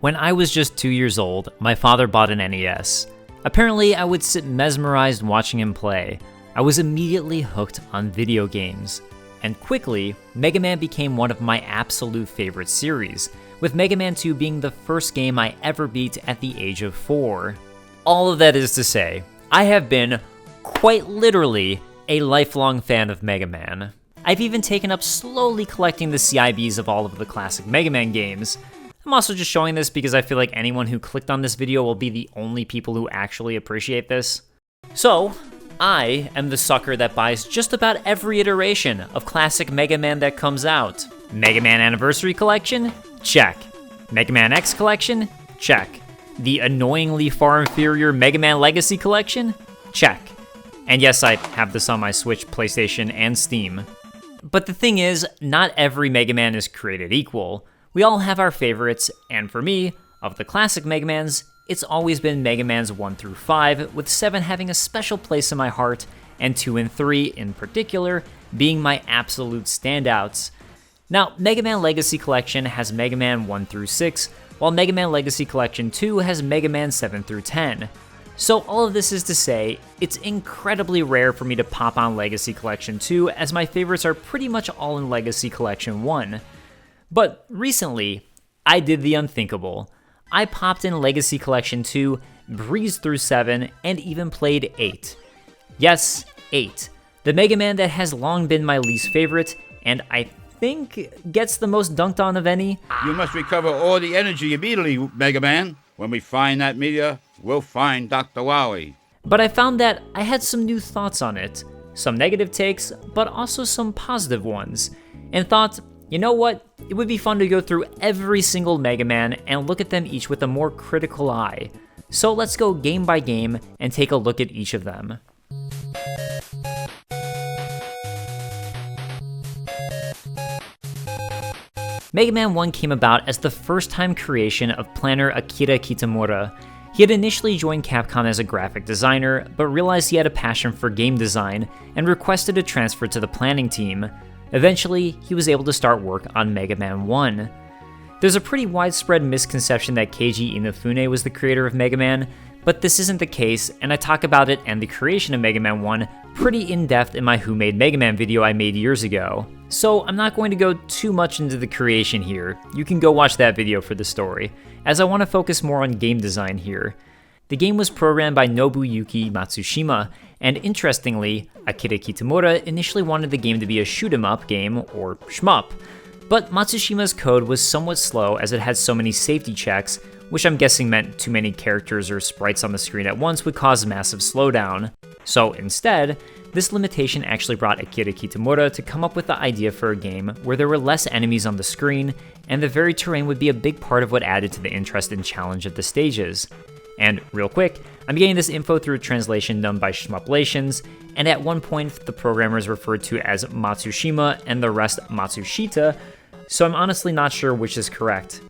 When I was just 2 years old, my father bought an NES. Apparently, I would sit mesmerized watching him play. I was immediately hooked on video games. And quickly, Mega Man became one of my absolute favorite series, with Mega Man 2 being the first game I ever beat at the age of 4. All of that is to say, I have been, quite literally, a lifelong fan of Mega Man. I've even taken up slowly collecting the CIBs of all of the classic Mega Man games. I'm also just showing this because I feel like anyone who clicked on this video will be the only people who actually appreciate this. So, I am the sucker that buys just about every iteration of classic Mega Man that comes out. Mega Man Anniversary Collection? Check. Mega Man X Collection? Check. The annoyingly far inferior Mega Man Legacy Collection? Check. And yes, I have this on my Switch, PlayStation, and Steam. But the thing is, not every Mega Man is created equal. We all have our favorites, and for me, of the classic Mega Mans, it's always been Mega Mans 1 through 5, with 7 having a special place in my heart, and 2 and 3 in particular being my absolute standouts. Now, Mega Man Legacy Collection has Mega Man 1 through 6, while Mega Man Legacy Collection 2 has Mega Man 7 through 10. So all of this is to say, it's incredibly rare for me to pop on Legacy Collection 2, as my favorites are pretty much all in Legacy Collection 1. But recently, I did the unthinkable. I popped in Legacy Collection 2, breezed through 7, and even played 8. Yes, 8. The Mega Man that has long been my least favorite, and I think gets the most dunked on of any. You must recover all the energy immediately, Mega Man. When we find that meteor, we'll find Dr. Wily. But I found that I had some new thoughts on it. Some negative takes, but also some positive ones. And thought, you know what? It would be fun to go through every single Mega Man and look at them each with a more critical eye. So let's go game by game and take a look at each of them. Mega Man 1 came about as the first-time creation of planner Akira Kitamura. He had initially joined Capcom as a graphic designer, but realized he had a passion for game design and requested a transfer to the planning team. Eventually, he was able to start work on Mega Man 1. There's a pretty widespread misconception that Keiji Inafune was the creator of Mega Man, but this isn't the case, and I talk about it and the creation of Mega Man 1 pretty in-depth in my Who Made Mega Man video I made years ago. So I'm not going to go too much into the creation here. You can go watch that video for the story, as I want to focus more on game design here. The game was programmed by Nobuyuki Matsushima, and interestingly, Akira Kitamura initially wanted the game to be a shoot-'em-up game, or shmup, but Matsushima's code was somewhat slow as it had so many safety checks, which I'm guessing meant too many characters or sprites on the screen at once would cause massive slowdown. So instead, this limitation actually brought Akira Kitamura to come up with the idea for a game where there were less enemies on the screen, and the varied terrain would be a big part of what added to the interest and challenge of the stages. And real quick, I'm getting this info through a translation done by Shmuplations, and at one point the programmer is referred to as Matsushima and the rest Matsushita, so I'm honestly not sure which is correct.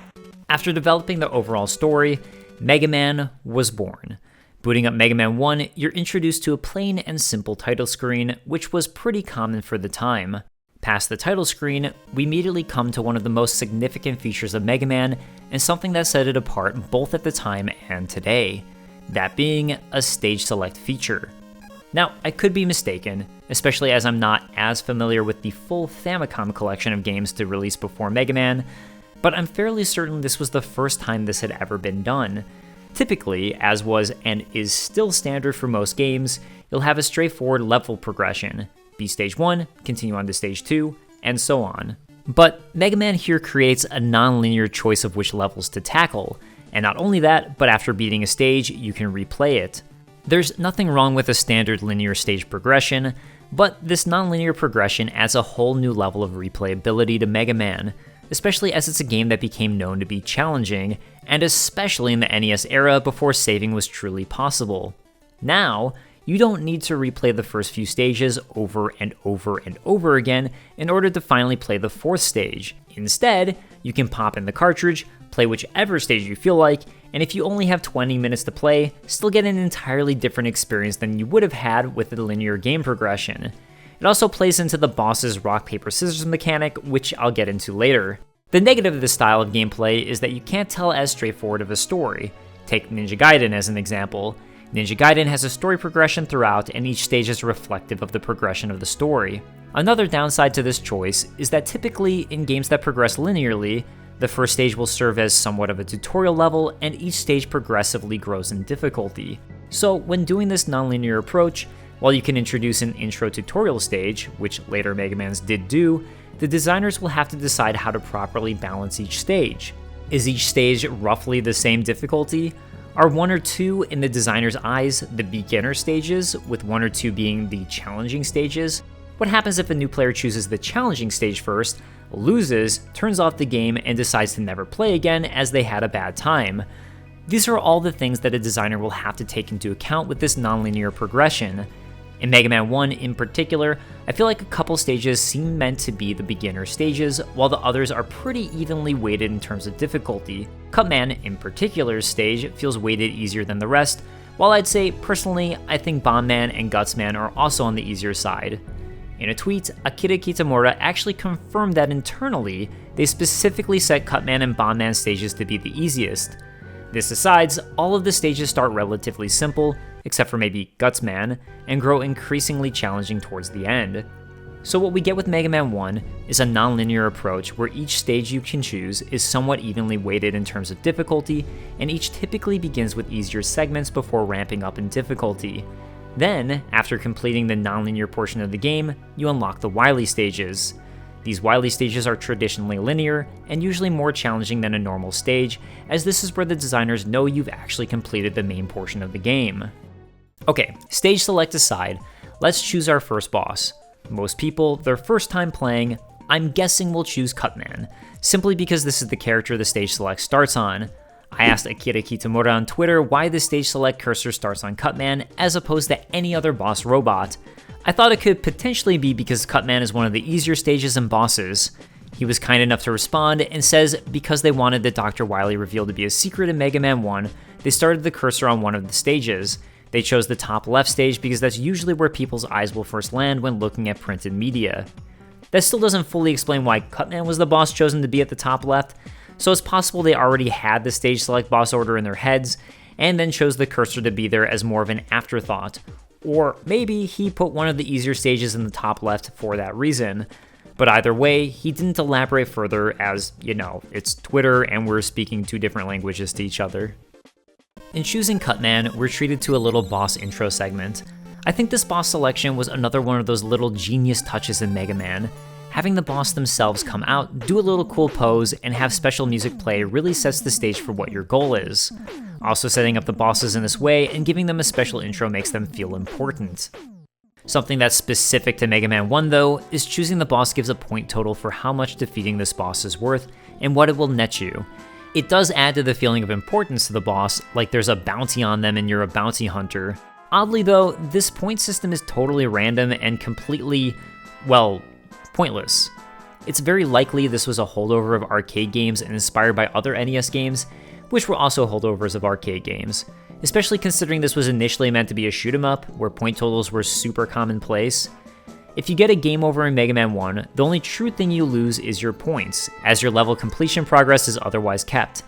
After developing the overall story, Mega Man was born. Booting up Mega Man 1, you're introduced to a plain and simple title screen, which was pretty common for the time. Past the title screen, we immediately come to one of the most significant features of Mega Man, and something that set it apart both at the time and today, that being a stage select feature. Now, I could be mistaken, especially as I'm not as familiar with the full Famicom collection of games to release before Mega Man, but I'm fairly certain this was the first time this had ever been done. Typically, as was and is still standard for most games, you'll have a straightforward level progression. Beat stage 1, continue on to stage 2, and so on. But Mega Man here creates a non-linear choice of which levels to tackle, and not only that, but after beating a stage, you can replay it. There's nothing wrong with a standard linear stage progression, but this non-linear progression adds a whole new level of replayability to Mega Man, especially as it's a game that became known to be challenging, and especially in the NES era before saving was truly possible. Now, you don't need to replay the first few stages over and over and over again in order to finally play the fourth stage. Instead, you can pop in the cartridge, play whichever stage you feel like, and if you only have 20 minutes to play, still get an entirely different experience than you would have had with the linear game progression. It also plays into the boss's rock, paper, scissors mechanic, which I'll get into later. The negative of this style of gameplay is that you can't tell as straightforward of a story. Take Ninja Gaiden as an example. Ninja Gaiden has a story progression throughout, and each stage is reflective of the progression of the story. Another downside to this choice is that typically in games that progress linearly, the first stage will serve as somewhat of a tutorial level, and each stage progressively grows in difficulty. So when doing this nonlinear approach, while you can introduce an intro tutorial stage, which later Mega Mans did do, the designers will have to decide how to properly balance each stage. Is each stage roughly the same difficulty? Are one or two, in the designer's eyes, the beginner stages, with one or two being the challenging stages? What happens if a new player chooses the challenging stage first, loses, turns off the game, and decides to never play again as they had a bad time? These are all the things that a designer will have to take into account with this nonlinear progression. In Mega Man 1 in particular, I feel like a couple stages seem meant to be the beginner stages, while the others are pretty evenly weighted in terms of difficulty. Cutman in particular's stage feels weighted easier than the rest, while I'd say, personally, I think Bombman and Gutsman are also on the easier side. In a tweet, Akira Kitamura actually confirmed that internally, they specifically set Cutman and Bombman stages to be the easiest. This aside, all of the stages start relatively simple, except for maybe Gutsman, and grow increasingly challenging towards the end. So what we get with Mega Man 1 is a non-linear approach where each stage you can choose is somewhat evenly weighted in terms of difficulty, and each typically begins with easier segments before ramping up in difficulty. Then, after completing the non-linear portion of the game, you unlock the Wily Stages. These Wily Stages are traditionally linear, and usually more challenging than a normal stage, as this is where the designers know you've actually completed the main portion of the game. Okay, stage select aside, let's choose our first boss. Most people, their first time playing, I'm guessing will choose Cutman, simply because this is the character the stage select starts on. I asked Akira Kitamura on Twitter why the stage select cursor starts on Cutman as opposed to any other boss robot. I thought it could potentially be because Cutman is one of the easier stages and bosses. He was kind enough to respond and says because they wanted the Dr. Wily reveal to be a secret in Mega Man 1, they started the cursor on one of the stages. They chose the top left stage because that's usually where people's eyes will first land when looking at printed media. That still doesn't fully explain why Cutman was the boss chosen to be at the top left, so it's possible they already had the stage select boss order in their heads, and then chose the cursor to be there as more of an afterthought. Or maybe he put one of the easier stages in the top left for that reason. But either way, he didn't elaborate further as, it's Twitter and we're speaking two different languages to each other. In choosing Cutman, we're treated to a little boss intro segment. I think this boss selection was another one of those little genius touches in Mega Man. Having the boss themselves come out, do a little cool pose, and have special music play really sets the stage for what your goal is. Also setting up the bosses in this way and giving them a special intro makes them feel important. Something that's specific to Mega Man 1 though, is choosing the boss gives a point total for how much defeating this boss is worth and what it will net you. It does add to the feeling of importance to the boss, like there's a bounty on them and you're a bounty hunter. Oddly though, this point system is totally random and completely, pointless. It's very likely this was a holdover of arcade games and inspired by other NES games, which were also holdovers of arcade games, especially considering this was initially meant to be a shoot 'em up, where point totals were super commonplace. If you get a game over in Mega Man 1, the only true thing you lose is your points, as your level completion progress is otherwise kept.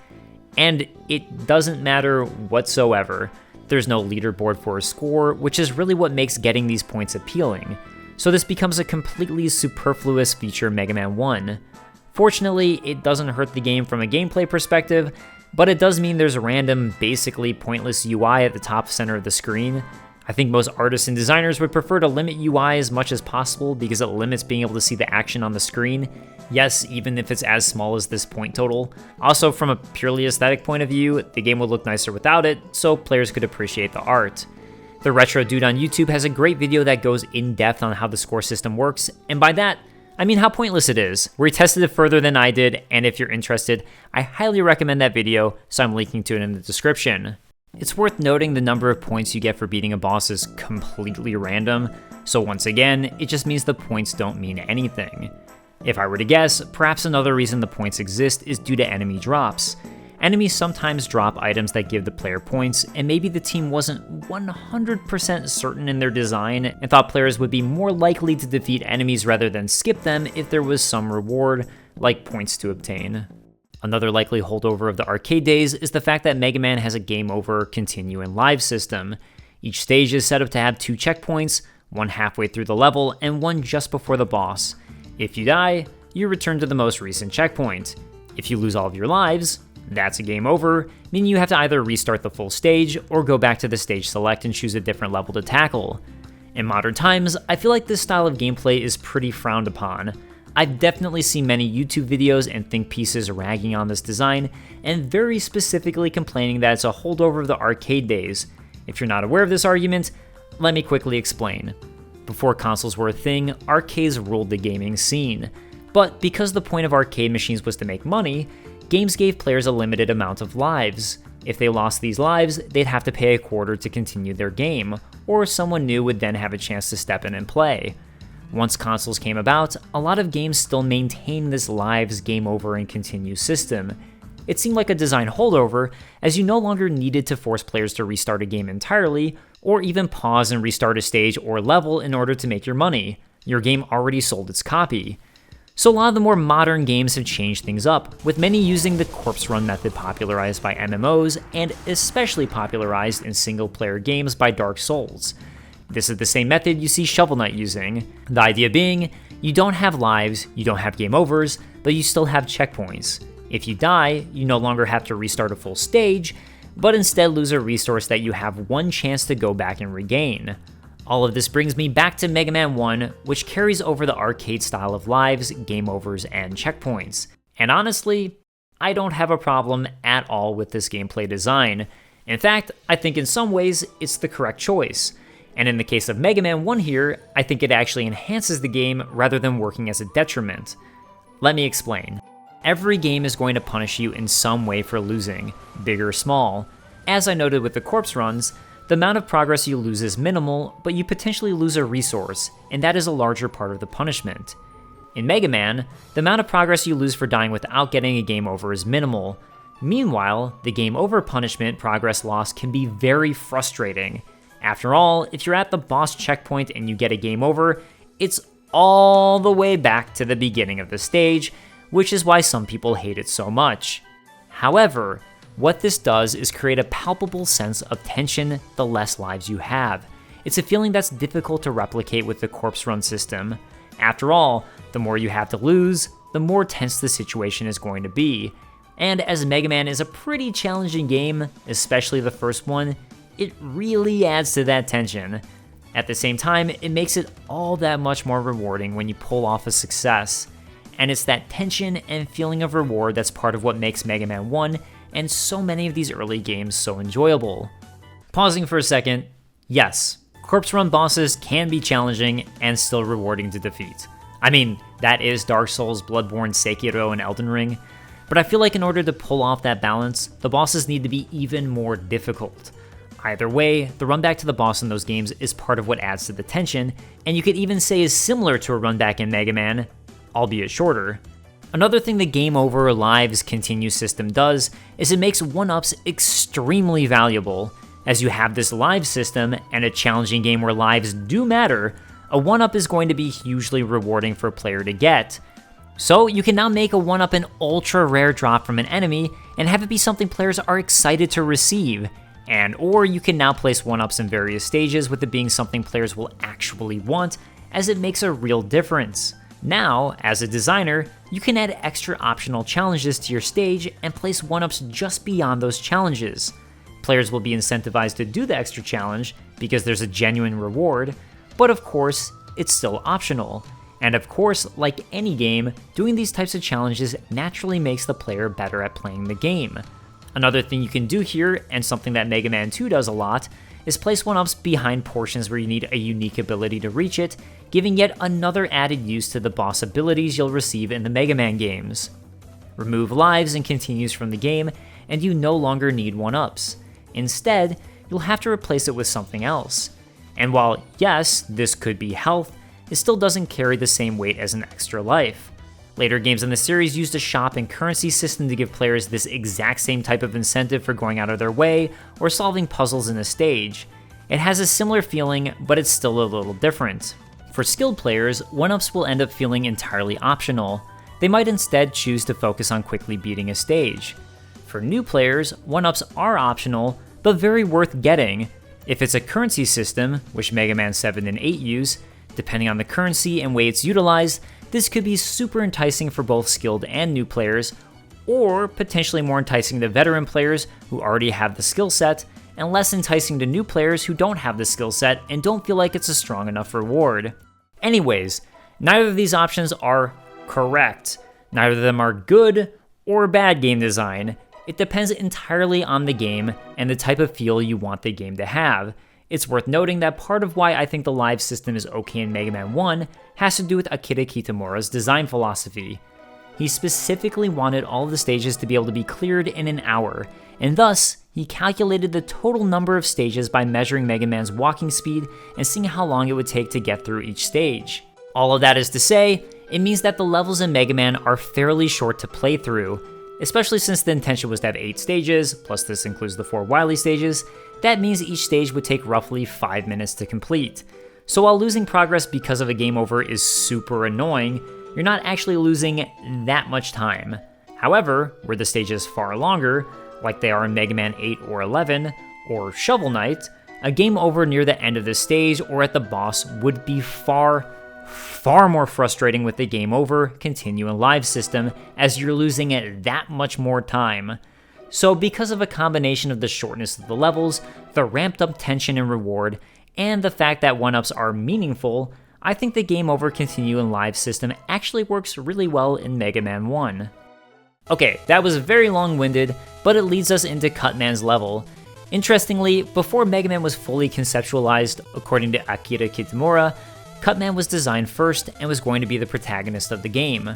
And it doesn't matter whatsoever. There's no leaderboard for a score, which is really what makes getting these points appealing. So this becomes a completely superfluous feature in Mega Man 1. Fortunately, it doesn't hurt the game from a gameplay perspective, but it does mean there's a random, basically pointless UI at the top center of the screen. I think most artists and designers would prefer to limit UI as much as possible because it limits being able to see the action on the screen. Yes, even if it's as small as this point total. Also, from a purely aesthetic point of view, the game would look nicer without it, so players could appreciate the art. The Retro Dude on YouTube has a great video that goes in depth on how the score system works, and by that, I mean how pointless it is, where he tested it further than I did, and if you're interested, I highly recommend that video, so I'm linking to it in the description. It's worth noting the number of points you get for beating a boss is completely random, so once again, it just means the points don't mean anything. If I were to guess, perhaps another reason the points exist is due to enemy drops. Enemies sometimes drop items that give the player points, and maybe the team wasn't 100% certain in their design and thought players would be more likely to defeat enemies rather than skip them if there was some reward, like points to obtain. Another likely holdover of the arcade days is the fact that Mega Man has a game over, continue, and live system. Each stage is set up to have 2 checkpoints, one halfway through the level and one just before the boss. If you die, you return to the most recent checkpoint. If you lose all of your lives, that's a game over, meaning you have to either restart the full stage or go back to the stage select and choose a different level to tackle. In modern times, I feel like this style of gameplay is pretty frowned upon. I've definitely seen many YouTube videos and think pieces ragging on this design, and very specifically complaining that it's a holdover of the arcade days. If you're not aware of this argument, let me quickly explain. Before consoles were a thing, arcades ruled the gaming scene. But because the point of arcade machines was to make money, games gave players a limited amount of lives. If they lost these lives, they'd have to pay a quarter to continue their game, or someone new would then have a chance to step in and play. Once consoles came about, a lot of games still maintained this lives, game over, and continue system. It seemed like a design holdover, as you no longer needed to force players to restart a game entirely, or even pause and restart a stage or level in order to make your money. Your game already sold its copy. So a lot of the more modern games have changed things up, with many using the corpse run method popularized by MMOs, and especially popularized in single-player games by Dark Souls. This is the same method you see Shovel Knight using. The idea being, you don't have lives, you don't have game overs, but you still have checkpoints. If you die, you no longer have to restart a full stage, but instead lose a resource that you have one chance to go back and regain. All of this brings me back to Mega Man 1, which carries over the arcade style of lives, game overs, and checkpoints. And honestly, I don't have a problem at all with this gameplay design. In fact, I think in some ways it's the correct choice. And in the case of Mega Man 1 here, I think it actually enhances the game rather than working as a detriment. Let me explain. Every game is going to punish you in some way for losing, big or small. As I noted with the corpse runs, the amount of progress you lose is minimal, but you potentially lose a resource, and that is a larger part of the punishment. In Mega Man, the amount of progress you lose for dying without getting a game over is minimal. Meanwhile, the game over punishment progress loss can be very frustrating. After all, if you're at the boss checkpoint and you get a game over, it's all the way back to the beginning of the stage, which is why some people hate it so much. However, what this does is create a palpable sense of tension the less lives you have. It's a feeling that's difficult to replicate with the corpse run system. After all, the more you have to lose, the more tense the situation is going to be. And as Mega Man is a pretty challenging game, especially the first one, it really adds to that tension. At the same time, it makes it all that much more rewarding when you pull off a success. And it's that tension and feeling of reward that's part of what makes Mega Man 1 and so many of these early games so enjoyable. Pausing for a second, yes, corpse run bosses can be challenging and still rewarding to defeat. I mean, that is Dark Souls, Bloodborne, Sekiro, and Elden Ring, but I feel like in order to pull off that balance, the bosses need to be even more difficult. Either way, the run back to the boss in those games is part of what adds to the tension, and you could even say is similar to a run back in Mega Man, albeit shorter. Another thing the game over lives continue system does is it makes 1-ups extremely valuable. As you have this live system and a challenging game where lives do matter, a 1-up is going to be hugely rewarding for a player to get. So you can now make a 1-up an ultra rare drop from an enemy and have it be something players are excited to receive. Or you can now place 1-ups in various stages with it being something players will actually want, as it makes a real difference. Now, as a designer, you can add extra optional challenges to your stage and place 1-ups just beyond those challenges. Players will be incentivized to do the extra challenge because there's a genuine reward, but of course, it's still optional. And of course, like any game, doing these types of challenges naturally makes the player better at playing the game. Another thing you can do here, and something that Mega Man 2 does a lot, is place 1-ups behind portions where you need a unique ability to reach it, giving yet another added use to the boss abilities you'll receive in the Mega Man games. Remove lives and continues from the game, and you no longer need 1-ups. Instead, you'll have to replace it with something else. And while, yes, this could be health, it still doesn't carry the same weight as an extra life. Later games in the series used a shop and currency system to give players this exact same type of incentive for going out of their way or solving puzzles in a stage. It has a similar feeling, but it's still a little different. For skilled players, 1-ups will end up feeling entirely optional. they might instead choose to focus on quickly beating a stage. For new players, 1-ups are optional, but very worth getting. If it's a currency system, which Mega Man 7 and 8 use, depending on the currency and way it's utilized, this could be super enticing for both skilled and new players, or potentially more enticing to veteran players who already have the skill set, and less enticing to new players who don't have the skill set and don't feel like it's a strong enough reward. Anyways, neither of these options are correct. Neither of them are good or bad game design. It depends entirely on the game and the type of feel you want the game to have. It's worth noting that part of why I think the live system is okay in Mega Man 1 has to do with Akira Kitamura's design philosophy. He specifically wanted all of the stages to be able to be cleared in an hour, and thus, he calculated the total number of stages by measuring Mega Man's walking speed and seeing how long it would take to get through each stage. All of that is to say, it means that the levels in Mega Man are fairly short to play through, especially since the intention was to have 8 stages, plus this includes the 4 Wily Stages. That means each stage would take roughly 5 minutes to complete. So while losing progress because of a game over is super annoying, you're not actually losing that much time. However, were the stages far longer, like they are in Mega Man 8 or 11, or Shovel Knight, a game over near the end of the stage or at the boss would be far more frustrating with the game over, continue and live system, as you're losing it that much more time. So because of a combination of the shortness of the levels, the ramped up tension and reward, and the fact that 1-ups are meaningful, I think the game over, continue and live system actually works really well in Mega Man 1. Okay, that was very long-winded, but it leads us into Cutman's level. Interestingly, before Mega Man was fully conceptualized, according to Akira Kitamura, Cutman was designed first and was going to be the protagonist of the game.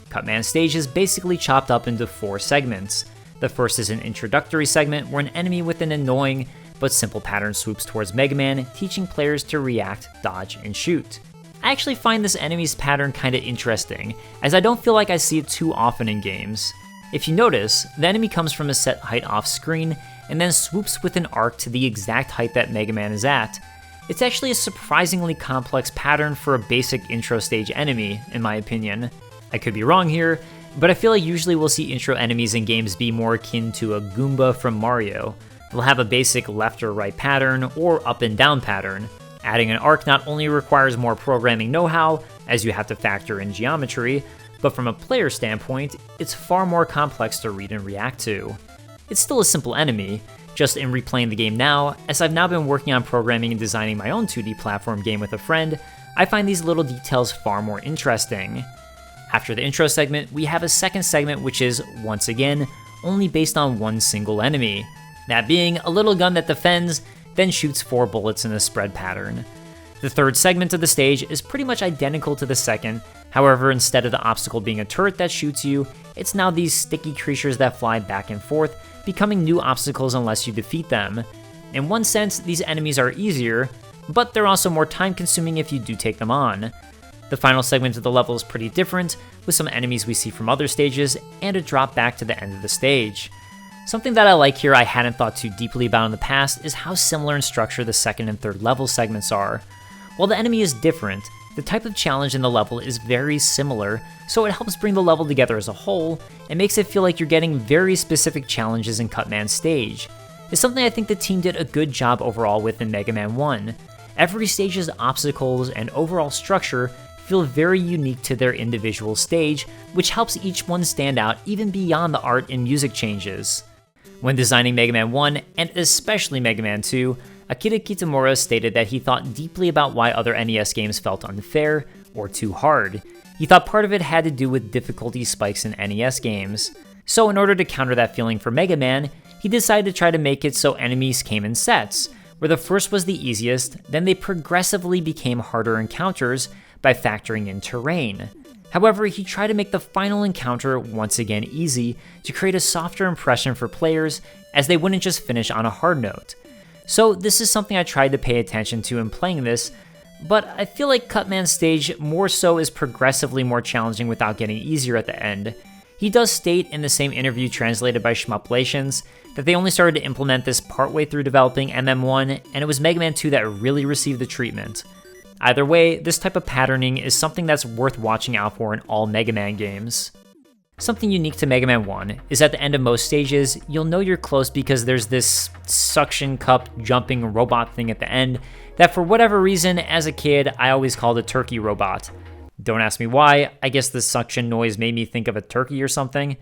Cutman Stage is basically chopped up into 4 segments. The first is an introductory segment where an enemy with an annoying but simple pattern swoops towards Mega Man, teaching players to react, dodge, and shoot. I actually find this enemy's pattern kinda interesting, as I don't feel like I see it too often in games. If you notice, the enemy comes from a set height off screen and then swoops with an arc to the exact height that Mega Man is at. It's actually a surprisingly complex pattern for a basic intro stage enemy, in my opinion. I could be wrong here, but I feel like usually we'll see intro enemies in games be more akin to a Goomba from Mario. They'll have a basic left or right pattern, or up and down pattern. Adding an arc not only requires more programming know-how, as you have to factor in geometry, but from a player standpoint, it's far more complex to read and react to. It's still a simple enemy, just in replaying the game now, as I've now been working on programming and designing my own 2D platform game with a friend, I find these little details far more interesting. After the intro segment, we have a second segment which is, once again, only based on one single enemy. That being a little gun that defends, then shoots 4 bullets in a spread pattern. The third segment of the stage is pretty much identical to the second, however, instead of the obstacle being a turret that shoots you, it's now these sticky creatures that fly back and forth, becoming new obstacles unless you defeat them. In one sense, these enemies are easier, but they're also more time consuming if you do take them on. The final segment of the level is pretty different, with some enemies we see from other stages, and a drop back to the end of the stage. Something that I like here I hadn't thought too deeply about in the past is how similar in structure the second and third level segments are. While the enemy is different, the type of challenge in the level is very similar, so it helps bring the level together as a whole, and makes it feel like you're getting very specific challenges in Cutman Stage. It's something I think the team did a good job overall with in Mega Man 1. Every stage's obstacles and overall structure feel very unique to their individual stage, which helps each one stand out even beyond the art and music changes. When designing Mega Man 1, and especially Mega Man 2, Akira Kitamura stated that he thought deeply about why other NES games felt unfair or too hard. He thought part of it had to do with difficulty spikes in NES games. So in order to counter that feeling for Mega Man, he decided to try to make it so enemies came in sets, where the first was the easiest, then they progressively became harder encounters by factoring in terrain. However, he tried to make the final encounter once again easy to create a softer impression for players, as they wouldn't just finish on a hard note. So this is something I tried to pay attention to in playing this, but I feel like Cutman Stage more so is progressively more challenging without getting easier at the end. He does state in the same interview translated by Shmuplations that they only started to implement this partway through developing MM1, and it was Mega Man 2 that really received the treatment. Either way, this type of patterning is something that's worth watching out for in all Mega Man games. Something unique to Mega Man 1 is at the end of most stages, you'll know you're close because there's this suction cup jumping robot thing at the end that for whatever reason, as a kid, I always called a turkey robot. Don't ask me why, I guess the suction noise made me think of a turkey or something.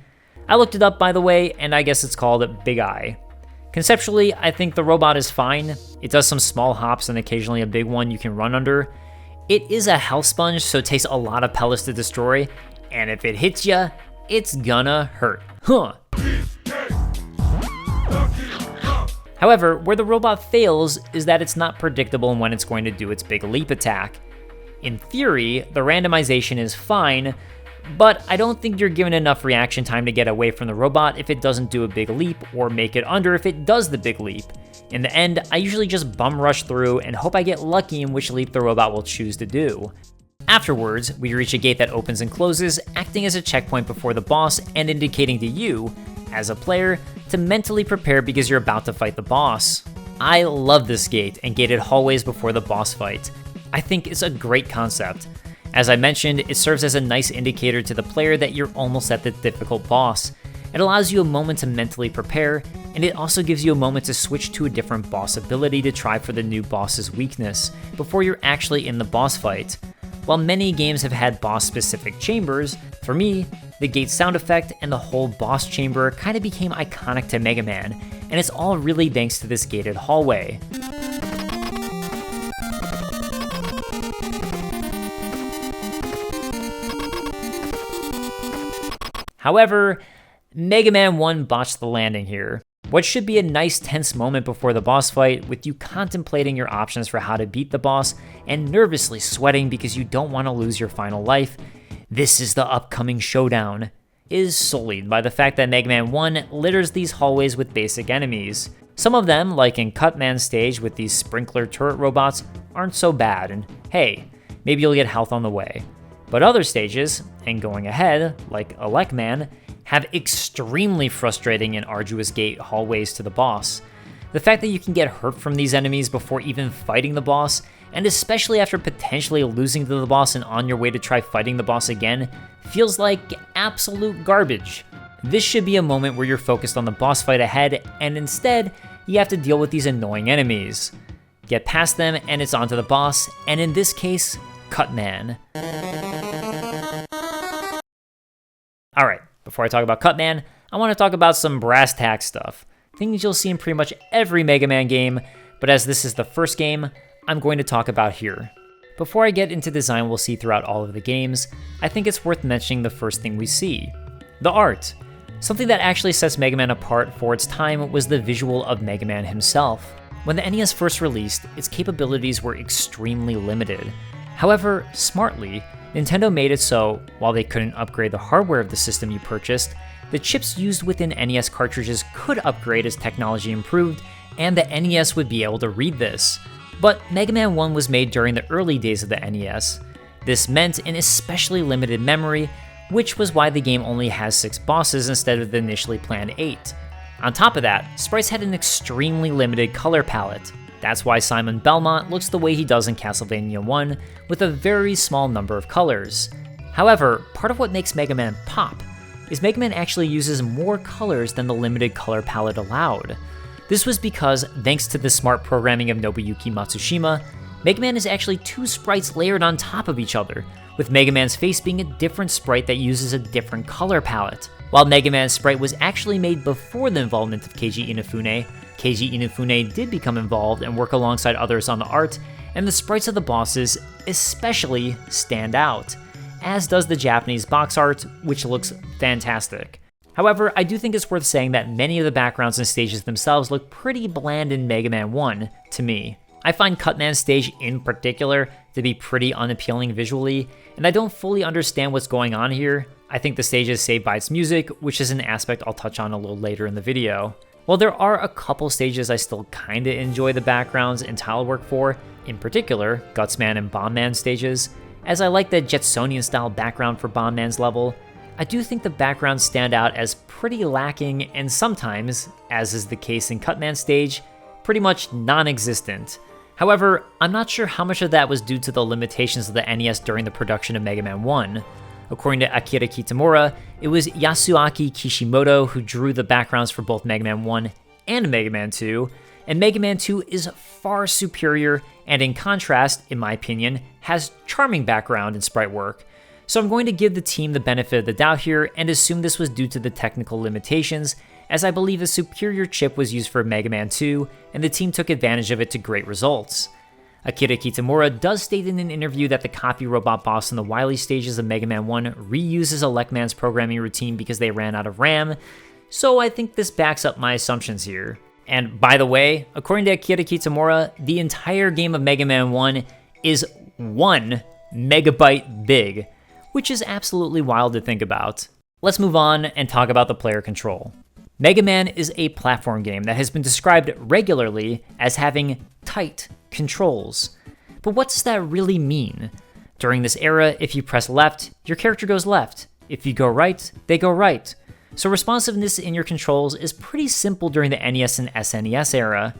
I looked it up, by the way, and I guess it's called Big Eye. Conceptually, I think the robot is fine. It does some small hops and occasionally a big one you can run under. It is a health sponge, so it takes a lot of pellets to destroy, and if it hits ya, it's gonna hurt. Huh. However, where the robot fails is that it's not predictable when it's going to do its big leap attack. In theory, the randomization is fine, but I don't think you're given enough reaction time to get away from the robot if it doesn't do a big leap, or make it under if it does the big leap. In the end, I usually just bum rush through and hope I get lucky in which leap the robot will choose to do. Afterwards, we reach a gate that opens and closes, acting as a checkpoint before the boss and indicating to you, as a player, to mentally prepare because you're about to fight the boss. I love this gate and gated hallways before the boss fight. I think it's a great concept. As I mentioned, it serves as a nice indicator to the player that you're almost at the difficult boss. It allows you a moment to mentally prepare, and it also gives you a moment to switch to a different boss ability to try for the new boss's weakness, before you're actually in the boss fight. While many games have had boss-specific chambers, for me, the gate sound effect and the whole boss chamber kind of became iconic to Mega Man, and it's all really thanks to this gated hallway. However, Mega Man 1 botched the landing here. What should be a nice tense moment before the boss fight, with you contemplating your options for how to beat the boss and nervously sweating because you don't want to lose your final life, this is the upcoming showdown, is sullied by the fact that Mega Man 1 litters these hallways with basic enemies. Some of them, like in Elec Man Stage with these sprinkler turret robots, aren't so bad, and hey, maybe you'll get health on the way. But other stages, and going ahead, like Elec Man, have extremely frustrating and arduous gate hallways to the boss. The fact that you can get hurt from these enemies before even fighting the boss, and especially after potentially losing to the boss and on your way to try fighting the boss again, feels like absolute garbage. This should be a moment where you're focused on the boss fight ahead, and instead, you have to deal with these annoying enemies. Get past them and it's on to the boss, and in this case, Elec Man. Alright, before I talk about Elec Man, I want to talk about some brass tack stuff. Things you'll see in pretty much every Mega Man game, but as this is the first game, I'm going to talk about here. Before I get into design we'll see throughout all of the games, I think it's worth mentioning the first thing we see. The art. Something that actually sets Mega Man apart for its time was the visual of Mega Man himself. When the NES first released, its capabilities were extremely limited. However, smartly, Nintendo made it so, while they couldn't upgrade the hardware of the system you purchased, the chips used within NES cartridges could upgrade as technology improved, and the NES would be able to read this. But Mega Man 1 was made during the early days of the NES. This meant an especially limited memory, which was why the game only has 6 bosses instead of the initially planned 8. On top of that, sprites had an extremely limited color palette. That's why Simon Belmont looks the way he does in Castlevania 1, with a very small number of colors. However, part of what makes Mega Man pop is Mega Man actually uses more colors than the limited color palette allowed. This was because, thanks to the smart programming of Nobuyuki Matsushima, Mega Man is actually 2 sprites layered on top of each other, with Mega Man's face being a different sprite that uses a different color palette. While Mega Man's sprite was actually made before the involvement of Keiji Inafune, Keiji Inafune did become involved and work alongside others on the art, and the sprites of the bosses especially stand out, as does the Japanese box art, which looks fantastic. However, I do think it's worth saying that many of the backgrounds and stages themselves look pretty bland in Mega Man 1, to me. I find Elec Man Stage in particular to be pretty unappealing visually, and I don't fully understand what's going on here. I think the stage is saved by its music, which is an aspect I'll touch on a little later in the video. While there are a couple stages I still kinda enjoy the backgrounds and tile work for, in particular Gutsman and Bombman stages, as I like the Jetsonian style background for Bombman's level, I do think the backgrounds stand out as pretty lacking and sometimes, as is the case in Elec Man Stage, pretty much non-existent. However, I'm not sure how much of that was due to the limitations of the NES during the production of Mega Man 1. According to Akira Kitamura, it was Yasuaki Kishimoto who drew the backgrounds for both Mega Man 1 and Mega Man 2, and Mega Man 2 is far superior and, in contrast, in my opinion, has charming background and sprite work. So I'm going to give the team the benefit of the doubt here and assume this was due to the technical limitations, as I believe a superior chip was used for Mega Man 2, and the team took advantage of it to great results. Akira Kitamura does state in an interview that the copy robot boss in the Wily Stages of Mega Man 1 reuses Elec Man's programming routine because they ran out of RAM, so I think this backs up my assumptions here. And by the way, according to Akira Kitamura, the entire game of Mega Man 1 is 1 megabyte big, which is absolutely wild to think about. Let's move on and talk about the player control. Mega Man is a platform game that has been described regularly as having tight controls. But what does that really mean? During this era, if you press left, your character goes left. If you go right, they go right. So responsiveness in your controls is pretty simple during the NES and SNES era.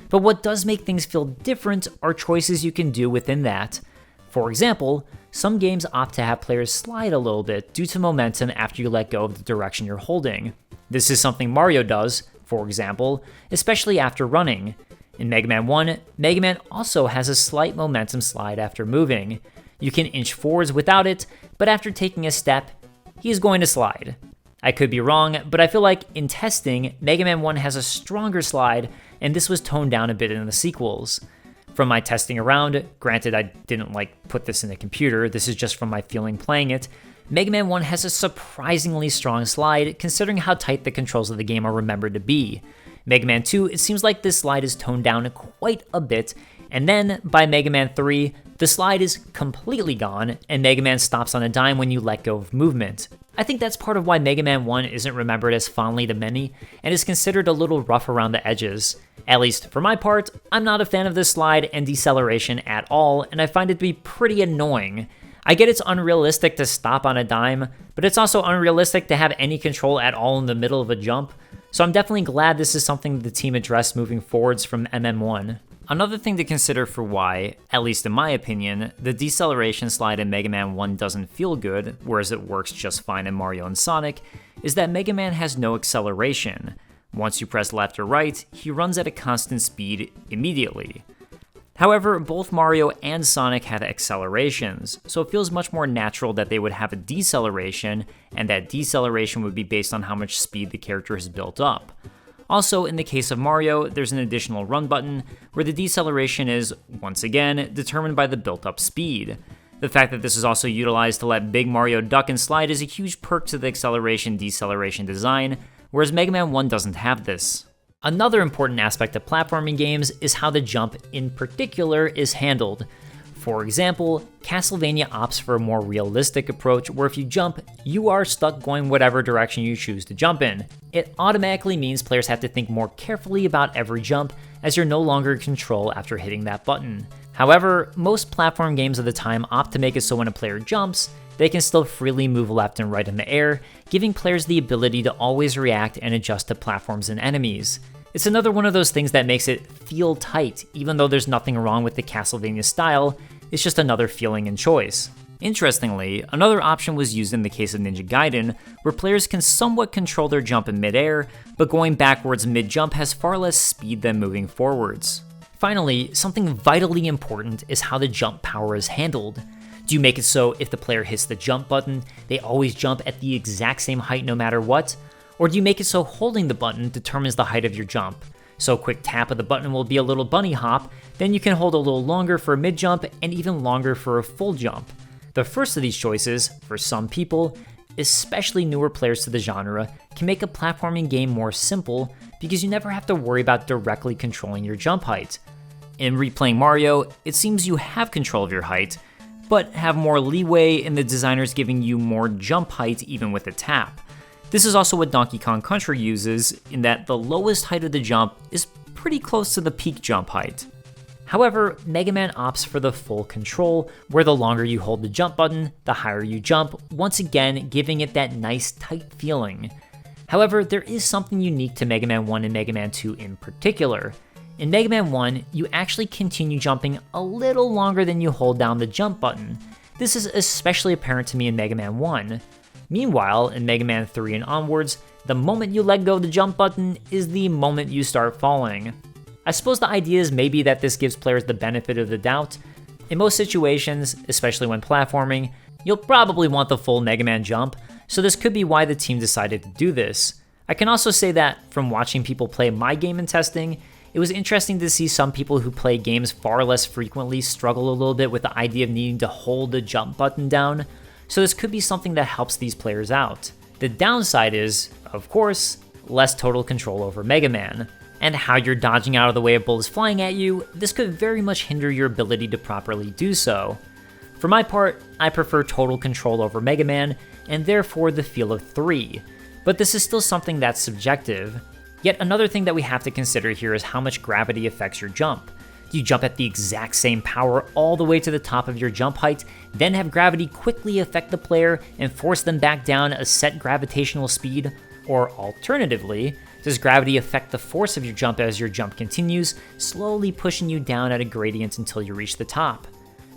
But what does make things feel different are choices you can do within that. For example, some games opt to have players slide a little bit due to momentum after you let go of the direction you're holding. This is something Mario does, for example, especially after running. In Mega Man 1, Mega Man also has a slight momentum slide after moving. You can inch forwards without it, but after taking a step, he's going to slide. I could be wrong, but I feel like in testing, Mega Man 1 has a stronger slide, and this was toned down a bit in the sequels. From my testing around, granted I didn't put this in the computer, this is just from my feeling playing it, Mega Man 1 has a surprisingly strong slide considering how tight the controls of the game are remembered to be. Mega Man 2, it seems like this slide is toned down quite a bit, and then by Mega Man 3, the slide is completely gone, and Mega Man stops on a dime when you let go of movement. I think that's part of why Mega Man 1 isn't remembered as fondly to many, and is considered a little rough around the edges. At least for my part, I'm not a fan of this slide and deceleration at all, and I find it to be pretty annoying. I get it's unrealistic to stop on a dime, but it's also unrealistic to have any control at all in the middle of a jump, so I'm definitely glad this is something the team addressed moving forwards from MM1. Another thing to consider for why, at least in my opinion, the deceleration slide in Mega Man 1 doesn't feel good, whereas it works just fine in Mario and Sonic, is that Mega Man has no acceleration. Once you press left or right, he runs at a constant speed immediately. However, both Mario and Sonic have accelerations, so it feels much more natural that they would have a deceleration, and that deceleration would be based on how much speed the character has built up. Also, in the case of Mario, there's an additional run button, where the deceleration is, once again, determined by the built-up speed. The fact that this is also utilized to let Big Mario duck and slide is a huge perk to the acceleration-deceleration design, whereas Mega Man 1 doesn't have this. Another important aspect of platforming games is how the jump in particular is handled. For example, Castlevania opts for a more realistic approach where if you jump, you are stuck going whatever direction you choose to jump in. It automatically means players have to think more carefully about every jump as you're no longer in control after hitting that button. However, most platform games of the time opt to make it so when a player jumps, they can still freely move left and right in the air, giving players the ability to always react and adjust to platforms and enemies. It's another one of those things that makes it feel tight, even though there's nothing wrong with the Castlevania style, it's just another feeling and choice. Interestingly, another option was used in the case of Ninja Gaiden, where players can somewhat control their jump in midair, but going backwards mid-jump has far less speed than moving forwards. Finally, something vitally important is how the jump power is handled. Do you make it so if the player hits the jump button, they always jump at the exact same height no matter what? Or do you make it so holding the button determines the height of your jump? So a quick tap of the button will be a little bunny hop, then you can hold a little longer for a mid-jump and even longer for a full jump. The first of these choices, for some people, especially newer players to the genre, can make a platforming game more simple because you never have to worry about directly controlling your jump height. In replaying Mario, it seems you have control of your height, but have more leeway in the designers giving you more jump height even with a tap. This is also what Donkey Kong Country uses, in that the lowest height of the jump is pretty close to the peak jump height. However, Mega Man opts for the full control, where the longer you hold the jump button, the higher you jump, once again giving it that nice tight feeling. However, there is something unique to Mega Man 1 and Mega Man 2 in particular. in Mega Man 1, you actually continue jumping a little longer than you hold down the jump button. This is especially apparent to me in Mega Man 1. Meanwhile, in Mega Man 3 and onwards, the moment you let go of the jump button is the moment you start falling. I suppose the idea is maybe that this gives players the benefit of the doubt. In most situations, especially when platforming, you'll probably want the full Mega Man jump, so this could be why the team decided to do this. I can also say that from watching people play my game and testing, it was interesting to see some people who play games far less frequently struggle a little bit with the idea of needing to hold the jump button down, so this could be something that helps these players out. The downside is, of course, less total control over Mega Man, and how you're dodging out of the way of bullets flying at you, this could very much hinder your ability to properly do so. For my part, I prefer total control over Mega Man, and therefore the feel of 3, but this is still something that's subjective. Yet another thing that we have to consider here is how much gravity affects your jump. Do you jump at the exact same power all the way to the top of your jump height, then have gravity quickly affect the player and force them back down a set gravitational speed? Or alternatively, does gravity affect the force of your jump as your jump continues, slowly pushing you down at a gradient until you reach the top?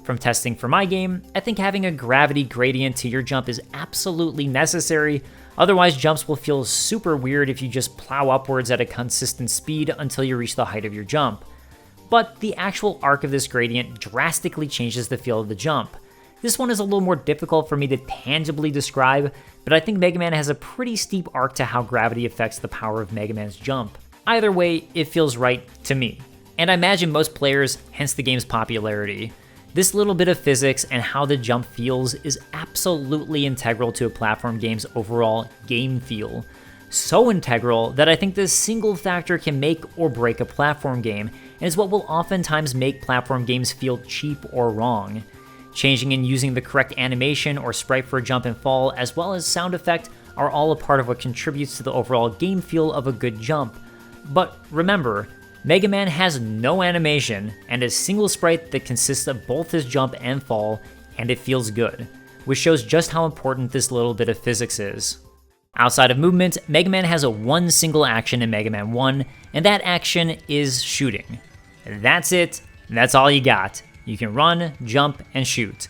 From testing for my game, I think having a gravity gradient to your jump is absolutely necessary, otherwise jumps will feel super weird if you just plow upwards at a consistent speed until you reach the height of your jump. But the actual arc of this gradient drastically changes the feel of the jump. This one is a little more difficult for me to tangibly describe, but I think Mega Man has a pretty steep arc to how gravity affects the power of Mega Man's jump. Either way, it feels right to me. And I imagine most players, hence the game's popularity. This little bit of physics and how the jump feels is absolutely integral to a platform game's overall game feel. So integral that I think this single factor can make or break a platform game, and is what will oftentimes make platform games feel cheap or wrong. Changing and using the correct animation or sprite for a jump and fall, as well as sound effect, are all a part of what contributes to the overall game feel of a good jump. But remember, Mega Man has no animation and a single sprite that consists of both his jump and fall, and it feels good, which shows just how important this little bit of physics is. Outside of movement, Mega Man has one single action in Mega Man 1, and that action is shooting. That's it, that's all you got. You can run, jump, and shoot.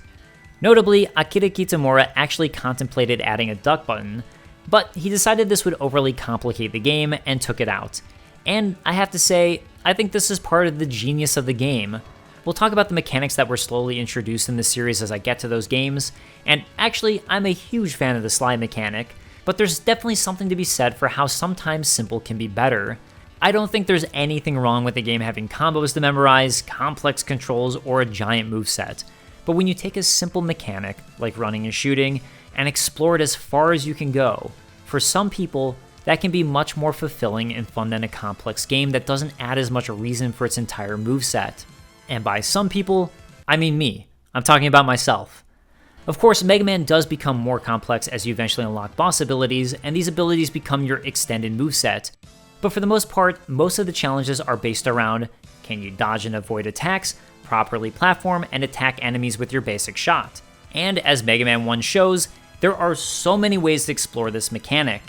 Notably, Akira Kitamura actually contemplated adding a duck button, but he decided this would overly complicate the game and took it out. And I have to say, I think this is part of the genius of the game. We'll talk about the mechanics that were slowly introduced in the series as I get to those games, and actually, I'm a huge fan of the slide mechanic, but there's definitely something to be said for how sometimes simple can be better. I don't think there's anything wrong with the game having combos to memorize, complex controls, or a giant moveset. But when you take a simple mechanic, like running and shooting, and explore it as far as you can go, for some people, that can be much more fulfilling and fun than a complex game that doesn't add as much reason for its entire moveset. And by some people, I mean me. I'm talking about myself. Of course, Mega Man does become more complex as you eventually unlock boss abilities, and these abilities become your extended moveset. But for the most part, most of the challenges are based around, can you dodge and avoid attacks, properly platform, and attack enemies with your basic shot. And as Mega Man 1 shows, there are so many ways to explore this mechanic.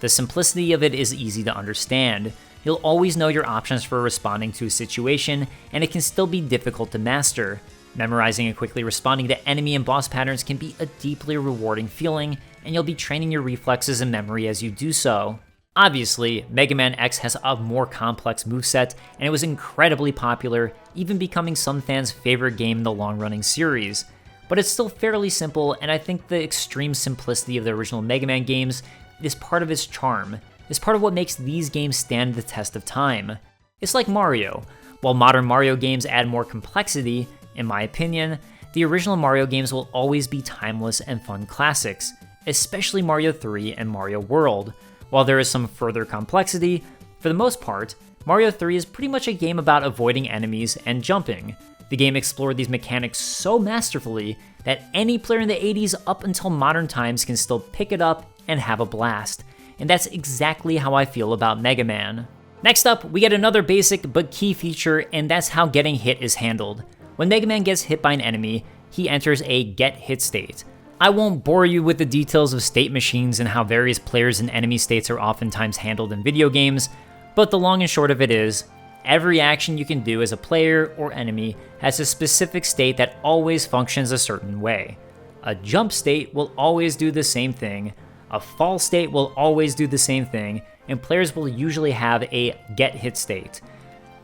The simplicity of it is easy to understand. You'll always know your options for responding to a situation, and it can still be difficult to master. Memorizing and quickly responding to enemy and boss patterns can be a deeply rewarding feeling, and you'll be training your reflexes and memory as you do so. Obviously, Mega Man X has a more complex moveset, and it was incredibly popular, even becoming some fans' favorite game in the long-running series. But it's still fairly simple, and I think the extreme simplicity of the original Mega Man games is part of its charm. It's part of what makes these games stand the test of time. It's like Mario. While modern Mario games add more complexity, in my opinion, the original Mario games will always be timeless and fun classics, especially Mario 3 and Mario World. While there is some further complexity, for the most part, Mario 3 is pretty much a game about avoiding enemies and jumping. The game explored these mechanics so masterfully that any player in the 80s up until modern times can still pick it up and have a blast. And that's exactly how I feel about Mega Man. Next up, we get another basic but key feature, and that's how getting hit is handled. When Mega Man gets hit by an enemy, he enters a get hit state. I won't bore you with the details of state machines and how various players and enemy states are oftentimes handled in video games, but the long and short of it is, Every action you can do as a player or enemy has a specific state that always functions a certain way. A jump state will always do the same thing, a fall state will always do the same thing, and players will usually have a get hit state.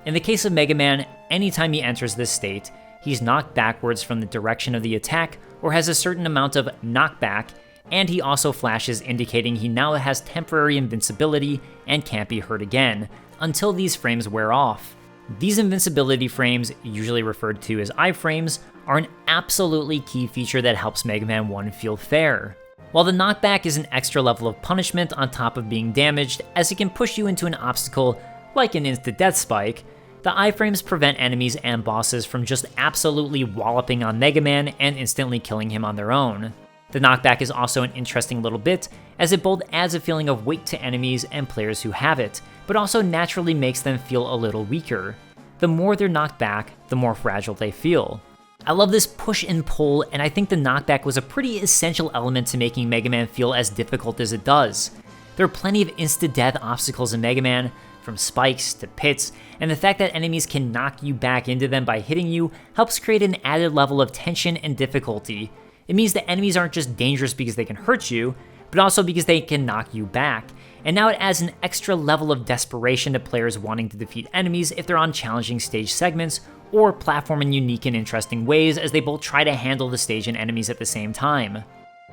In the case of Mega Man, anytime he enters this state, he's knocked backwards from the direction of the attack or has a certain amount of knockback, and he also flashes indicating he now has temporary invincibility and can't be hurt again, until these frames wear off. These invincibility frames, usually referred to as iFrames, are an absolutely key feature that helps Mega Man 1 feel fair. While the knockback is an extra level of punishment on top of being damaged, as it can push you into an obstacle like an instant-death spike, the iFrames prevent enemies and bosses from just absolutely walloping on Mega Man and instantly killing him on their own. The knockback is also an interesting little bit, as it both adds a feeling of weight to enemies and players who have it, but also naturally makes them feel a little weaker. The more they're knocked back, the more fragile they feel. I love this push and pull, and I think the knockback was a pretty essential element to making Mega Man feel as difficult as it does. There are plenty of instant-death obstacles in Mega Man, from spikes to pits, and the fact that enemies can knock you back into them by hitting you helps create an added level of tension and difficulty. It means that enemies aren't just dangerous because they can hurt you, but also because they can knock you back, and now it adds an extra level of desperation to players wanting to defeat enemies if they're on challenging stage segments, or platform in unique and interesting ways as they both try to handle the stage and enemies at the same time.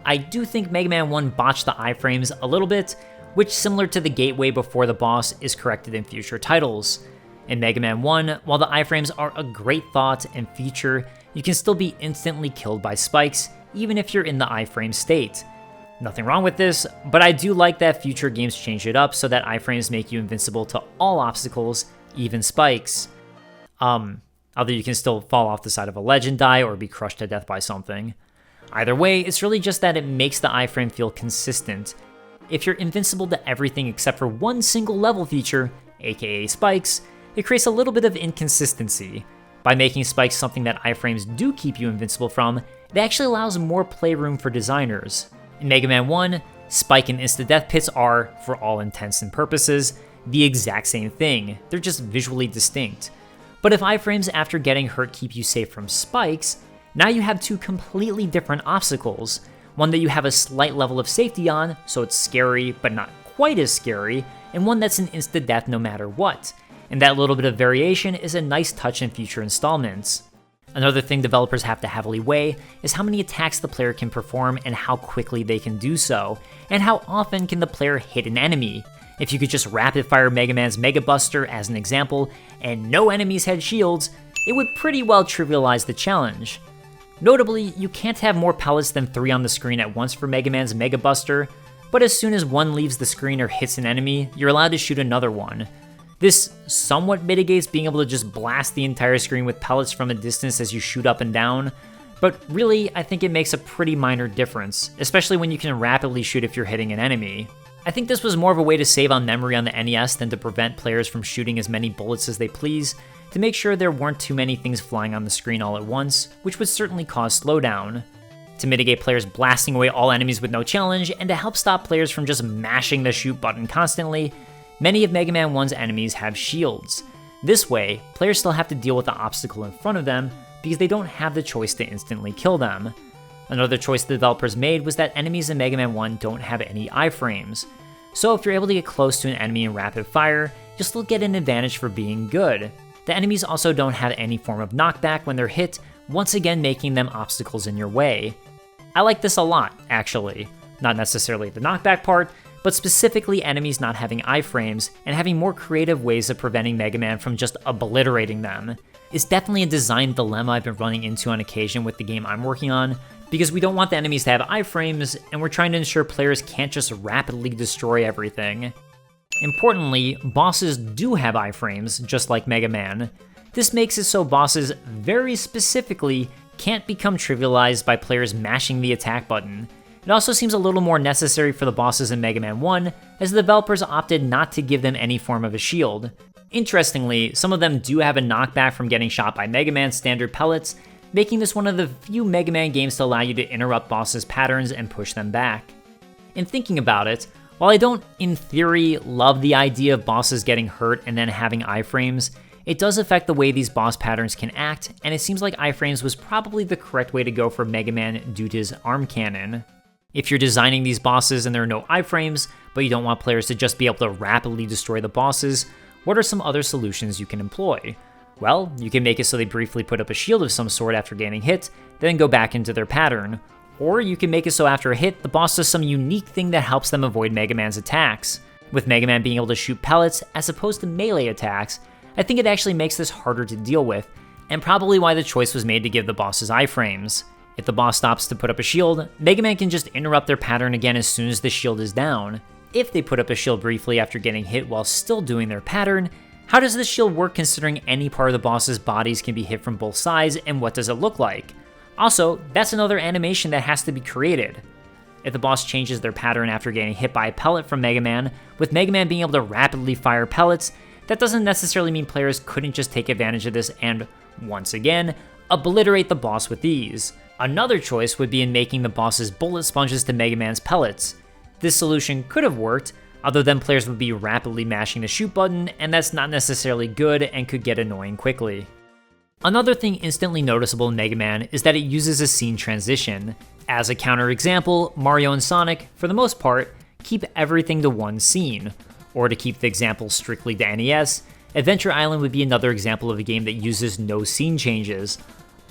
I do think Mega Man 1 botched the iframes a little bit, which, similar to the gateway before the boss, is corrected in future titles. In Mega Man 1, while the iframes are a great thought and feature, you can still be instantly killed by spikes, even if you're in the iframe state. Nothing wrong with this, but I do like that future games change it up so that iframes make you invincible to all obstacles, even spikes. Although you can still fall off the side of a ledge and die or be crushed to death by something. Either way, it's really just that it makes the iframe feel consistent. If you're invincible to everything except for one single level feature, aka spikes, it creates a little bit of inconsistency. By making spikes something that iframes do keep you invincible from, it actually allows more playroom for designers. In Mega Man 1, spike and instant-death pits are, for all intents and purposes, the exact same thing. They're just visually distinct. But if iframes after getting hurt keep you safe from spikes, now you have two completely different obstacles. One that you have a slight level of safety on, so it's scary but not quite as scary, and one that's an instant-death no matter what. And that little bit of variation is a nice touch in future installments. Another thing developers have to heavily weigh is how many attacks the player can perform and how quickly they can do so, and how often can the player hit an enemy. If you could just rapid fire Mega Man's Mega Buster as an example, and no enemies had shields, it would pretty well trivialize the challenge. Notably, you can't have more pellets than 3 on the screen at once for Mega Man's Mega Buster, but as soon as one leaves the screen or hits an enemy, you're allowed to shoot another one. This somewhat mitigates being able to just blast the entire screen with pellets from a distance as you shoot up and down, but really, I think it makes a pretty minor difference, especially when you can rapidly shoot if you're hitting an enemy. I think this was more of a way to save on memory on the NES than to prevent players from shooting as many bullets as they please, to make sure there weren't too many things flying on the screen all at once, which would certainly cause slowdown. To mitigate players blasting away all enemies with no challenge, and to help stop players from just mashing the shoot button constantly, many of Mega Man 1's enemies have shields. This way, players still have to deal with the obstacle in front of them because they don't have the choice to instantly kill them. Another choice the developers made was that enemies in Mega Man 1 don't have any iframes. So if you're able to get close to an enemy in rapid fire, you'll still get an advantage for being good. The enemies also don't have any form of knockback when they're hit, once again making them obstacles in your way. I like this a lot, actually. Not necessarily the knockback part, but specifically enemies not having iframes and having more creative ways of preventing Mega Man from just obliterating them. It's definitely a design dilemma I've been running into on occasion with the game I'm working on, because we don't want the enemies to have iframes, and we're trying to ensure players can't just rapidly destroy everything. Importantly, bosses do have iframes, just like Mega Man. This makes it so bosses very specifically can't become trivialized by players mashing the attack button. It also seems a little more necessary for the bosses in Mega Man 1, as the developers opted not to give them any form of a shield. Interestingly, some of them do have a knockback from getting shot by Mega Man's standard pellets, making this one of the few Mega Man games to allow you to interrupt bosses' patterns and push them back. In thinking about it, While I don't, in theory, love the idea of bosses getting hurt and then having iframes, it does affect the way these boss patterns can act, and it seems like iframes was probably the correct way to go for Mega Man due to his arm cannon. If you're designing these bosses and there are no iframes, but you don't want players to just be able to rapidly destroy the bosses, what are some other solutions you can employ? Well, you can make it so they briefly put up a shield of some sort after getting hit, then go back into their pattern. Or you can make it so after a hit, the boss does some unique thing that helps them avoid Mega Man's attacks. With Mega Man being able to shoot pellets as opposed to melee attacks, I think it actually makes this harder to deal with, and probably why the choice was made to give the bosses iframes. If the boss stops to put up a shield, Mega Man can just interrupt their pattern again as soon as the shield is down. If they put up a shield briefly after getting hit while still doing their pattern, how does this shield work considering any part of the boss's bodies can be hit from both sides, and what does it look like? Also, that's another animation that has to be created. If the boss changes their pattern after getting hit by a pellet from Mega Man, with Mega Man being able to rapidly fire pellets, that doesn't necessarily mean players couldn't just take advantage of this and, once again, obliterate the boss with ease. Another choice would be in making the boss's bullet sponges to Mega Man's pellets. This solution could have worked, other than players would be rapidly mashing the shoot button, and that's not necessarily good and could get annoying quickly. Another thing instantly noticeable in Mega Man is that it uses a scene transition. As a counterexample, Mario and Sonic, for the most part, keep everything to one scene. Or to keep the example strictly to NES, Adventure Island would be another example of a game that uses no scene changes.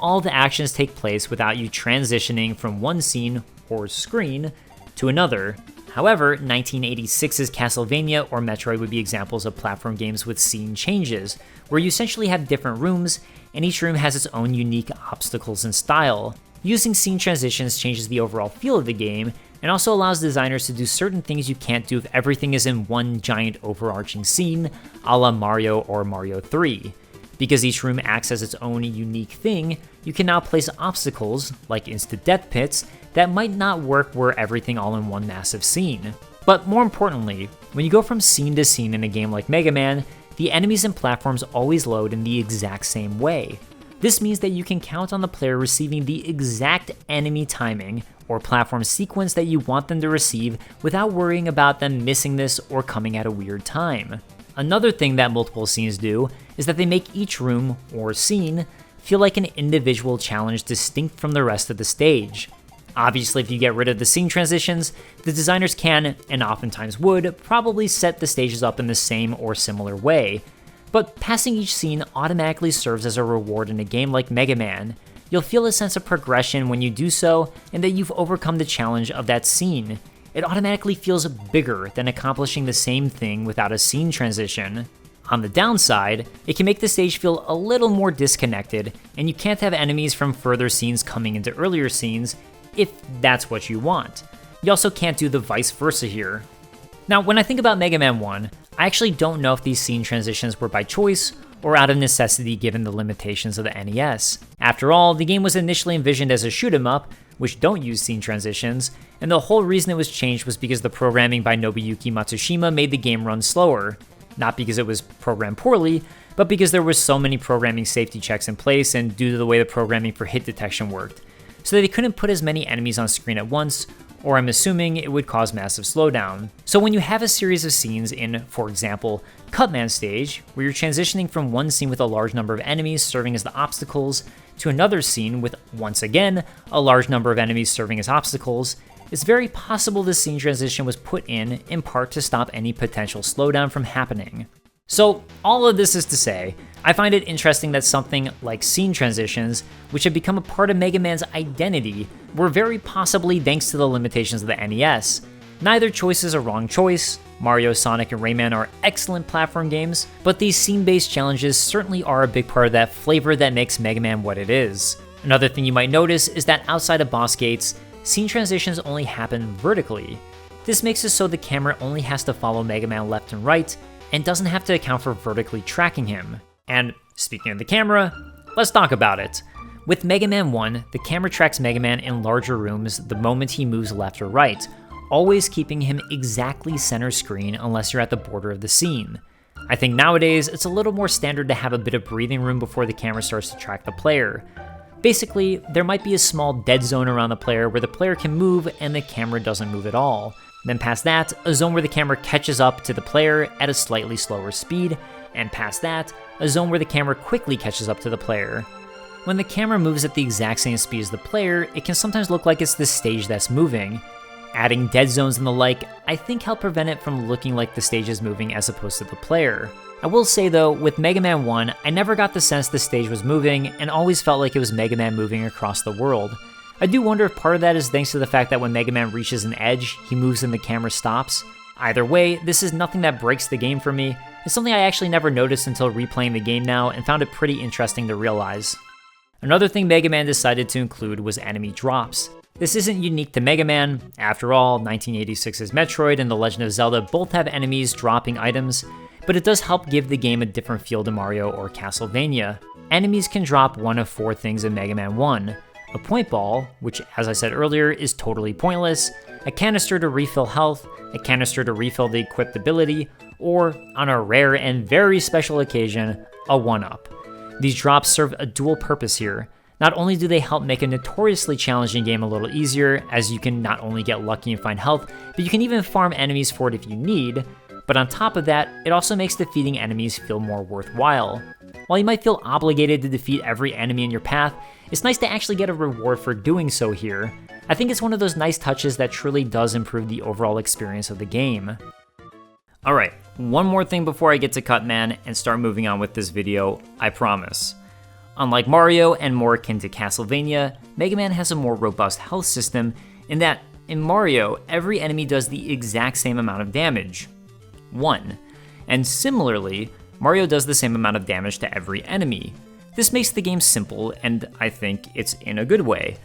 All the actions take place without you transitioning from one scene, or screen, to another. However, 1986's Castlevania or Metroid would be examples of platform games with scene changes, where you essentially have different rooms, and each room has its own unique obstacles and style. Using scene transitions changes the overall feel of the game, and also allows designers to do certain things you can't do if everything is in one giant overarching scene, a la Mario or Mario 3. Because each room acts as its own unique thing, you can now place obstacles, like instant death pits, that might not work were everything all in one massive scene. But more importantly, when you go from scene to scene in a game like Mega Man, the enemies and platforms always load in the exact same way. This means that you can count on the player receiving the exact enemy timing or platform sequence that you want them to receive without worrying about them missing this or coming at a weird time. Another thing that multiple scenes do is that they make each room or scene feel like an individual challenge distinct from the rest of the stage. Obviously, if you get rid of the scene transitions, the designers can, and oftentimes would, probably set the stages up in the same or similar way. But passing each scene automatically serves as a reward in a game like Mega Man. You'll feel a sense of progression when you do so, and that you've overcome the challenge of that scene. It automatically feels bigger than accomplishing the same thing without a scene transition. On the downside, it can make the stage feel a little more disconnected, and you can't have enemies from further scenes coming into earlier scenes, if that's what you want. You also can't do the vice versa here. Now, when I think about Mega Man 1, I actually don't know if these scene transitions were by choice or out of necessity given the limitations of the NES. After all, the game was initially envisioned as a shoot 'em up, which don't use scene transitions, and the whole reason it was changed was because the programming by Nobuyuki Matsushima made the game run slower. Not because it was programmed poorly, but because there were so many programming safety checks in place and due to the way the programming for hit detection worked. So they couldn't put as many enemies on screen at once, or I'm assuming it would cause massive slowdown. So when you have a series of scenes in, for example, Elec Man Stage, where you're transitioning from one scene with a large number of enemies serving as the obstacles, to another scene with, once again, a large number of enemies serving as obstacles, it's very possible this scene transition was put in part to stop any potential slowdown from happening. So all of this is to say, I find it interesting that something like scene transitions, which have become a part of Mega Man's identity, were very possibly thanks to the limitations of the NES. Neither choice is a wrong choice. Mario, Sonic, and Rayman are excellent platform games, but these scene-based challenges certainly are a big part of that flavor that makes Mega Man what it is. Another thing you might notice is that outside of boss gates, scene transitions only happen vertically. This makes it so the camera only has to follow Mega Man left and right, and doesn't have to account for vertically tracking him. And speaking of the camera, let's talk about it. With Mega Man 1, the camera tracks Mega Man in larger rooms the moment he moves left or right, always keeping him exactly center screen unless you're at the border of the scene. I think nowadays, it's a little more standard to have a bit of breathing room before the camera starts to track the player. Basically, there might be a small dead zone around the player where the player can move and the camera doesn't move at all. Then past that, a zone where the camera catches up to the player at a slightly slower speed, and past that, a zone where the camera quickly catches up to the player. When the camera moves at the exact same speed as the player, it can sometimes look like it's the stage that's moving. Adding dead zones and the like, I think help prevent it from looking like the stage is moving as opposed to the player. I will say though, with Mega Man 1, I never got the sense the stage was moving and always felt like it was Mega Man moving across the world. I do wonder if part of that is thanks to the fact that when Mega Man reaches an edge, he moves and the camera stops. Either way, this is nothing that breaks the game for me. It's something I actually never noticed until replaying the game now and found it pretty interesting to realize. Another thing Mega Man decided to include was enemy drops. This isn't unique to Mega Man. After all, 1986's Metroid and The Legend of Zelda both have enemies dropping items, but it does help give the game a different feel to Mario or Castlevania. Enemies can drop one of 4 things in Mega Man 1. A point ball, which as I said earlier is totally pointless, a canister to refill health, a canister to refill the equipped ability, or, on a rare and very special occasion, a 1-up. These drops serve a dual purpose here. Not only do they help make a notoriously challenging game a little easier, as you can not only get lucky and find health, but you can even farm enemies for it if you need, but on top of that, it also makes defeating enemies feel more worthwhile. While you might feel obligated to defeat every enemy in your path, it's nice to actually get a reward for doing so here. I think it's one of those nice touches that truly does improve the overall experience of the game. Alright, one more thing before I get to Cutman and start moving on with this video, I promise. Unlike Mario and more akin to Castlevania, Mega Man has a more robust health system in that, in Mario, every enemy does the exact same amount of damage. 1. And similarly, Mario does the same amount of damage to every enemy. This makes the game simple, and I think it's in a good way.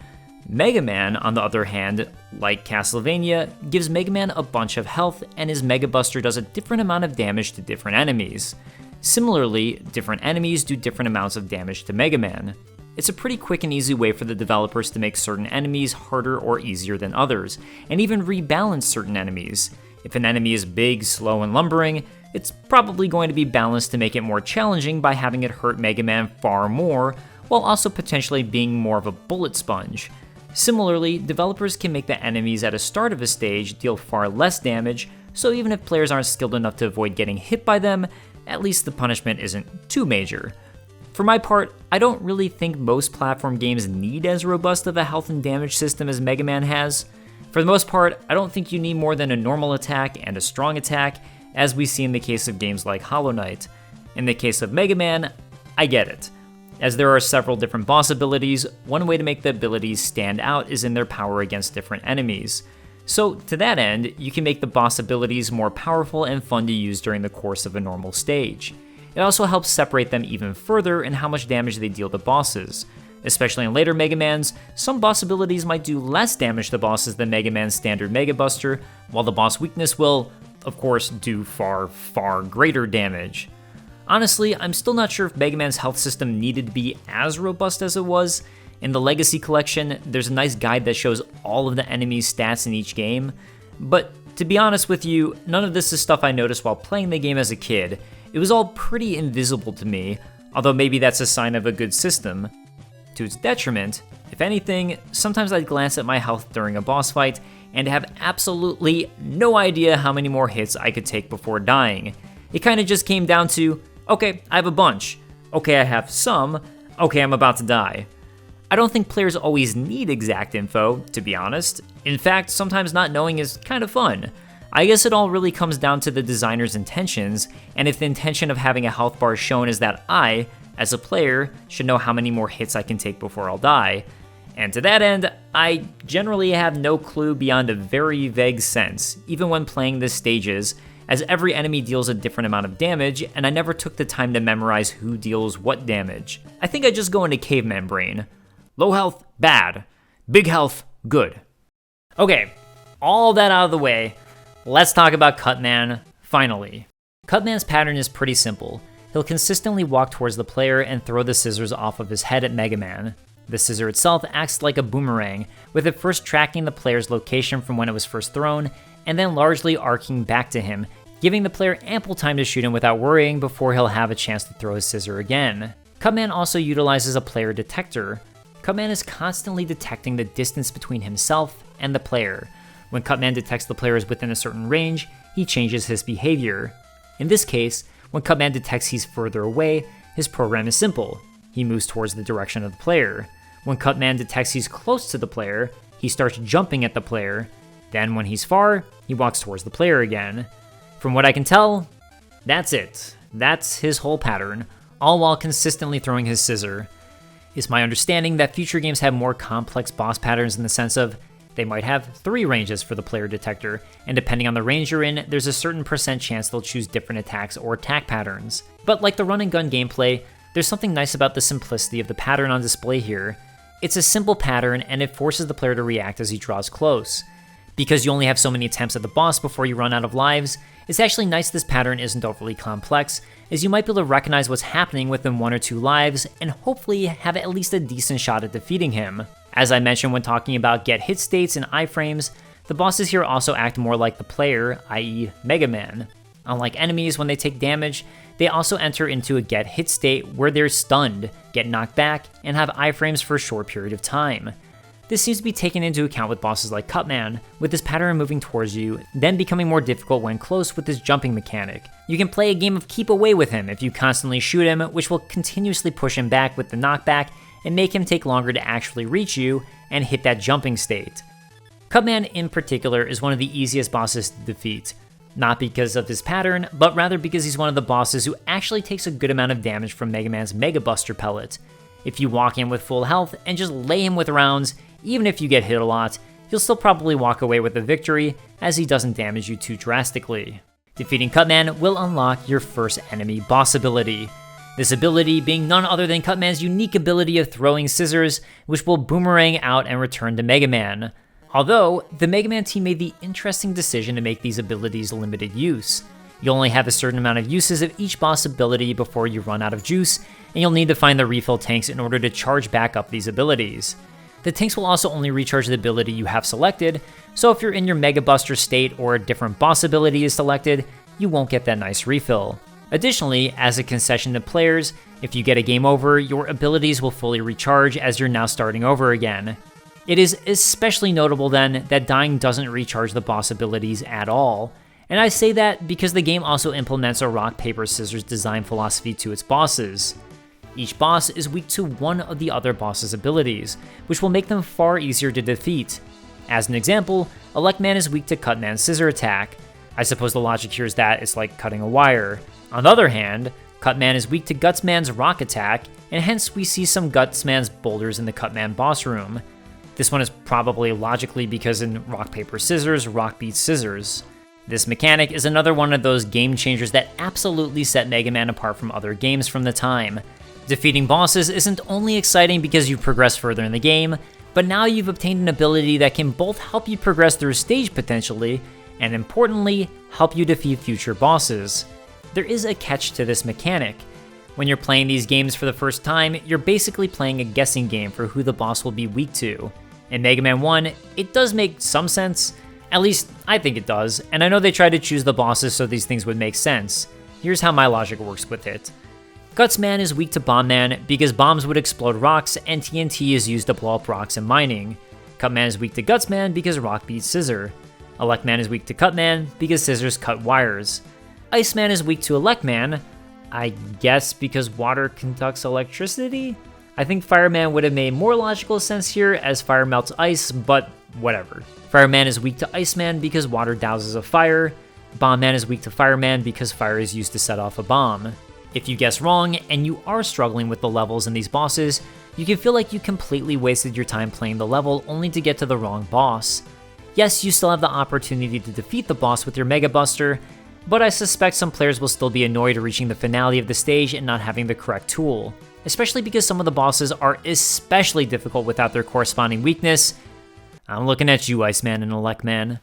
Mega Man, on the other hand, like Castlevania, gives Mega Man a bunch of health, and his Mega Buster does a different amount of damage to different enemies. Similarly, different enemies do different amounts of damage to Mega Man. It's a pretty quick and easy way for the developers to make certain enemies harder or easier than others, and even rebalance certain enemies. If an enemy is big, slow, and lumbering, it's probably going to be balanced to make it more challenging by having it hurt Mega Man far more, while also potentially being more of a bullet sponge. Similarly, developers can make the enemies at a start of a stage deal far less damage, so even if players aren't skilled enough to avoid getting hit by them, at least the punishment isn't too major. For my part, I don't really think most platform games need as robust of a health and damage system as Mega Man has. For the most part, I don't think you need more than a normal attack and a strong attack, as we see in the case of games like Hollow Knight. In the case of Mega Man, I get it. As there are several different boss abilities, one way to make the abilities stand out is in their power against different enemies. So to that end, you can make the boss abilities more powerful and fun to use during the course of a normal stage. It also helps separate them even further in how much damage they deal to bosses. Especially in later Mega Mans, some boss abilities might do less damage to bosses than Mega Man's standard Mega Buster, while the boss weakness will, of course, do far, far greater damage. Honestly, I'm still not sure if Mega Man's health system needed to be as robust as it was. In the Legacy Collection, there's a nice guide that shows all of the enemies' stats in each game, but to be honest with you, none of this is stuff I noticed while playing the game as a kid. It was all pretty invisible to me, although maybe that's a sign of a good system. To its detriment, if anything, sometimes I'd glance at my health during a boss fight and have absolutely no idea how many more hits I could take before dying. It kinda just came down to, okay, I have a bunch. Okay, I have some. Okay, I'm about to die. I don't think players always need exact info, to be honest. In fact, sometimes not knowing is kind of fun. I guess it all really comes down to the designer's intentions, and if the intention of having a health bar shown is that I, as a player, should know how many more hits I can take before I'll die. And to that end, I generally have no clue beyond a very vague sense, even when playing the stages, as every enemy deals a different amount of damage, and I never took the time to memorize who deals what damage. I think I just go into caveman brain. Low health, bad. Big health, good. Okay, all that out of the way, let's talk about Cutman, finally. Cutman's pattern is pretty simple. He'll consistently walk towards the player and throw the scissors off of his head at Mega Man. The scissor itself acts like a boomerang, with it first tracking the player's location from when it was first thrown, and then largely arcing back to him, giving the player ample time to shoot him without worrying before he'll have a chance to throw his scissor again. Cutman also utilizes a player detector. Cutman is constantly detecting the distance between himself and the player. When Cutman detects the player is within a certain range, he changes his behavior. In this case, when Cutman detects he's further away, his program is simple. He moves towards the direction of the player. When Cutman detects he's close to the player, he starts jumping at the player. Then when he's far, he walks towards the player again. From what I can tell, that's it. That's his whole pattern, all while consistently throwing his scissor. It's my understanding that future games have more complex boss patterns in the sense of they might have 3 ranges for the player detector, and depending on the range you're in, there's a certain % chance they'll choose different attacks or attack patterns. But like the run and gun gameplay, there's something nice about the simplicity of the pattern on display here. It's a simple pattern and it forces the player to react as he draws close. Because you only have so many attempts at the boss before you run out of lives, it's actually nice this pattern isn't overly complex, as you might be able to recognize what's happening within 1 or 2 lives and hopefully have at least a decent shot at defeating him. As I mentioned when talking about get hit states and iframes, the bosses here also act more like the player, i.e. Mega Man. Unlike enemies, when they take damage, they also enter into a get hit state where they're stunned, get knocked back, and have iframes for a short period of time. This seems to be taken into account with bosses like Cutman, with this pattern moving towards you, then becoming more difficult when close with his jumping mechanic. You can play a game of keep away with him if you constantly shoot him, which will continuously push him back with the knockback and make him take longer to actually reach you and hit that jumping state. Cutman in particular is one of the easiest bosses to defeat, not because of his pattern, but rather because he's one of the bosses who actually takes a good amount of damage from Mega Man's Mega Buster pellet. If you walk in with full health and just lay him with rounds, even if you get hit a lot, you'll still probably walk away with a victory, as he doesn't damage you too drastically. Defeating Cutman will unlock your first enemy boss ability. This ability being none other than Cutman's unique ability of throwing scissors, which will boomerang out and return to Mega Man. Although, the Mega Man team made the interesting decision to make these abilities limited use. You'll only have a certain amount of uses of each boss ability before you run out of juice, and you'll need to find the refill tanks in order to charge back up these abilities. The tanks will also only recharge the ability you have selected, so if you're in your Mega Buster state or a different boss ability is selected, you won't get that nice refill. Additionally, as a concession to players, if you get a game over, your abilities will fully recharge as you're now starting over again. It is especially notable then that dying doesn't recharge the boss abilities at all, and I say that because the game also implements a rock, paper, scissors design philosophy to its bosses. Each boss is weak to one of the other boss's abilities, which will make them far easier to defeat. As an example, Elec Man is weak to Cutman's scissor attack. I suppose the logic here is that it's like cutting a wire. On the other hand, Cutman is weak to Gutsman's rock attack, and hence we see some Gutsman's boulders in the Cutman boss room. This one is probably logically because in rock, paper, scissors, rock beats scissors. This mechanic is another one of those game changers that absolutely set Mega Man apart from other games from the time. Defeating bosses isn't only exciting because you've progressed further in the game, but now you've obtained an ability that can both help you progress through a stage potentially, and importantly, help you defeat future bosses. There is a catch to this mechanic. When you're playing these games for the first time, you're basically playing a guessing game for who the boss will be weak to. In Mega Man 1, it does make some sense. At least, I think it does, and I know they tried to choose the bosses so these things would make sense. Here's how my logic works with it. Gutsman is weak to Bomb Man because bombs would explode rocks and TNT is used to blow up rocks in mining. Cutman is weak to Gutsman because rock beats scissor. Elec Man is weak to Cutman because scissors cut wires. Iceman is weak to Elec Man, I guess because water conducts electricity? I think Fireman would have made more logical sense here as fire melts ice, but whatever. Fireman is weak to Iceman because water douses a fire. Bomb Man is weak to Fireman because fire is used to set off a bomb. If you guess wrong and you are struggling with the levels in these bosses, you can feel like you completely wasted your time playing the level only to get to the wrong boss. Yes, you still have the opportunity to defeat the boss with your Mega Buster, but I suspect some players will still be annoyed reaching the finale of the stage and not having the correct tool, especially because some of the bosses are especially difficult without their corresponding weakness. I'm looking at you, Iceman and Elec Man.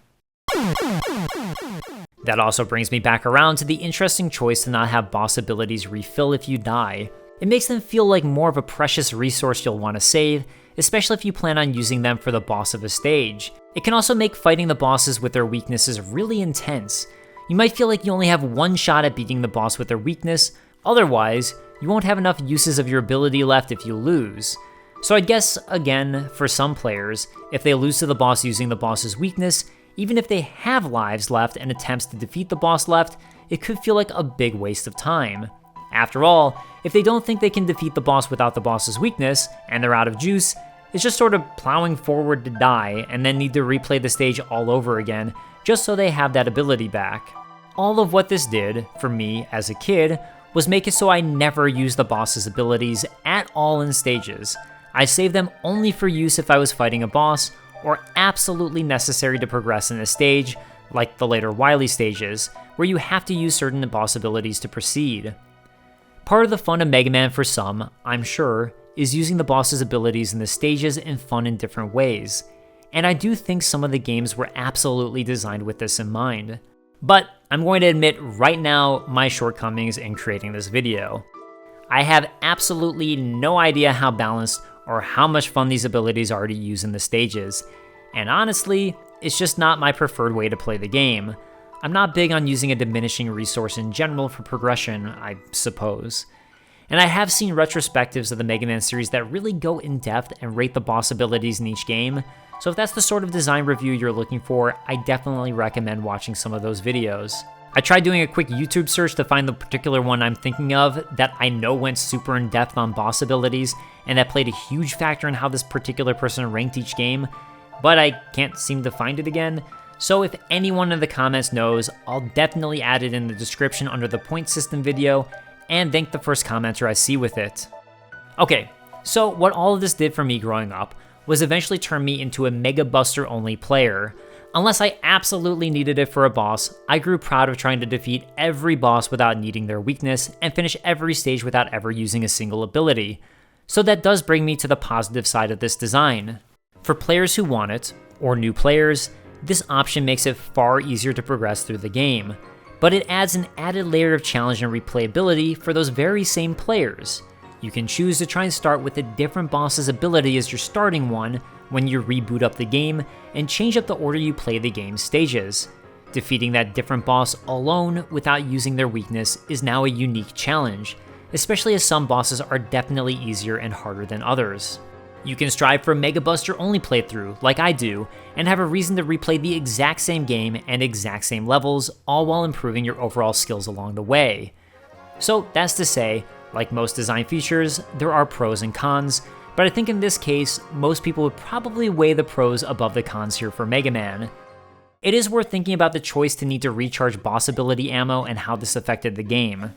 That also brings me back around to the interesting choice to not have boss abilities refill if you die. It makes them feel like more of a precious resource you'll want to save, especially if you plan on using them for the boss of a stage. It can also make fighting the bosses with their weaknesses really intense. You might feel like you only have one shot at beating the boss with their weakness, otherwise, you won't have enough uses of your ability left if you lose. So I guess, again, for some players, if they lose to the boss using the boss's weakness, even if they have lives left and attempts to defeat the boss left, it could feel like a big waste of time. After all, if they don't think they can defeat the boss without the boss's weakness, and they're out of juice, it's just sort of plowing forward to die and then need to replay the stage all over again just so they have that ability back. All of what this did, for me as a kid, was make it so I never used the boss's abilities at all in stages. I saved them only for use if I was fighting a boss, or absolutely necessary to progress in a stage, like the later Wily Stages, where you have to use certain boss abilities to proceed. Part of the fun of Mega Man for some, I'm sure, is using the boss's abilities in the stages in fun and different ways, and I do think some of the games were absolutely designed with this in mind. But I'm going to admit right now my shortcomings in creating this video. I have absolutely no idea how balanced or how much fun these abilities are to use in the stages, and honestly, it's just not my preferred way to play the game. I'm not big on using a diminishing resource in general for progression, I suppose. And I have seen retrospectives of the Mega Man series that really go in depth and rate the boss abilities in each game, so if that's the sort of design review you're looking for, I definitely recommend watching some of those videos. I tried doing a quick YouTube search to find the particular one I'm thinking of that I know went super in depth on boss abilities and that played a huge factor in how this particular person ranked each game, but I can't seem to find it again. So if anyone in the comments knows, I'll definitely add it in the description under the point system video and thank the first commenter I see with it. Okay, so what all of this did for me growing up was eventually turn me into a Mega Buster only player. Unless I absolutely needed it for a boss, I grew proud of trying to defeat every boss without needing their weakness and finish every stage without ever using a single ability. So that does bring me to the positive side of this design. For players who want it, or new players, this option makes it far easier to progress through the game, but it adds an added layer of challenge and replayability for those very same players. You can choose to try and start with a different boss's ability as your starting one when you reboot up the game and change up the order you play the game's stages. Defeating that different boss alone without using their weakness is now a unique challenge, especially as some bosses are definitely easier and harder than others. You can strive for a Mega Buster only playthrough, like I do, and have a reason to replay the exact same game and exact same levels, all while improving your overall skills along the way. So that's to say, like most design features, there are pros and cons, but I think in this case, most people would probably weigh the pros above the cons here for Mega Man. It is worth thinking about the choice to need to recharge boss ability ammo and how this affected the game.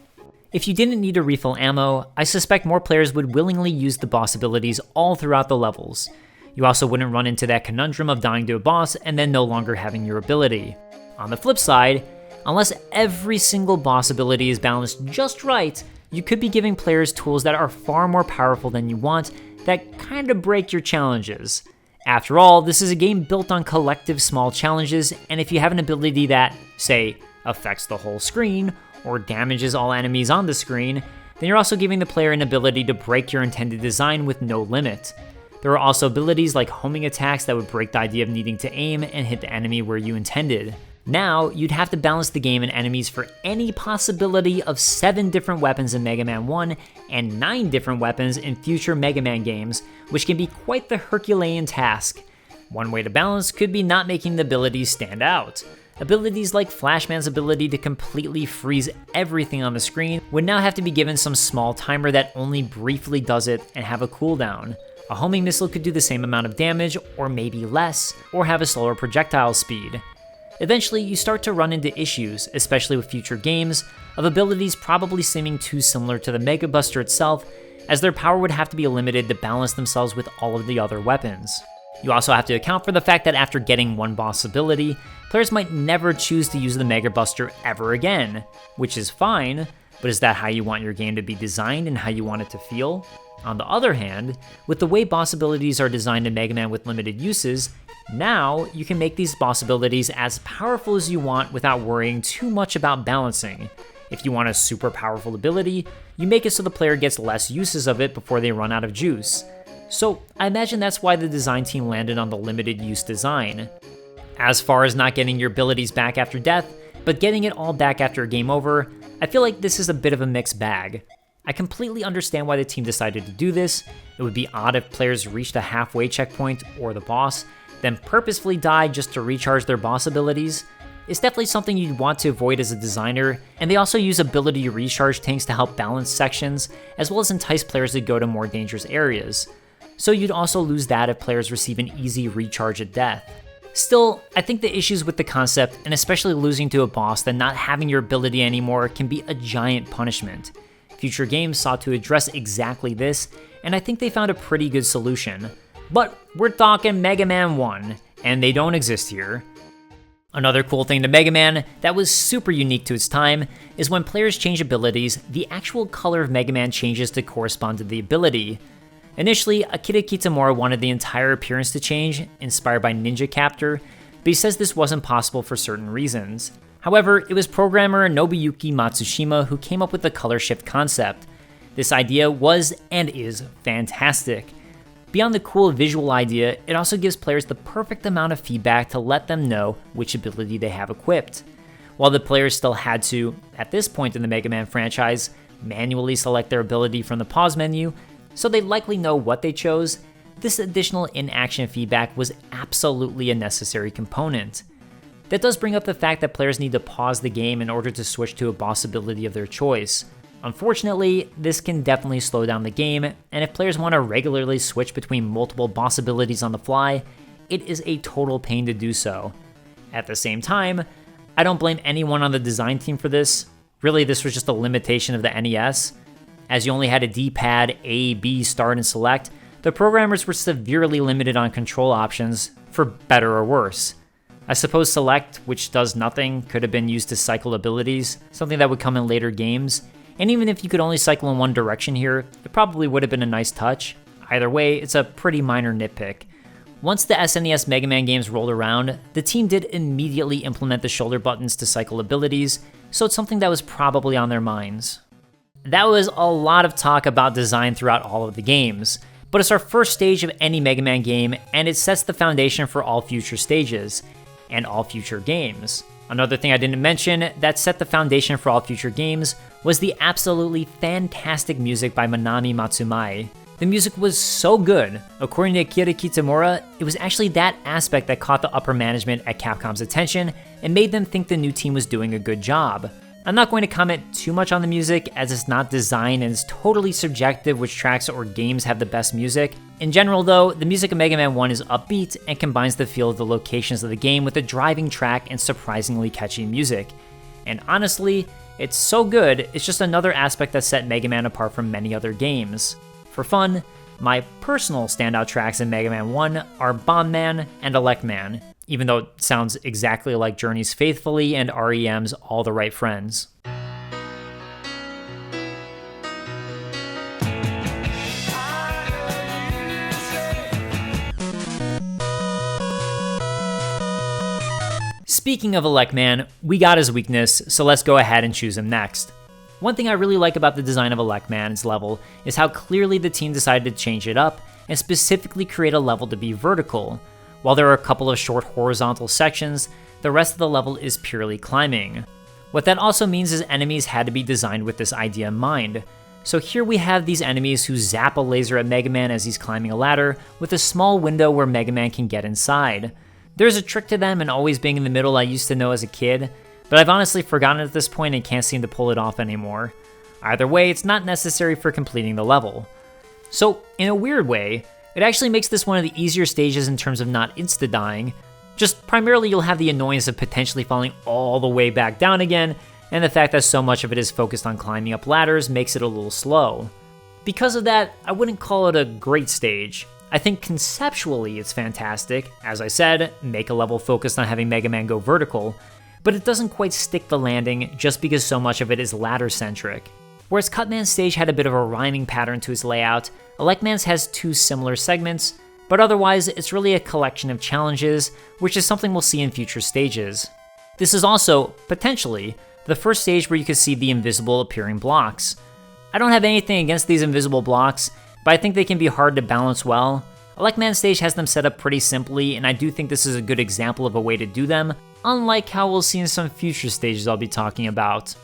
If you didn't need to refill ammo, I suspect more players would willingly use the boss abilities all throughout the levels. You also wouldn't run into that conundrum of dying to a boss and then no longer having your ability. On the flip side, unless every single boss ability is balanced just right, you could be giving players tools that are far more powerful than you want that kind of break your challenges. After all, this is a game built on collective small challenges, and if you have an ability that, say, affects the whole screen, or damages all enemies on the screen, then you're also giving the player an ability to break your intended design with no limit. There are also abilities like homing attacks that would break the idea of needing to aim and hit the enemy where you intended. Now, you'd have to balance the game and enemies for any possibility of 7 different weapons in Mega Man 1 and 9 different weapons in future Mega Man games, which can be quite the Herculean task. One way to balance could be not making the abilities stand out. Abilities like Flashman's ability to completely freeze everything on the screen would now have to be given some small timer that only briefly does it and have a cooldown. A homing missile could do the same amount of damage, or maybe less, or have a slower projectile speed. Eventually, you start to run into issues, especially with future games, of abilities probably seeming too similar to the Mega Buster itself, as their power would have to be limited to balance themselves with all of the other weapons. You also have to account for the fact that after getting one boss ability, players might never choose to use the Mega Buster ever again, which is fine, but is that how you want your game to be designed and how you want it to feel? On the other hand, with the way boss abilities are designed in Mega Man with limited uses, now you can make these boss abilities as powerful as you want without worrying too much about balancing. If you want a super powerful ability, you make it so the player gets less uses of it before they run out of juice. So I imagine that's why the design team landed on the limited use design. As far as not getting your abilities back after death, but getting it all back after a game over, I feel like this is a bit of a mixed bag. I completely understand why the team decided to do this. It would be odd if players reached a halfway checkpoint or the boss, then purposefully die just to recharge their boss abilities, is definitely something you'd want to avoid as a designer, and they also use ability recharge tanks to help balance sections, as well as entice players to go to more dangerous areas. So you'd also lose that if players receive an easy recharge at death. Still, I think the issues with the concept, and especially losing to a boss then not having your ability anymore, can be a giant punishment. Future games sought to address exactly this, and I think they found a pretty good solution. But we're talking Mega Man 1, and they don't exist here. Another cool thing to Mega Man that was super unique to its time is when players change abilities, the actual color of Mega Man changes to correspond to the ability. Initially, Akira Kitamura wanted the entire appearance to change, inspired by Ninja Captor, but he says this wasn't possible for certain reasons. However, it was programmer Nobuyuki Matsushima who came up with the color shift concept. This idea was and is fantastic. Beyond the cool visual idea, it also gives players the perfect amount of feedback to let them know which ability they have equipped. While the players still had to, at this point in the Mega Man franchise, manually select their ability from the pause menu, so they likely know what they chose, this additional in-action feedback was absolutely a necessary component. That does bring up the fact that players need to pause the game in order to switch to a boss ability of their choice. Unfortunately, this can definitely slow down the game, and if players want to regularly switch between multiple boss abilities on the fly, it is a total pain to do so. At the same time, I don't blame anyone on the design team for this. Really, this was just a limitation of the NES. As you only had a D-pad, A, B, start, and select, the programmers were severely limited on control options, for better or worse. I suppose select, which does nothing, could have been used to cycle abilities, something that would come in later games, and even if you could only cycle in one direction here, it probably would have been a nice touch. Either way, it's a pretty minor nitpick. Once the SNES Mega Man games rolled around, the team did immediately implement the shoulder buttons to cycle abilities, so it's something that was probably on their minds. That was a lot of talk about design throughout all of the games, but it's our first stage of any Mega Man game, and it sets the foundation for all future stages, and all future games. Another thing I didn't mention that set the foundation for all future games was the absolutely fantastic music by Manami Matsumae. The music was so good. According to Akira Kitamura, it was actually that aspect that caught the upper management at Capcom's attention and made them think the new team was doing a good job. I'm not going to comment too much on the music as it's not designed and it's totally subjective which tracks or games have the best music. In general though, the music of Mega Man 1 is upbeat and combines the feel of the locations of the game with a driving track and surprisingly catchy music. And honestly, it's so good, it's just another aspect that set Mega Man apart from many other games. For fun, my personal standout tracks in Mega Man 1 are Bomb Man and Elec Man, even though it sounds exactly like Journey's Faithfully and REM's All the Right Friends. Speaking of Elec Man, we got his weakness, so let's go ahead and choose him next. One thing I really like about the design of Elec Man's level is how clearly the team decided to change it up and specifically create a level to be vertical. While there are a couple of short horizontal sections, the rest of the level is purely climbing. What that also means is enemies had to be designed with this idea in mind. So here we have these enemies who zap a laser at Mega Man as he's climbing a ladder, with a small window where Mega Man can get inside. There's a trick to them and always being in the middle I used to know as a kid, but I've honestly forgotten at this point and can't seem to pull it off anymore. Either way, it's not necessary for completing the level. So, in a weird way, it actually makes this one of the easier stages in terms of not insta-dying. Just primarily you'll have the annoyance of potentially falling all the way back down again, and the fact that so much of it is focused on climbing up ladders makes it a little slow. Because of that, I wouldn't call it a great stage. I think conceptually it's fantastic. As I said, make a level focused on having Mega Man go vertical, but it doesn't quite stick the landing just because so much of it is ladder-centric. Whereas Cut Man Stage had a bit of a rhyming pattern to its layout, Elec Man's has two similar segments, but otherwise it's really a collection of challenges, which is something we'll see in future stages. This is also, potentially, the first stage where you can see the invisible appearing blocks. I don't have anything against these invisible blocks, but I think they can be hard to balance well. Elec Man Stage has them set up pretty simply, and I do think this is a good example of a way to do them, unlike how we'll see in some future stages I'll be talking about.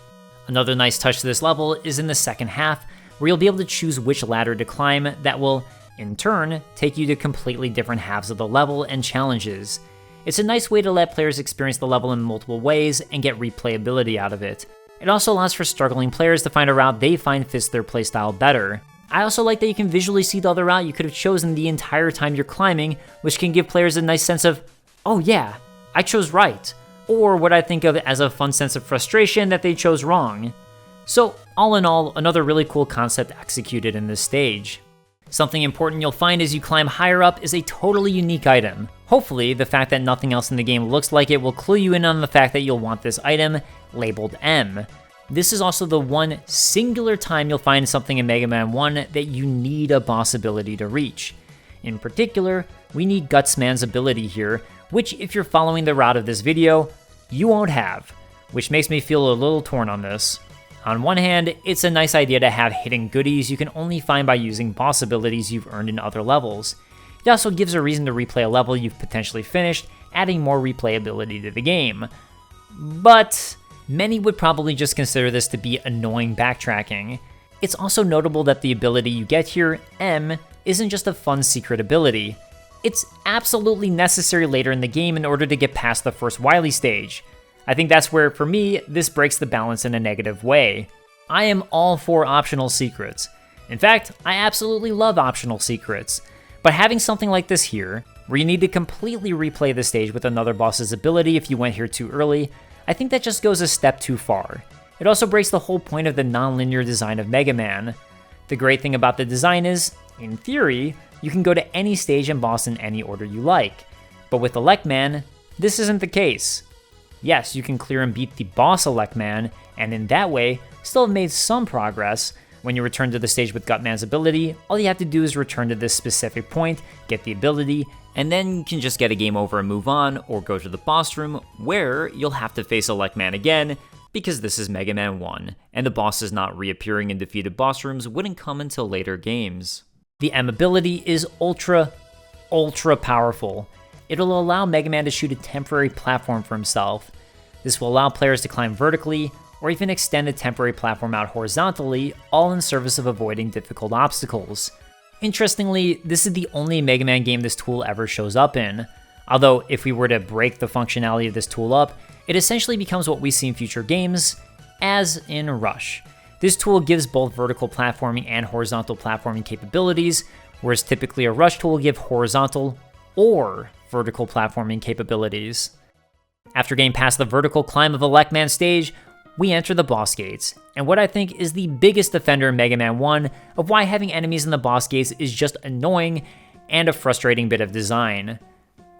Another nice touch to this level is in the second half, where you'll be able to choose which ladder to climb that will in turn, take you to completely different halves of the level and challenges. It's a nice way to let players experience the level in multiple ways and get replayability out of it. It also allows for struggling players to find a route they find fits their playstyle better. I also like that you can visually see the other route you could have chosen the entire time you're climbing, which can give players a nice sense of, oh yeah, I chose right, or what I think of as a fun sense of frustration that they chose wrong. So, all in all, another really cool concept executed in this stage. Something important you'll find as you climb higher up is a totally unique item. Hopefully, the fact that nothing else in the game looks like it will clue you in on the fact that you'll want this item, labeled M. This is also the one singular time you'll find something in Mega Man 1 that you need a boss ability to reach. In particular, we need Gutsman's ability here, which if you're following the route of this video, you won't have, which makes me feel a little torn on this. On one hand, it's a nice idea to have hidden goodies you can only find by using boss abilities you've earned in other levels. It also gives a reason to replay a level you've potentially finished, adding more replayability to the game. But many would probably just consider this to be annoying backtracking. It's also notable that the ability you get here, M, isn't just a fun secret ability. It's absolutely necessary later in the game in order to get past the first Wily Stage. I think that's where, for me, this breaks the balance in a negative way. I am all for optional secrets. In fact, I absolutely love optional secrets. But having something like this here, where you need to completely replay the stage with another boss's ability if you went here too early, I think that just goes a step too far. It also breaks the whole point of the non-linear design of Mega Man. The great thing about the design is, in theory, you can go to any stage and boss in any order you like. But with Elec Man, this isn't the case. Yes, you can clear and beat the boss Elec Man, and in that way, still have made some progress. When you return to the stage with Gutman's ability, all you have to do is return to this specific point, get the ability, and then you can just get a game over and move on, or go to the boss room, where you'll have to face Elec Man again, because this is Mega Man 1, and the bosses not reappearing in defeated boss rooms wouldn't come until later games. The M ability is ultra powerful. It'll allow Mega Man to shoot a temporary platform for himself. This will allow players to climb vertically, or even extend a temporary platform out horizontally, all in service of avoiding difficult obstacles. Interestingly, this is the only Mega Man game this tool ever shows up in. Although, if we were to break the functionality of this tool up, it essentially becomes what we see in future games, as in Rush. This tool gives both vertical platforming and horizontal platforming capabilities, whereas typically a Rush tool will give horizontal or vertical platforming capabilities. After getting past the vertical climb of Elec Man Stage, we enter the boss gates, and what I think is the biggest offender in Mega Man 1 of why having enemies in the boss gates is just annoying and a frustrating bit of design.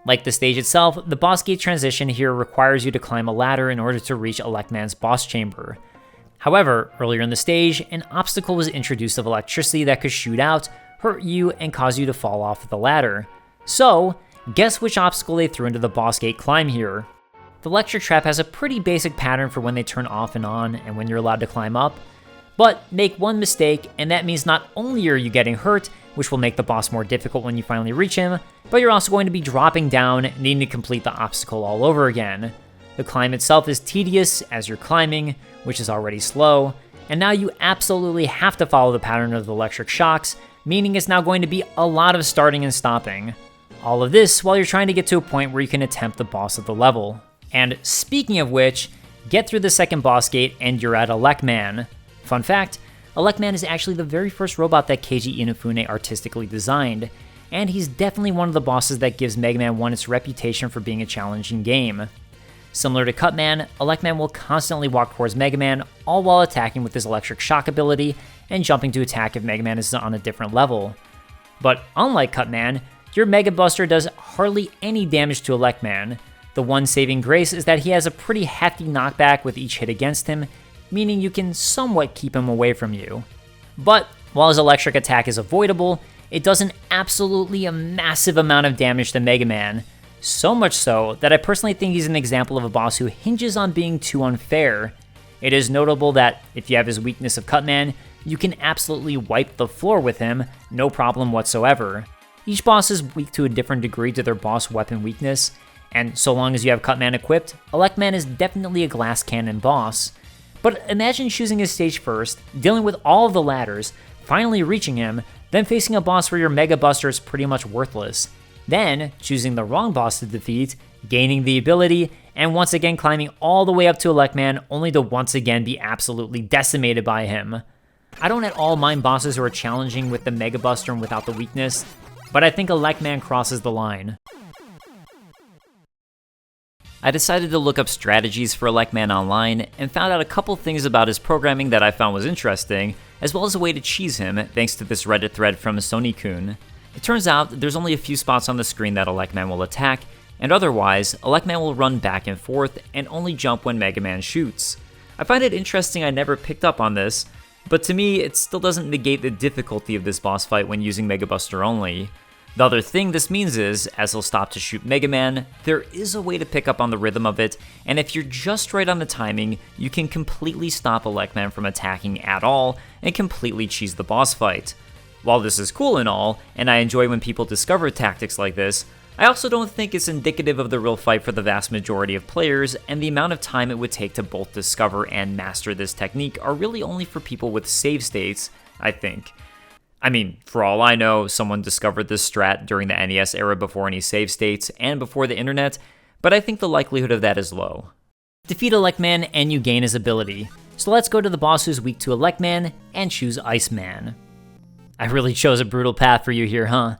Like the stage itself, the boss gate transition here requires you to climb a ladder in order to reach Elec Man's boss chamber. However, earlier in the stage, an obstacle was introduced of electricity that could shoot out, hurt you, and cause you to fall off the ladder. So, guess which obstacle they threw into the boss gate climb here? The electric trap has a pretty basic pattern for when they turn off and on and when you're allowed to climb up. But make one mistake, and that means not only are you getting hurt, which will make the boss more difficult when you finally reach him, but you're also going to be dropping down, needing to complete the obstacle all over again. The climb itself is tedious as you're climbing, which is already slow, and now you absolutely have to follow the pattern of the electric shocks, meaning it's now going to be a lot of starting and stopping. All of this while you're trying to get to a point where you can attempt the boss of the level. And speaking of which, get through the second boss gate and you're at Elec Man. Fun fact, Elec Man is actually the very first robot that Keiji Inafune artistically designed, and he's definitely one of the bosses that gives Mega Man 1 its reputation for being a challenging game. Similar to Cutman, Elec Man will constantly walk towards Mega Man, all while attacking with his electric shock ability and jumping to attack if Mega Man is on a different level. But unlike Cutman, your Mega Buster does hardly any damage to Elec Man. The one saving grace is that he has a pretty hefty knockback with each hit against him, meaning you can somewhat keep him away from you. But while his electric attack is avoidable, it does an absolutely massive amount of damage to Mega Man. So much so that I personally think he's an example of a boss who hinges on being too unfair. It is notable that if you have his weakness of Cutman, you can absolutely wipe the floor with him, no problem whatsoever. Each boss is weak to a different degree to their boss weapon weakness, and so long as you have Cutman equipped, Elec Man is definitely a glass cannon boss. But imagine choosing his stage first, dealing with all of the ladders, finally reaching him, then facing a boss where your Mega Buster is pretty much worthless, then choosing the wrong boss to defeat, gaining the ability, and once again climbing all the way up to Elec Man only to once again be absolutely decimated by him. I don't at all mind bosses who are challenging with the Mega Buster and without the weakness, but I think Elec Man crosses the line. I decided to look up strategies for Elec Man online and found out a couple things about his programming that I found was interesting, as well as a way to cheese him thanks to this Reddit thread from Sony-kun. It turns out there's only a few spots on the screen that Elec Man will attack, and otherwise, Elec Man will run back and forth and only jump when Mega Man shoots. I find it interesting I never picked up on this, but to me it still doesn't negate the difficulty of this boss fight when using Mega Buster only. The other thing this means is, as he'll stop to shoot Mega Man, there is a way to pick up on the rhythm of it, and if you're just right on the timing, you can completely stop Elec Man from attacking at all and completely cheese the boss fight. While this is cool and all, and I enjoy when people discover tactics like this, I also don't think it's indicative of the real fight for the vast majority of players, and the amount of time it would take to both discover and master this technique are really only for people with save states, I think. I mean, for all I know, someone discovered this strat during the NES era before any save states and before the internet, but I think the likelihood of that is low. Defeat Elec Man and you gain his ability, so let's go to the boss who's weak to Elec Man and choose Iceman. I really chose a brutal path for you here, huh?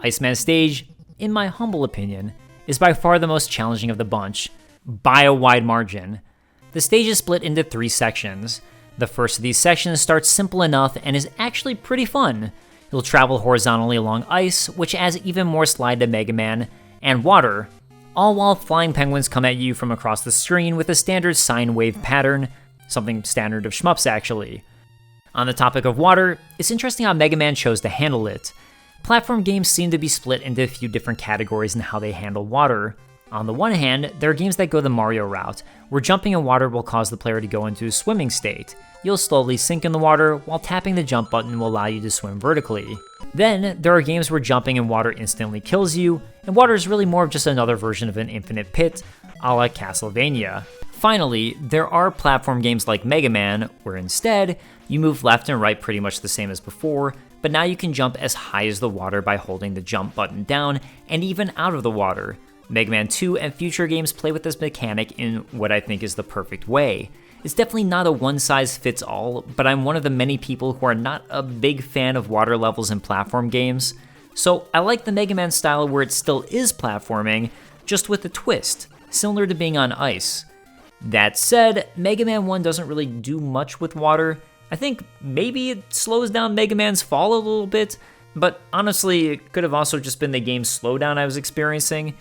Elec Man Stage, in my humble opinion, is by far the most challenging of the bunch, by a wide margin. The stage is split into 3 sections. The first of these sections starts simple enough and is actually pretty fun. You'll travel horizontally along ice, which adds even more slide to Mega Man, and water, all while flying penguins come at you from across the screen with a standard sine wave pattern, something standard of shmups actually. On the topic of water, it's interesting how Mega Man chose to handle it. Platform games seem to be split into a few different categories in how they handle water. On the one hand, there are games that go the Mario route, where jumping in water will cause the player to go into a swimming state. You'll slowly sink in the water, while tapping the jump button will allow you to swim vertically. Then, there are games where jumping in water instantly kills you, and water is really more of just another version of an infinite pit, a la Castlevania. Finally, there are platform games like Mega Man, where instead, you move left and right pretty much the same as before, but now you can jump as high as the water by holding the jump button down, and even out of the water. Mega Man 2 and future games play with this mechanic in what I think is the perfect way. It's definitely not a one-size-fits-all, but I'm one of the many people who are not a big fan of water levels in platform games, so I like the Mega Man style where it still is platforming, just with a twist, similar to being on ice. That said, Mega Man 1 doesn't really do much with water. I think maybe it slows down Mega Man's fall a little bit, but honestly, it could have also just been the game's slowdown I was experiencing.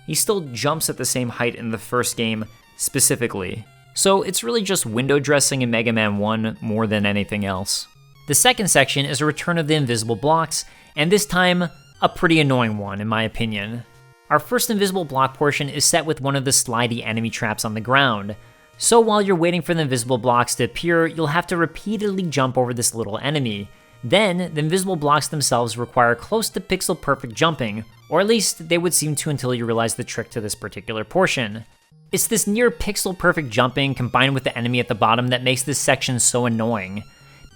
He still jumps at the same height in the first game, specifically. So it's really just window dressing in Mega Man 1 more than anything else. The second section is a return of the invisible blocks, and this time, a pretty annoying one in my opinion. Our first invisible block portion is set with one of the slidey enemy traps on the ground. So while you're waiting for the invisible blocks to appear, you'll have to repeatedly jump over this little enemy. Then, the invisible blocks themselves require close to pixel perfect jumping, or at least they would seem to until you realize the trick to this particular portion. It's this near pixel perfect jumping combined with the enemy at the bottom that makes this section so annoying.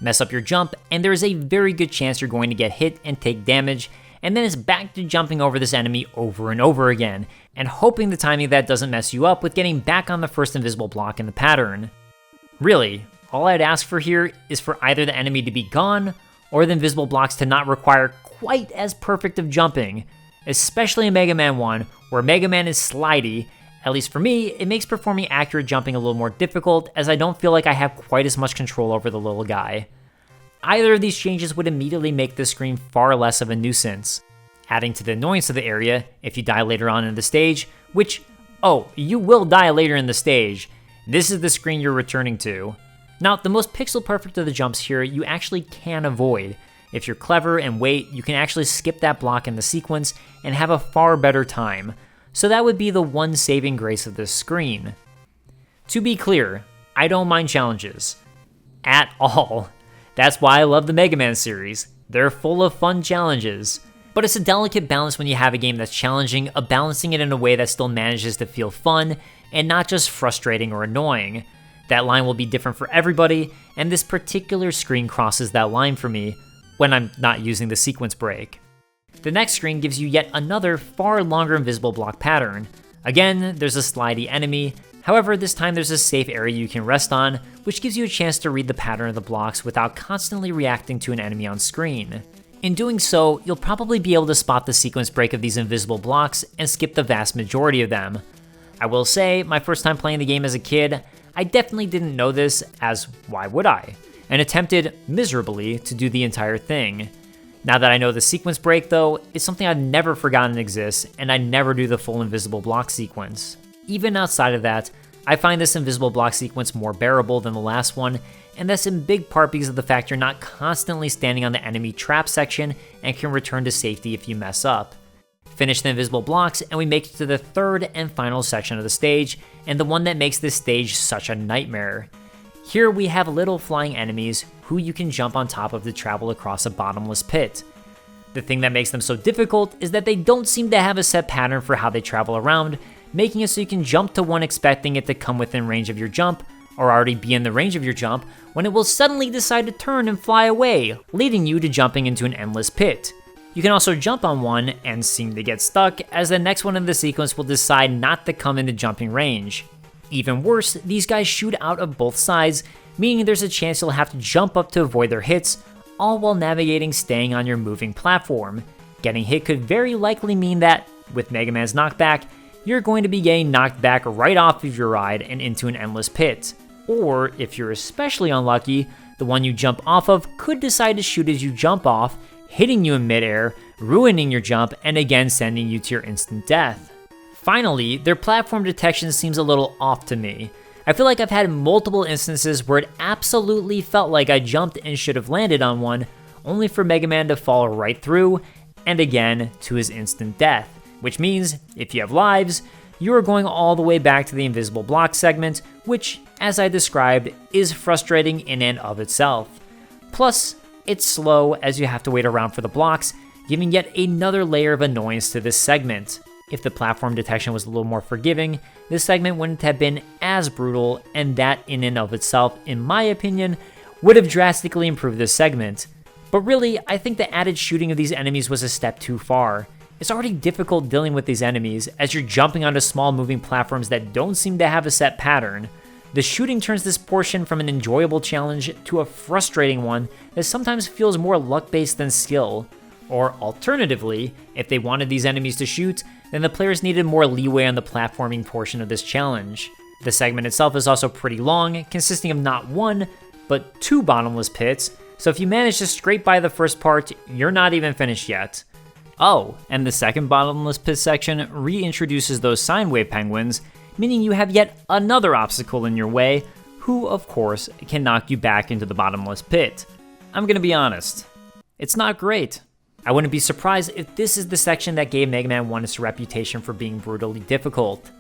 Mess up your jump, and there is a very good chance you're going to get hit and take damage, and then it's back to jumping over this enemy over and over again, and hoping the timing of that doesn't mess you up with getting back on the first invisible block in the pattern. Really, all I'd ask for here is for either the enemy to be gone, or the invisible blocks to not require quite as perfect of jumping, especially in Mega Man 1, where Mega Man is slidey. At least for me, it makes performing accurate jumping a little more difficult, as I don't feel like I have quite as much control over the little guy. Either of these changes would immediately make the screen far less of a nuisance, adding to the annoyance of the area if you die later on in the stage, which, oh, you will die later in the stage. This is the screen you're returning to. Now, the most pixel perfect of the jumps here you actually can avoid. If you're clever and wait, you can actually skip that block in the sequence and have a far better time. So that would be the one saving grace of this screen. To be clear, I don't mind challenges. At all. That's why I love the Mega Man series. They're full of fun challenges. But it's a delicate balance when you have a game that's challenging, of balancing it in a way that still manages to feel fun and not just frustrating or annoying. That line will be different for everybody, and this particular screen crosses that line for me, when I'm not using the sequence break. The next screen gives you yet another far longer invisible block pattern. Again, there's a slidey enemy, however this time there's a safe area you can rest on, which gives you a chance to read the pattern of the blocks without constantly reacting to an enemy on screen. In doing so, you'll probably be able to spot the sequence break of these invisible blocks and skip the vast majority of them. I will say, my first time playing the game as a kid, I definitely didn't know this, as why would I? And attempted miserably to do the entire thing. Now that I know the sequence break though, it's something I've never forgotten exists, and I never do the full invisible block sequence. Even outside of that, I find this invisible block sequence more bearable than the last one, and that's in big part because of the fact you're not constantly standing on the enemy trap section and can return to safety if you mess up. Finish the invisible blocks, and we make it to the third and final section of the stage, and the one that makes this stage such a nightmare. Here we have little flying enemies who you can jump on top of to travel across a bottomless pit. The thing that makes them so difficult is that they don't seem to have a set pattern for how they travel around, making it so you can jump to one expecting it to come within range of your jump, or already be in the range of your jump, when it will suddenly decide to turn and fly away, leading you to jumping into an endless pit. You can also jump on one and seem to get stuck, as the next one in the sequence will decide not to come into jumping range. Even worse, these guys shoot out of both sides, meaning there's a chance you'll have to jump up to avoid their hits, all while navigating staying on your moving platform. Getting hit could very likely mean that, with Mega Man's knockback, you're going to be getting knocked back right off of your ride and into an endless pit. Or, if you're especially unlucky, the one you jump off of could decide to shoot as you jump off, hitting you in midair, ruining your jump, and again sending you to your instant death. Finally, their platform detection seems a little off to me. I feel like I've had multiple instances where it absolutely felt like I jumped and should have landed on one, only for Mega Man to fall right through, and again to his instant death. Which means, if you have lives, you are going all the way back to the invisible block segment, which, as I described, is frustrating in and of itself. Plus, it's slow as you have to wait around for the blocks, giving yet another layer of annoyance to this segment. If the platform detection was a little more forgiving, this segment wouldn't have been as brutal, and that in and of itself, in my opinion, would have drastically improved this segment. But really, I think the added shooting of these enemies was a step too far. It's already difficult dealing with these enemies, as you're jumping onto small moving platforms that don't seem to have a set pattern. The shooting turns this portion from an enjoyable challenge to a frustrating one that sometimes feels more luck-based than skill. Or alternatively, if they wanted these enemies to shoot, then the players needed more leeway on the platforming portion of this challenge. The segment itself is also pretty long, consisting of not one, but two bottomless pits, so if you manage to scrape by the first part, you're not even finished yet. Oh, and the second bottomless pit section reintroduces those sine wave penguins, meaning you have yet another obstacle in your way, who, of course, can knock you back into the bottomless pit. I'm gonna be honest, it's not great. I wouldn't be surprised if this is the section that gave Mega Man 1 its reputation for being brutally difficult.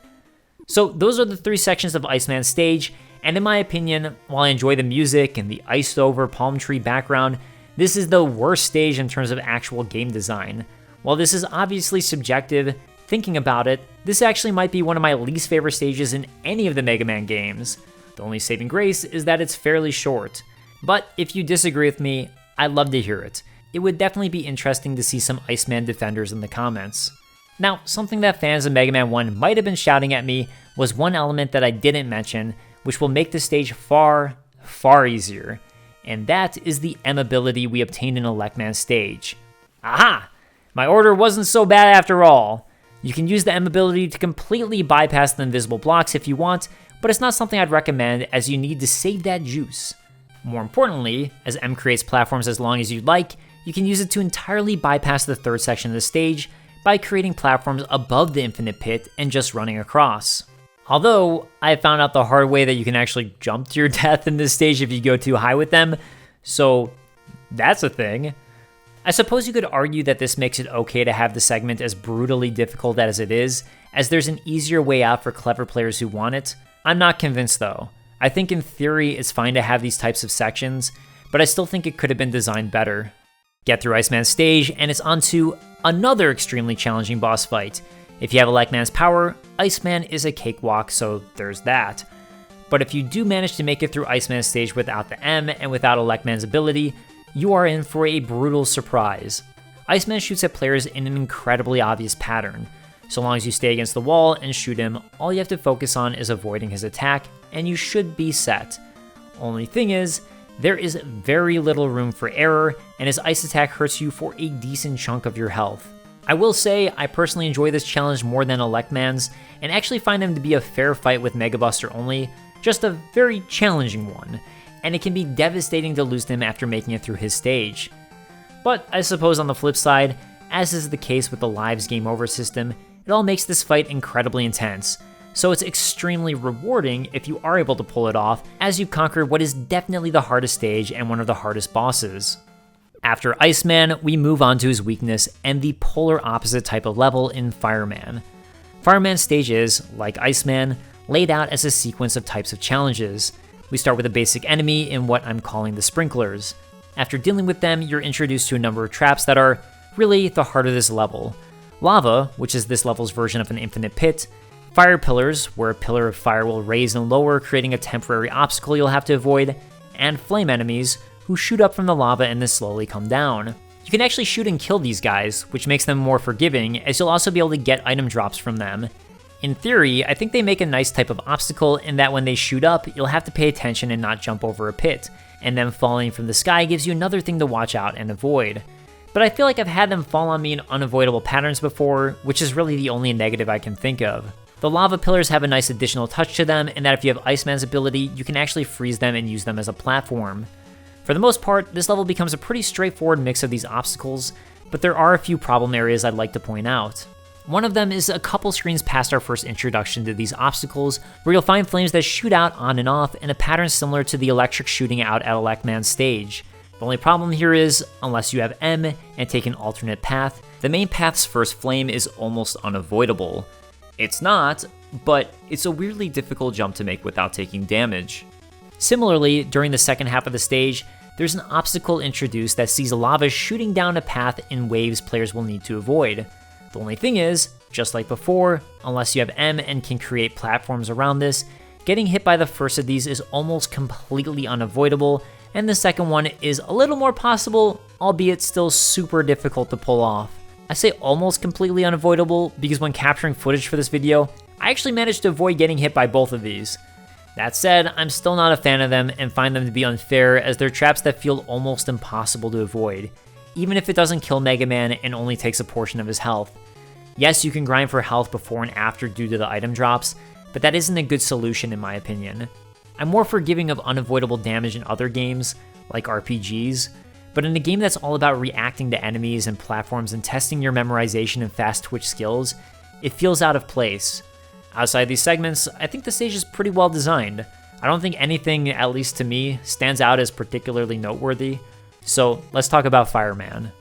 So those are the three sections of Elec Man Stage, and in my opinion, while I enjoy the music and the iced over palm tree background, this is the worst stage in terms of actual game design. While this is obviously subjective, thinking about it, this actually might be one of my least favorite stages in any of the Mega Man games. The only saving grace is that it's fairly short. But if you disagree with me, I'd love to hear it. It would definitely be interesting to see some Iceman defenders in the comments. Now, something that fans of Mega Man 1 might have been shouting at me was one element that I didn't mention, which will make the stage far, far easier. And that is the M ability we obtained in Elec Man Stage. Aha! My order wasn't so bad after all. You can use the M ability to completely bypass the invisible blocks if you want, but it's not something I'd recommend as you need to save that juice. More importantly, as M creates platforms as long as you'd like, you can use it to entirely bypass the third section of the stage by creating platforms above the infinite pit and just running across. Although, I found out the hard way that you can actually jump to your death in this stage if you go too high with them, so that's a thing. I suppose you could argue that this makes it okay to have the segment as brutally difficult as it is, as there's an easier way out for clever players who want it. I'm not convinced though. I think in theory it's fine to have these types of sections, but I still think it could have been designed better. Get through Elec Man Stage, and it's on to another extremely challenging boss fight. If you have Elec Man's power, Iceman is a cakewalk, so there's that. But if you do manage to make it through Elec Man Stage without the M and without Elec Man's ability, you are in for a brutal surprise. Iceman shoots at players in an incredibly obvious pattern. So long as you stay against the wall and shoot him, all you have to focus on is avoiding his attack, and you should be set. Only thing is, there is very little room for error, and his ice attack hurts you for a decent chunk of your health. I will say, I personally enjoy this challenge more than Elec Man's, and actually find him to be a fair fight with Mega Buster only, just a very challenging one, and it can be devastating to lose him after making it through his stage. But I suppose on the flip side, as is the case with the Lives Game Over system, it all makes this fight incredibly intense, so it's extremely rewarding if you are able to pull it off, as you've conquered what is definitely the hardest stage and one of the hardest bosses. After Iceman, we move on to his weakness and the polar opposite type of level in Fireman. Fireman Stage is, like Iceman, laid out as a sequence of types of challenges. We start with a basic enemy in what I'm calling the sprinklers. After dealing with them, you're introduced to a number of traps that are really the heart of this level. Lava, which is this level's version of an infinite pit, fire pillars, where a pillar of fire will raise and lower, creating a temporary obstacle you'll have to avoid, and flame enemies, who shoot up from the lava and then slowly come down. You can actually shoot and kill these guys, which makes them more forgiving, as you'll also be able to get item drops from them. In theory, I think they make a nice type of obstacle in that when they shoot up, you'll have to pay attention and not jump over a pit, and them falling from the sky gives you another thing to watch out and avoid. But I feel like I've had them fall on me in unavoidable patterns before, which is really the only negative I can think of. The lava pillars have a nice additional touch to them in that if you have Iceman's ability, you can actually freeze them and use them as a platform. For the most part, this level becomes a pretty straightforward mix of these obstacles, but there are a few problem areas I'd like to point out. One of them is a couple screens past our first introduction to these obstacles, where you'll find flames that shoot out on and off in a pattern similar to the electric shooting out at Elec Man Stage. The only problem here is, unless you have M and take an alternate path, the main path's first flame is almost unavoidable. It's not, but it's a weirdly difficult jump to make without taking damage. Similarly, during the second half of the stage, there's an obstacle introduced that sees lava shooting down a path in waves players will need to avoid. The only thing is, just like before, unless you have M and can create platforms around this, getting hit by the first of these is almost completely unavoidable, and the second one is a little more possible, albeit still super difficult to pull off. I say almost completely unavoidable because when capturing footage for this video, I actually managed to avoid getting hit by both of these. That said, I'm still not a fan of them and find them to be unfair, as they're traps that feel almost impossible to avoid, even if it doesn't kill Mega Man and only takes a portion of his health. Yes, you can grind for health before and after due to the item drops, but that isn't a good solution in my opinion. I'm more forgiving of unavoidable damage in other games, like RPGs, but in a game that's all about reacting to enemies and platforms and testing your memorization and fast twitch skills, it feels out of place. Outside these segments, I think the stage is pretty well designed. I don't think anything, at least to me, stands out as particularly noteworthy. So let's talk about Fireman.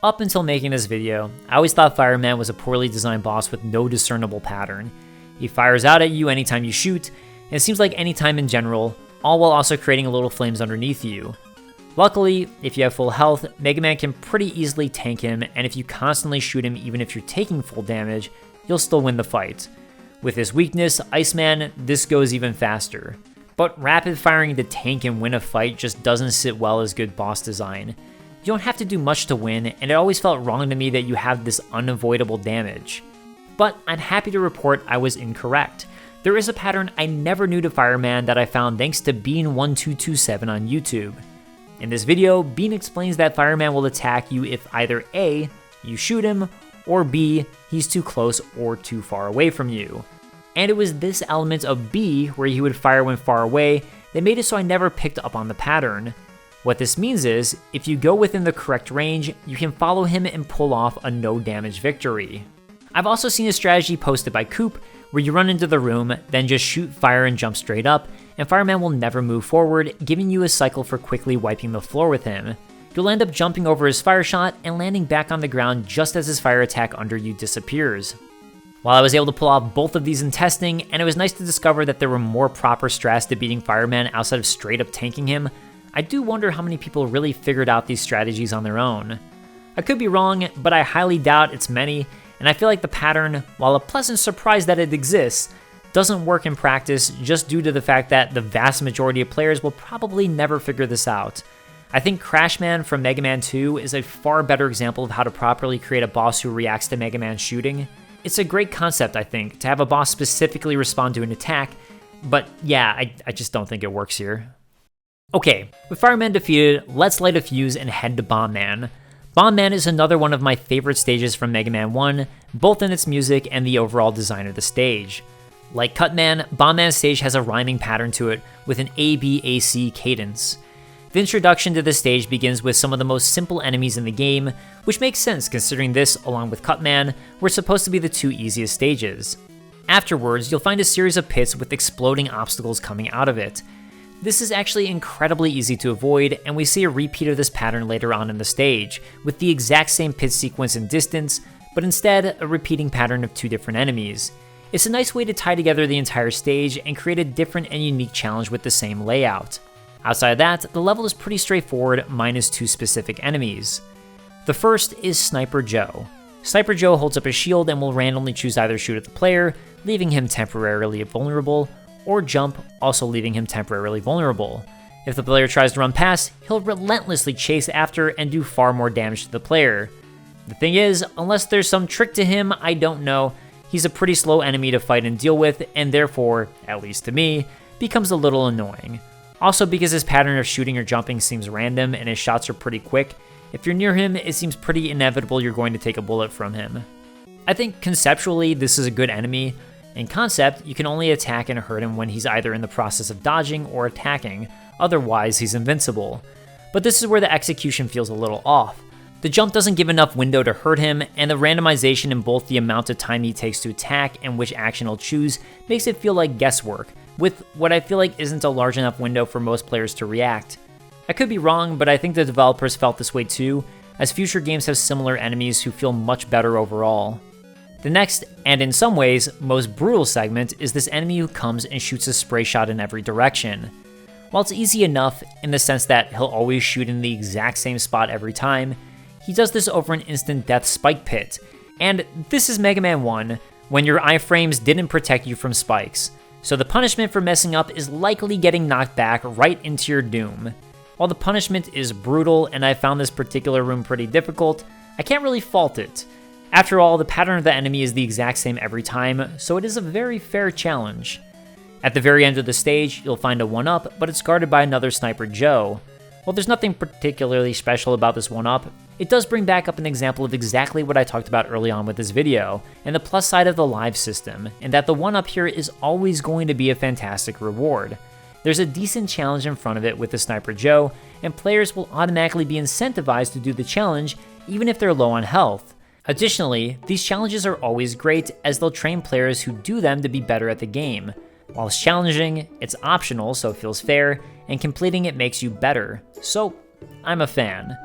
Up until making this video, I always thought Fireman was a poorly designed boss with no discernible pattern. He fires out at you anytime you shoot, and it seems like any time in general, all while also creating little flames underneath you. Luckily, if you have full health, Mega Man can pretty easily tank him, and if you constantly shoot him even if you're taking full damage, you'll still win the fight. With his weakness, Iceman, this goes even faster. But rapid firing to tank and win a fight just doesn't sit well as good boss design. You don't have to do much to win, and it always felt wrong to me that you have this unavoidable damage. But I'm happy to report I was incorrect. There is a pattern I never knew to Fireman that I found thanks to Bean1227 on YouTube. In this video, Bean explains that Fireman will attack you if either A, you shoot him, or B, he's too close or too far away from you. And it was this element of B, where he would fire when far away, that made it so I never picked up on the pattern. What this means is, if you go within the correct range, you can follow him and pull off a no damage victory. I've also seen a strategy posted by Coop, where you run into the room, then just shoot fire and jump straight up, and Fireman will never move forward, giving you a cycle for quickly wiping the floor with him. You'll end up jumping over his fire shot and landing back on the ground just as his fire attack under you disappears. While I was able to pull off both of these in testing, and it was nice to discover that there were more proper strats to beating Fireman outside of straight up tanking him, I do wonder how many people really figured out these strategies on their own. I could be wrong, but I highly doubt it's many, and I feel like the pattern, while a pleasant surprise that it exists, doesn't work in practice just due to the fact that the vast majority of players will probably never figure this out. I think Crash Man from Mega Man 2 is a far better example of how to properly create a boss who reacts to Mega Man shooting. It's a great concept, I think, to have a boss specifically respond to an attack, but yeah, I just don't think it works here. Okay, with Fireman defeated, let's light a fuse and head to Bomb Man. Bomb Man is another one of my favorite stages from Mega Man 1, both in its music and the overall design of the stage. Like Cut Man, Bomb Man Stage has a rhyming pattern to it with an A-B-A-C cadence. The introduction to the stage begins with some of the most simple enemies in the game, which makes sense considering this, along with Cut Man, were supposed to be the two easiest stages. Afterwards, you'll find a series of pits with exploding obstacles coming out of it. This is actually incredibly easy to avoid, and we see a repeat of this pattern later on in the stage, with the exact same pit sequence and distance, but instead a repeating pattern of two different enemies. It's a nice way to tie together the entire stage and create a different and unique challenge with the same layout. Outside of that, the level is pretty straightforward, minus two specific enemies. The first is Sniper Joe. Sniper Joe holds up a shield and will randomly choose either shoot at the player, leaving him temporarily vulnerable, or jump, also leaving him temporarily vulnerable. If the player tries to run past, he'll relentlessly chase after and do far more damage to the player. The thing is, unless there's some trick to him I don't know, he's a pretty slow enemy to fight and deal with, and therefore, at least to me, becomes a little annoying. Also, because his pattern of shooting or jumping seems random and his shots are pretty quick, if you're near him, it seems pretty inevitable you're going to take a bullet from him. I think conceptually this is a good enemy. In concept, you can only attack and hurt him when he's either in the process of dodging or attacking, otherwise he's invincible. But this is where the execution feels a little off. The jump doesn't give enough window to hurt him, and the randomization in both the amount of time he takes to attack and which action he'll choose makes it feel like guesswork, with what I feel like isn't a large enough window for most players to react. I could be wrong, but I think the developers felt this way too, as future games have similar enemies who feel much better overall. The next, and in some ways, most brutal segment is this enemy who comes and shoots a spray shot in every direction. While it's easy enough in the sense that he'll always shoot in the exact same spot every time, he does this over an instant death spike pit, and this is Mega Man 1, when your iframes didn't protect you from spikes, so the punishment for messing up is likely getting knocked back right into your doom. While the punishment is brutal and I found this particular room pretty difficult, I can't really fault it. After all, the pattern of the enemy is the exact same every time, so it is a very fair challenge. At the very end of the stage, you'll find a 1-up, but it's guarded by another Sniper Joe. While there's nothing particularly special about this 1-up, it does bring back up an example of exactly what I talked about early on with this video, and the plus side of the live system, and that the 1-up here is always going to be a fantastic reward. There's a decent challenge in front of it with the Sniper Joe, and players will automatically be incentivized to do the challenge even if they're low on health. Additionally, these challenges are always great as they'll train players who do them to be better at the game. While it's challenging, it's optional so it feels fair, and completing it makes you better, so I'm a fan.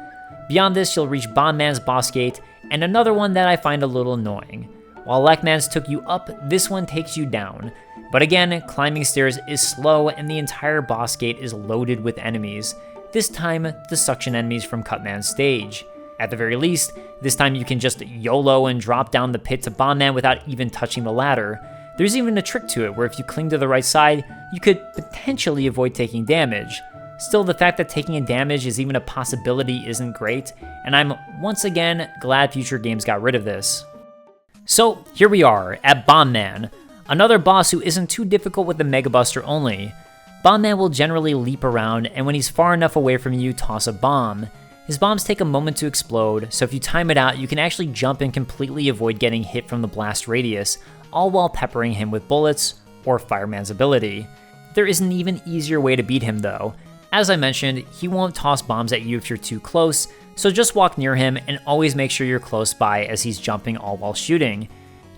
Beyond this, you'll reach Bomb Man's boss gate, and another one that I find a little annoying. While Elec Man's took you up, this one takes you down. But again, climbing stairs is slow and the entire boss gate is loaded with enemies, this time the suction enemies from Cut Man Stage. At the very least, this time you can just YOLO and drop down the pit to Bomb Man without even touching the ladder. There's even a trick to it where if you cling to the right side, you could potentially avoid taking damage. Still, the fact that taking a damage is even a possibility isn't great, and I'm once again glad future games got rid of this. So here we are, at Bomb Man, another boss who isn't too difficult with the Mega Buster only. Bomb Man will generally leap around, and when he's far enough away from you, toss a bomb. His bombs take a moment to explode, so if you time it out, you can actually jump and completely avoid getting hit from the blast radius, all while peppering him with bullets, or Fireman's ability. There is an even easier way to beat him though. As I mentioned, he won't toss bombs at you if you're too close, so just walk near him and always make sure you're close by as he's jumping all while shooting.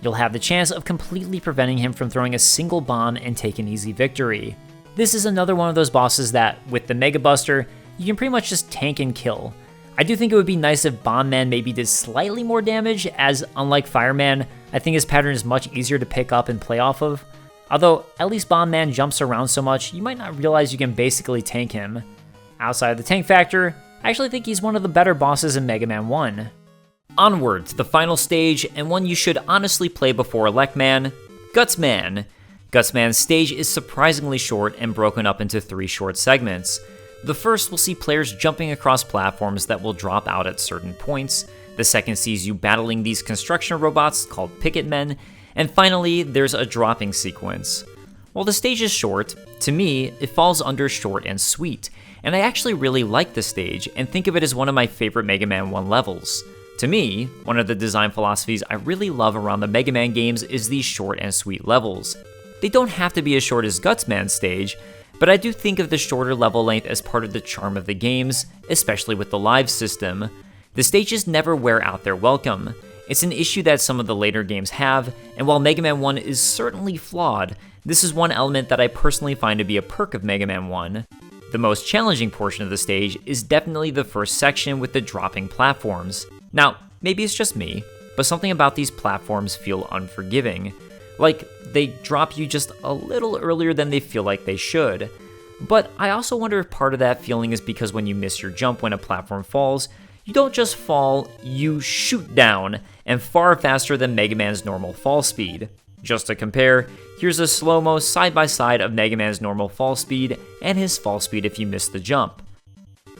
You'll have the chance of completely preventing him from throwing a single bomb and take an easy victory. This is another one of those bosses that, with the Mega Buster, you can pretty much just tank and kill. I do think it would be nice if Bomb Man maybe did slightly more damage, as unlike Fireman, I think his pattern is much easier to pick up and play off of. Although, at least Bomb Man jumps around so much, you might not realize you can basically tank him. Outside of the tank factor, I actually think he's one of the better bosses in Mega Man 1. Onward to the final stage, and one you should honestly play before Elec Man, Guts Man. Guts Man Stage is surprisingly short and broken up into 3 short segments. The first will see players jumping across platforms that will drop out at certain points. The second sees you battling these construction robots called picket men. And finally, there's a dropping sequence. While the stage is short, to me, it falls under short and sweet, and I actually really like the stage and think of it as one of my favorite Mega Man 1 levels. To me, one of the design philosophies I really love around the Mega Man games is these short and sweet levels. They don't have to be as short as Man Stage, but I do think of the shorter level length as part of the charm of the games, especially with the live system. The stages never wear out their welcome. It's an issue that some of the later games have, and while Mega Man 1 is certainly flawed, this is one element that I personally find to be a perk of Mega Man 1. The most challenging portion of the stage is definitely the first section with the dropping platforms. Now, maybe it's just me, but something about these platforms feel unforgiving. Like, they drop you just a little earlier than they feel like they should. But I also wonder if part of that feeling is because when you miss your jump when a platform falls, you don't just fall, you shoot down, and far faster than Mega Man's normal fall speed. Just to compare, here's a slow-mo side-by-side of Mega Man's normal fall speed and his fall speed if you miss the jump.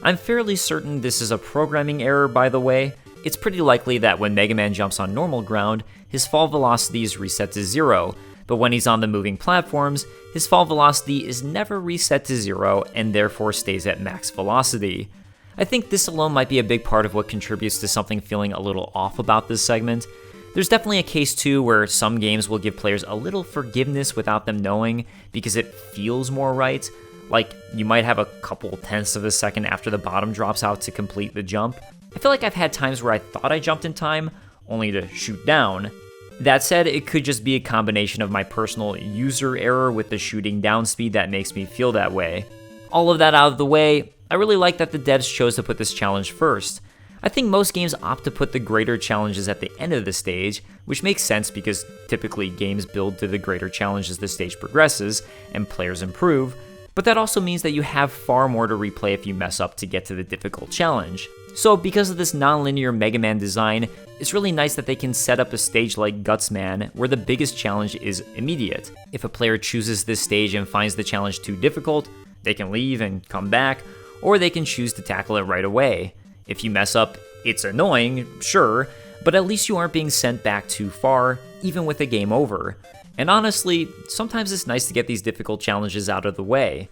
I'm fairly certain this is a programming error, by the way. It's pretty likely that when Mega Man jumps on normal ground, his fall velocity is reset to 0, but when he's on the moving platforms, his fall velocity is never reset to 0 and therefore stays at max velocity. I think this alone might be a big part of what contributes to something feeling a little off about this segment. There's definitely a case too where some games will give players a little forgiveness without them knowing because it feels more right. Like, you might have a couple tenths of a second after the bottom drops out to complete the jump. I feel like I've had times where I thought I jumped in time, only to shoot down. That said, it could just be a combination of my personal user error with the shooting down speed that makes me feel that way. All of that out of the way, I really like that the devs chose to put this challenge first. I think most games opt to put the greater challenges at the end of the stage, which makes sense because typically games build to the greater challenge as the stage progresses and players improve, but that also means that you have far more to replay if you mess up to get to the difficult challenge. So because of this non-linear Mega Man design, it's really nice that they can set up a stage like Man, where the biggest challenge is immediate. If a player chooses this stage and finds the challenge too difficult, they can leave and come back, or they can choose to tackle it right away. If you mess up, it's annoying, sure, but at least you aren't being sent back too far, even with a game over. And honestly, sometimes it's nice to get these difficult challenges out of the way.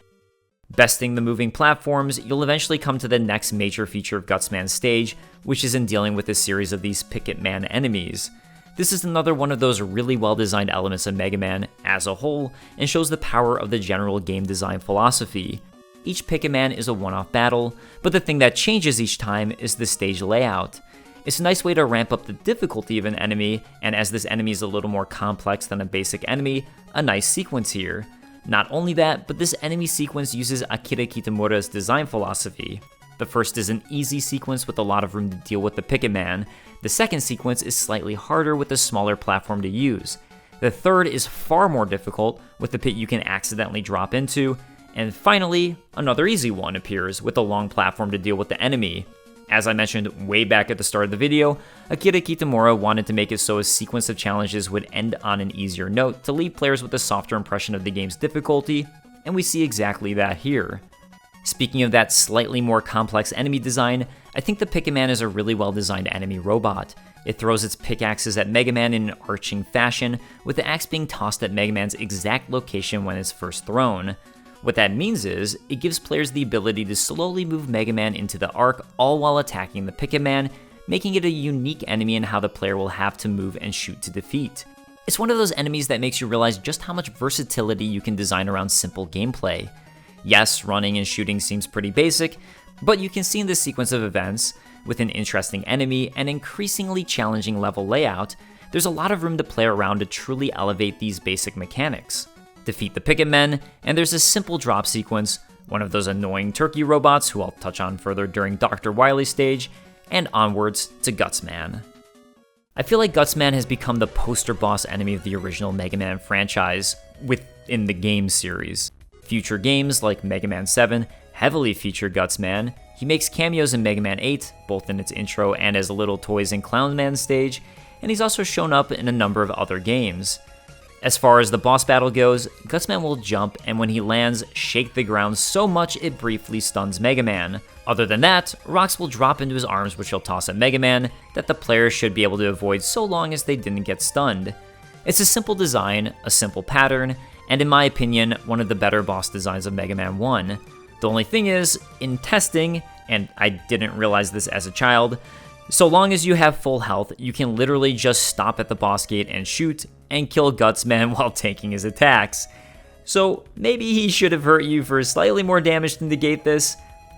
Besting the moving platforms, you'll eventually come to the next major feature of Man Stage, which is in dealing with a series of these Picket Man enemies. This is another one of those really well-designed elements of Mega Man as a whole, and shows the power of the general game design philosophy. Each Picket Man is a one-off battle, but the thing that changes each time is the stage layout. It's a nice way to ramp up the difficulty of an enemy, and as this enemy is a little more complex than a basic enemy, a nice sequence here. Not only that, but this enemy sequence uses Akira Kitamura's design philosophy. The first is an easy sequence with a lot of room to deal with the Picket Man. The second sequence is slightly harder with a smaller platform to use. The third is far more difficult, with the pit you can accidentally drop into. And finally, another easy one appears with a long platform to deal with the enemy. As I mentioned way back at the start of the video, Akira Kitamura wanted to make it so a sequence of challenges would end on an easier note to leave players with a softer impression of the game's difficulty, and we see exactly that here. Speaking of that slightly more complex enemy design, I think the Picket Man is a really well designed enemy robot. It throws its pickaxes at Mega Man in an arching fashion, with the axe being tossed at Mega Man's exact location when it's first thrown. What that means is, it gives players the ability to slowly move Mega Man into the arc, all while attacking the Picket Man, making it a unique enemy in how the player will have to move and shoot to defeat. It's one of those enemies that makes you realize just how much versatility you can design around simple gameplay. Yes, running and shooting seems pretty basic, but you can see in this sequence of events, with an interesting enemy and increasingly challenging level layout, there's a lot of room to play around to truly elevate these basic mechanics. Defeat the Picket Men, and there's a simple drop sequence, one of those annoying turkey robots who I'll touch on further during Dr. Wily Stage, and onwards to Man. I feel like Man has become the poster boss enemy of the original Mega Man franchise within the game series. Future games like Mega Man 7 heavily feature Man. He makes cameos in Mega Man 8, both in its intro and as little toys in Man Stage, and he's also shown up in a number of other games. As far as the boss battle goes, Gutsman will jump and when he lands, shake the ground so much it briefly stuns Mega Man. Other than that, rocks will drop into his arms which he'll toss at Mega Man that the player should be able to avoid so long as they didn't get stunned. It's a simple design, a simple pattern, and in my opinion, one of the better boss designs of Mega Man 1. The only thing is, in testing, and I didn't realize this as a child, so long as you have full health, you can literally just stop at the boss gate and shoot, and kill Gutsman while taking his attacks. So maybe he should have hurt you for slightly more damage to negate this.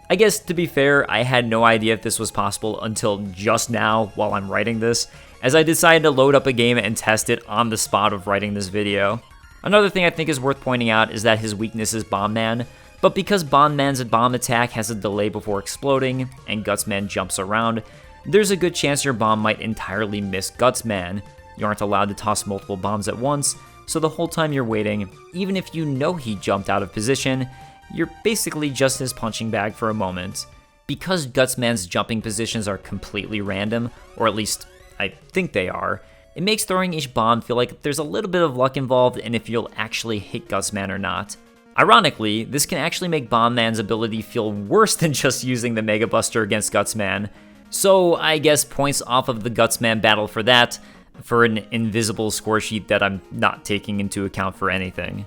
I guess to be fair, I had no idea if this was possible until just now while I'm writing this, as I decided to load up a game and test it on the spot of writing this video. Another thing I think is worth pointing out is that his weakness is Bomb Man, but because Bomb Man's bomb attack has a delay before exploding, and Gutsman jumps around, there's a good chance your bomb might entirely miss Gutsman. You aren't allowed to toss multiple bombs at once, so the whole time you're waiting, even if you know he jumped out of position, you're basically just his punching bag for a moment. Because Gutsman's jumping positions are completely random, or at least I think they are, it makes throwing each bomb feel like there's a little bit of luck involved in if you'll actually hit Gutsman or not. Ironically, this can actually make Bomb Man's ability feel worse than just using the Mega Buster against Gutsman. So I guess points off of the Gutsman battle for that, for an invisible score sheet that I'm not taking into account for anything.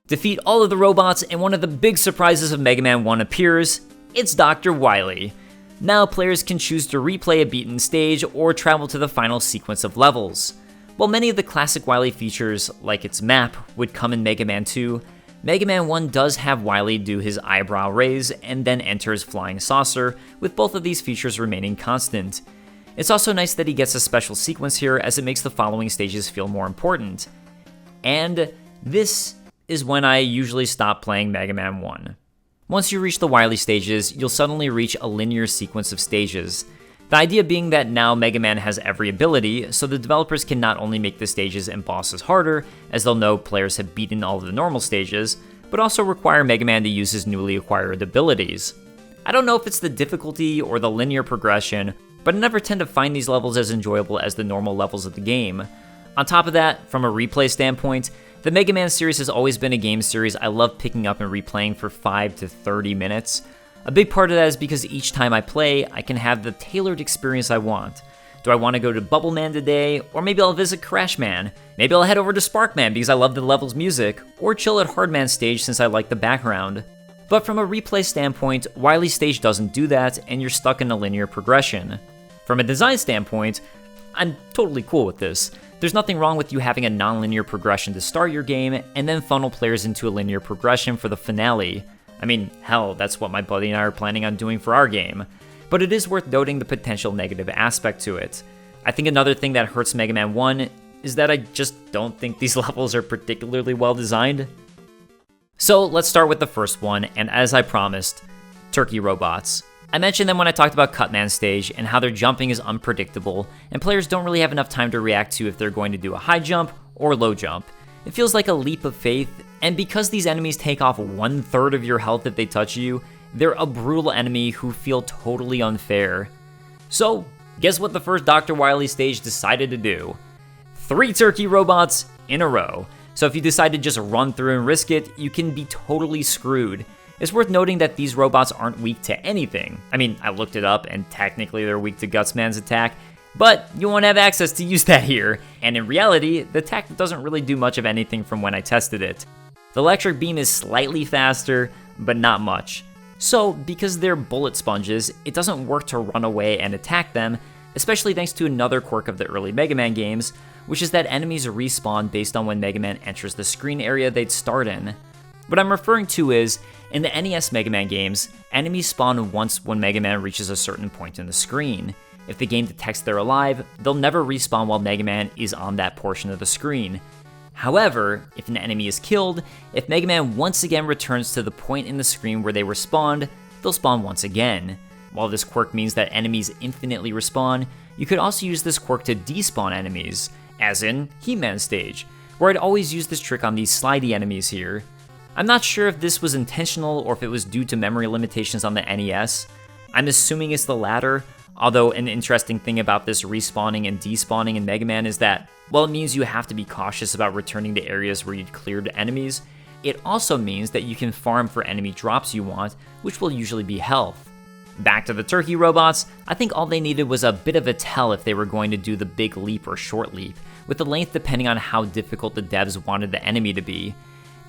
Defeat all of the robots and one of the big surprises of Mega Man 1 appears. It's Dr. Wily. Now players can choose to replay a beaten stage or travel to the final sequence of levels. While many of the classic Wily features, like its map, would come in Mega Man 2, Mega Man 1 does have Wily do his eyebrow raise and then enter his flying saucer, with both of these features remaining constant. It's also nice that he gets a special sequence here as it makes the following stages feel more important. And this is when I usually stop playing Mega Man 1. Once you reach the Wily stages, you'll suddenly reach a linear sequence of stages. The idea being that now Mega Man has every ability, so the developers can not only make the stages and bosses harder, as they'll know players have beaten all of the normal stages, but also require Mega Man to use his newly acquired abilities. I don't know if it's the difficulty or the linear progression, but I never tend to find these levels as enjoyable as the normal levels of the game. On top of that, from a replay standpoint, the Mega Man series has always been a game series I love picking up and replaying for 5 to 30 minutes. A big part of that is because each time I play, I can have the tailored experience I want. Do I want to go to Bubble Man today? Or maybe I'll visit Crash Man. Maybe I'll head over to Spark Man because I love the level's music, or chill at Hard Man Stage since I like the background. But from a replay standpoint, Wily Stage doesn't do that, and you're stuck in a linear progression. From a design standpoint, I'm totally cool with this. There's nothing wrong with you having a non-linear progression to start your game, and then funnel players into a linear progression for the finale. I mean, hell, that's what my buddy and I are planning on doing for our game. But it is worth noting the potential negative aspect to it. I think another thing that hurts Mega Man 1 is that I just don't think these levels are particularly well designed. So let's start with the first one, and as I promised, Turkey Robots. I mentioned them when I talked about Cut Man Stage and how their jumping is unpredictable, and players don't really have enough time to react to if they're going to do a high jump or low jump. It feels like a leap of faith, and because these enemies take off 1/3 of your health if they touch you, they're a brutal enemy who feel totally unfair. So, guess what the first Dr. Wily stage decided to do? 3 turkey robots in a row. So if you decide to just run through and risk it, you can be totally screwed. It's worth noting that these robots aren't weak to anything. I mean, I looked it up, and technically they're weak to Gutsman's attack, but you won't have access to use that here. And in reality, the attack doesn't really do much of anything from when I tested it. The electric beam is slightly faster, but not much. So, because they're bullet sponges, it doesn't work to run away and attack them, especially thanks to another quirk of the early Mega Man games, which is that enemies respawn based on when Mega Man enters the screen area they'd start in. What I'm referring to is, in the NES Mega Man games, enemies spawn once when Mega Man reaches a certain point in the screen. If the game detects they're alive, they'll never respawn while Mega Man is on that portion of the screen. However, if an enemy is killed, if Mega Man once again returns to the point in the screen where they were spawned, they'll spawn once again. While this quirk means that enemies infinitely respawn, you could also use this quirk to despawn enemies, as in Elec Man Stage, where I'd always use this trick on these slidey enemies here. I'm not sure if this was intentional or if it was due to memory limitations on the NES. I'm assuming it's the latter, Although an interesting thing about this respawning and despawning in Mega Man is that, while it means you have to be cautious about returning to areas where you'd cleared enemies, it also means that you can farm for enemy drops you want, which will usually be health. Back to the turkey robots, I think all they needed was a bit of a tell if they were going to do the big leap or short leap, with the length depending on how difficult the devs wanted the enemy to be.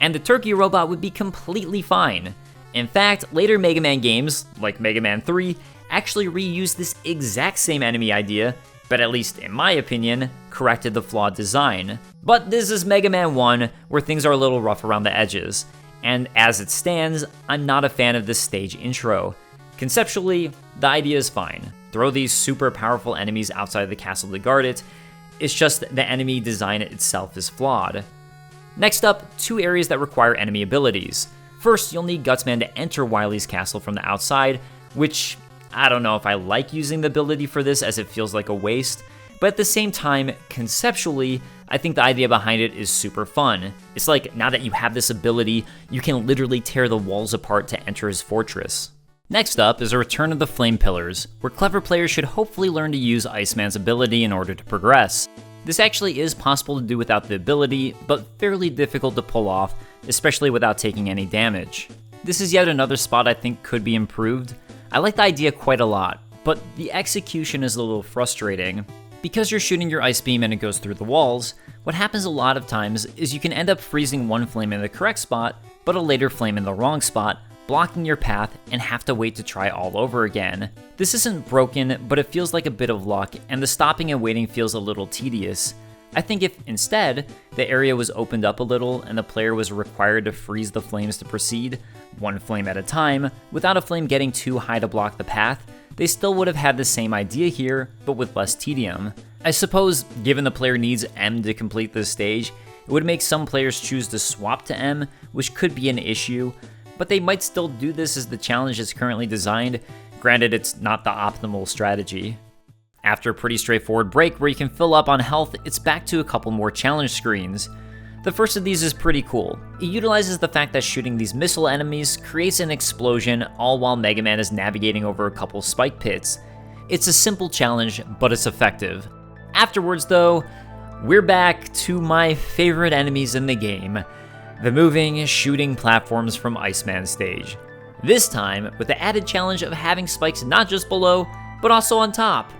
And the turkey robot would be completely fine. In fact, later Mega Man games, like Mega Man 3, actually reused this exact same enemy idea, but at least in my opinion, corrected the flawed design. But this is Mega Man 1, where things are a little rough around the edges. And as it stands, I'm not a fan of this stage intro. Conceptually, the idea is fine. Throw these super powerful enemies outside the castle to guard it. It's just the enemy design itself is flawed. Next up, 2 areas that require enemy abilities. First, you'll need Gutsman to enter Wily's castle from the outside, which I don't know if I like using the ability for this as it feels like a waste, but at the same time, conceptually, I think the idea behind it is super fun. It's like, now that you have this ability, you can literally tear the walls apart to enter his fortress. Next up is a return of the Flame Pillars, where clever players should hopefully learn to use Iceman's ability in order to progress. This actually is possible to do without the ability, but fairly difficult to pull off, especially without taking any damage. This is yet another spot I think could be improved. I like the idea quite a lot, but the execution is a little frustrating. Because you're shooting your ice beam and it goes through the walls, what happens a lot of times is you can end up freezing one flame in the correct spot, but a later flame in the wrong spot, blocking your path and have to wait to try all over again. This isn't broken, but it feels like a bit of luck, and the stopping and waiting feels a little tedious. I think if, instead, the area was opened up a little and the player was required to freeze the flames to proceed, one flame at a time, without a flame getting too high to block the path, they still would have had the same idea here, but with less tedium. I suppose, given the player needs M to complete this stage, it would make some players choose to swap to M, which could be an issue, but they might still do this as the challenge is currently designed, granted it's not the optimal strategy. After a pretty straightforward break where you can fill up on health, it's back to a couple more challenge screens. The first of these is pretty cool. It utilizes the fact that shooting these missile enemies creates an explosion, all while Mega Man is navigating over a couple spike pits. It's a simple challenge, but it's effective. Afterwards though, we're back to my favorite enemies in the game, the moving, shooting platforms from Elec Man Stage. This time, with the added challenge of having spikes not just below, but also on top.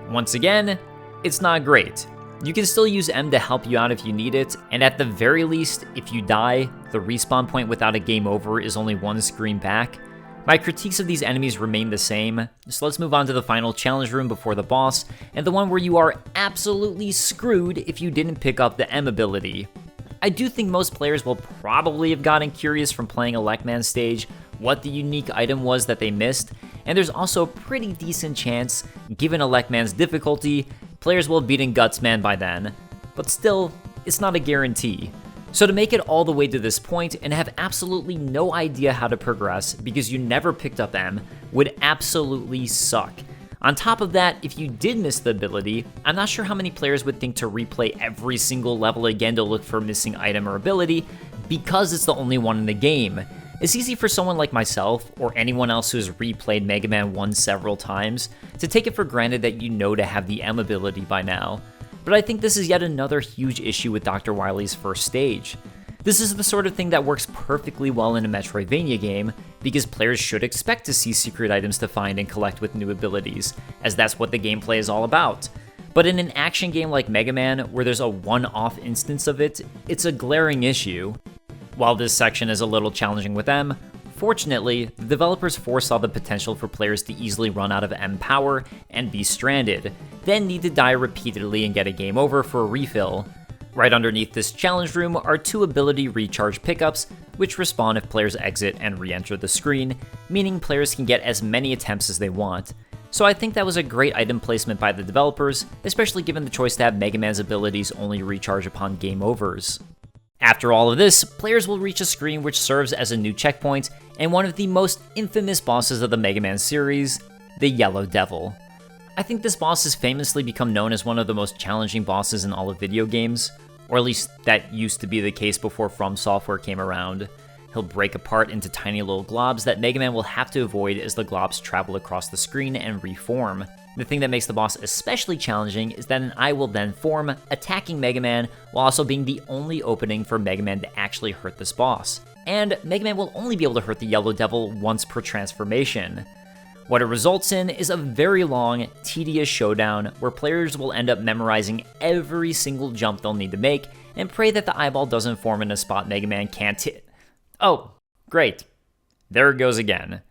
Once again, it's not great. You can still use M to help you out if you need it, and at the very least, if you die, the respawn point without a game over is only one screen back. My critiques of these enemies remain the same, so let's move on to the final challenge room before the boss, and the one where you are absolutely screwed if you didn't pick up the M ability. I do think most players will probably have gotten curious from playing Elec Man Stage what the unique item was that they missed, and there's also a pretty decent chance, given Elec Man's difficulty, players will have beaten Gutsman by then. But still, it's not a guarantee. So to make it all the way to this point and have absolutely no idea how to progress because you never picked up M would absolutely suck. On top of that, if you did miss the ability, I'm not sure how many players would think to replay every single level again to look for a missing item or ability, because it's the only one in the game. It's easy for someone like myself, or anyone else who has replayed Mega Man 1 several times, to take it for granted that you know to have the M ability by now. But I think this is yet another huge issue with Dr. Wily's first stage. This is the sort of thing that works perfectly well in a Metroidvania game, because players should expect to see secret items to find and collect with new abilities, as that's what the gameplay is all about. But in an action game like Mega Man, where there's a one-off instance of it, it's a glaring issue. While this section is a little challenging with M, fortunately, the developers foresaw the potential for players to easily run out of M power and be stranded, then need to die repeatedly and get a game over for a refill. Right underneath this challenge room are 2 ability recharge pickups, which respawn if players exit and re-enter the screen, meaning players can get as many attempts as they want. So I think that was a great item placement by the developers, especially given the choice to have Mega Man's abilities only recharge upon game overs. After all of this, players will reach a screen which serves as a new checkpoint, and one of the most infamous bosses of the Mega Man series, the Yellow Devil. I think this boss has famously become known as one of the most challenging bosses in all of video games, or at least that used to be the case before From Software came around. He'll break apart into tiny little globs that Mega Man will have to avoid as the globs travel across the screen and reform. The thing that makes the boss especially challenging is that an eye will then form, attacking Mega Man, while also being the only opening for Mega Man to actually hurt this boss. And Mega Man will only be able to hurt the Yellow Devil once per transformation. What it results in is a very long, tedious showdown where players will end up memorizing every single jump they'll need to make and pray that the eyeball doesn't form in a spot Mega Man can't hit. Oh, great. There it goes again.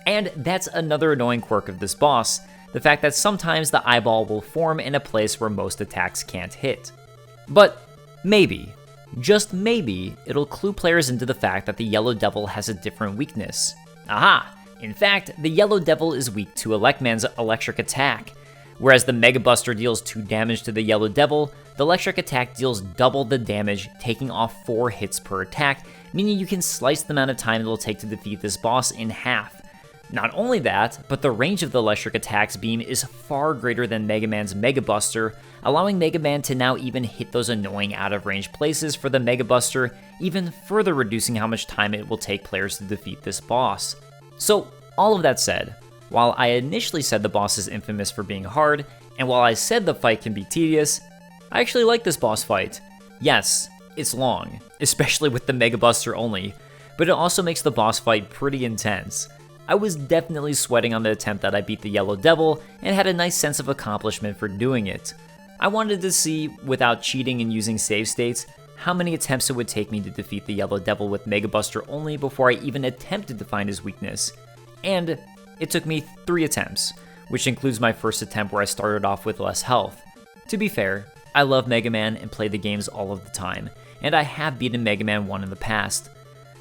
And that's another annoying quirk of this boss, the fact that sometimes the eyeball will form in a place where most attacks can't hit. But maybe, just maybe, it'll clue players into the fact that the Yellow Devil has a different weakness. Aha! In fact, the Yellow Devil is weak to Elec Man's electric attack. Whereas the Mega Buster deals 2 damage to the Yellow Devil, the electric attack deals double the damage, taking off 4 hits per attack, meaning you can slice the amount of time it'll take to defeat this boss in half. Not only that, but the range of the electric attack's beam is far greater than Mega Man's Mega Buster, allowing Mega Man to now even hit those annoying out-of-range places for the Mega Buster, even further reducing how much time it will take players to defeat this boss. So, all of that said, while I initially said the boss is infamous for being hard, and while I said the fight can be tedious, I actually like this boss fight. Yes, it's long, especially with the Mega Buster only, but it also makes the boss fight pretty intense. I was definitely sweating on the attempt that I beat the Yellow Devil, and had a nice sense of accomplishment for doing it. I wanted to see, without cheating and using save states, how many attempts it would take me to defeat the Yellow Devil with Mega Buster only before I even attempted to find his weakness. And it took me 3 attempts, which includes my first attempt where I started off with less health. To be fair, I love Mega Man and play the games all of the time, and I have beaten Mega Man 1 in the past.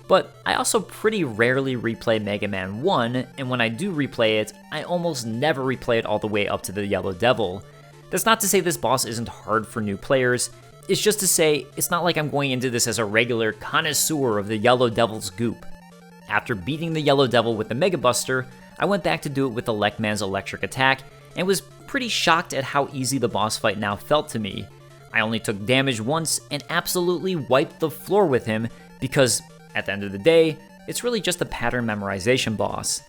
But I also pretty rarely replay Mega Man 1, and when I do replay it, I almost never replay it all the way up to the Yellow Devil. That's not to say this boss isn't hard for new players, it's just to say it's not like I'm going into this as a regular connoisseur of the Yellow Devil's goop. After beating the Yellow Devil with the Mega Buster, I went back to do it with Elec Man's electric attack, and was pretty shocked at how easy the boss fight now felt to me. I only took damage once and absolutely wiped the floor with him because, at the end of the day, it's really just a pattern memorization boss.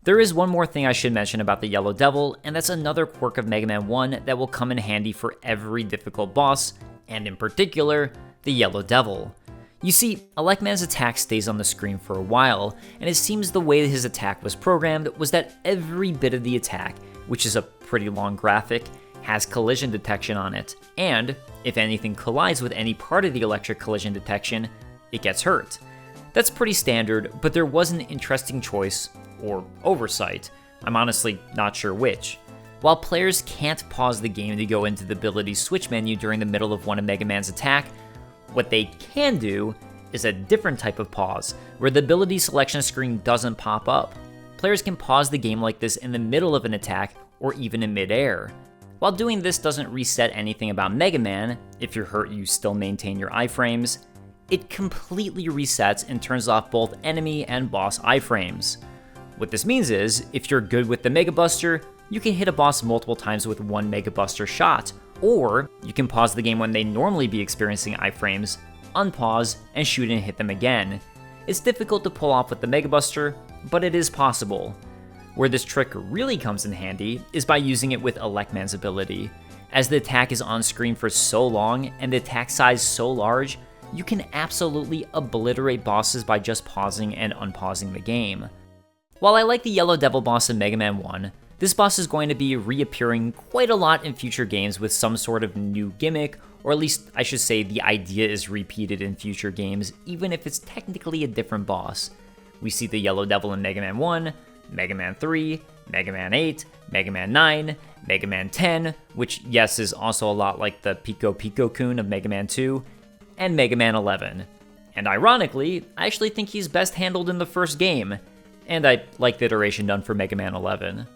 There is one more thing I should mention about the Yellow Devil, and that's another quirk of Mega Man 1 that will come in handy for every difficult boss, and in particular, the Yellow Devil. You see, Elec Man's attack stays on the screen for a while, and it seems the way his attack was programmed was that every bit of the attack, which is a pretty long graphic, has collision detection on it, and if anything collides with any part of the electric collision detection, it gets hurt. That's pretty standard, but there was an interesting choice, or oversight. I'm honestly not sure which. While players can't pause the game to go into the ability switch menu during the middle of one of Mega Man's attack, what they can do is a different type of pause, where the ability selection screen doesn't pop up. Players can pause the game like this in the middle of an attack, or even in midair. While doing this doesn't reset anything about Mega Man, if you're hurt you still maintain your iFrames, it completely resets and turns off both enemy and boss iFrames. What this means is, if you're good with the Mega Buster, you can hit a boss multiple times with one Mega Buster shot, or you can pause the game when they normally be experiencing iframes, unpause, and shoot and hit them again. It's difficult to pull off with the Mega Buster, but it is possible. Where this trick really comes in handy is by using it with Elec Man's ability. As the attack is on screen for so long and the attack size so large, you can absolutely obliterate bosses by just pausing and unpausing the game. While I like the Yellow Devil boss in Mega Man 1, this boss is going to be reappearing quite a lot in future games with some sort of new gimmick, or at least I should say the idea is repeated in future games, even if it's technically a different boss. We see the Yellow Devil in Mega Man 1, Mega Man 3, Mega Man 8, Mega Man 9, Mega Man 10, which yes is also a lot like the Pico Pico-kun of Mega Man 2, and Mega Man 11. And ironically, I actually think he's best handled in the first game, and I like the iteration done for Mega Man 11.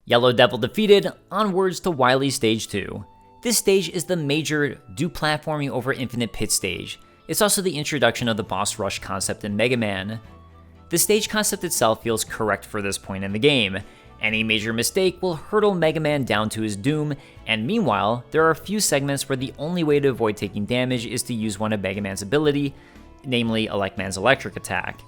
Yellow Devil defeated, onwards to Wily Stage 2. This stage is the major do platforming over infinite pit stage. It's also the introduction of the boss rush concept in Mega Man. The stage concept itself feels correct for this point in the game. Any major mistake will hurtle Mega Man down to his doom, and meanwhile, there are a few segments where the only way to avoid taking damage is to use one of Mega Man's ability, namely Elec Man's electric attack.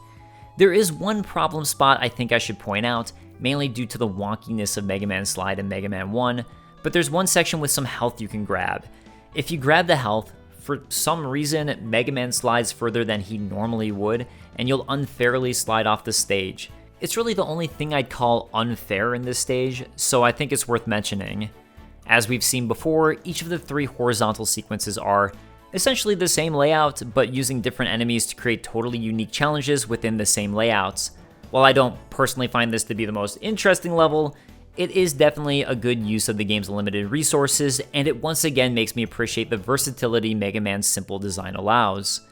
There is one problem spot I think I should point out, mainly due to the wonkiness of Mega Man Slide and Mega Man 1, but there's one section with some health you can grab. If you grab the health, for some reason Mega Man slides further than he normally would, and you'll unfairly slide off the stage. It's really the only thing I'd call unfair in this stage, so I think it's worth mentioning. As we've seen before, each of the 3 horizontal sequences are essentially the same layout, but using different enemies to create totally unique challenges within the same layouts. While I don't personally find this to be the most interesting level, it is definitely a good use of the game's limited resources, and it once again makes me appreciate the versatility Mega Man's simple design allows.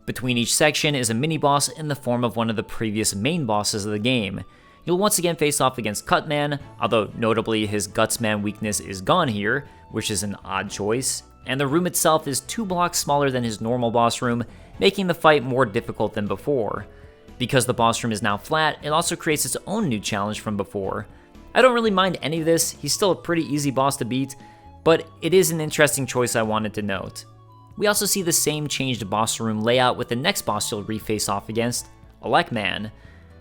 Between each section is a mini-boss in the form of one of the previous main bosses of the game. You'll once again face off against Cutman, although notably his Gutsman weakness is gone here, which is an odd choice, and the room itself is 2 blocks smaller than his normal boss room, making the fight more difficult than before. Because the boss room is now flat, it also creates its own new challenge from before. I don't really mind any of this, he's still a pretty easy boss to beat, but it is an interesting choice I wanted to note. We also see the same changed boss room layout with the next boss you'll reface off against, Elec Man.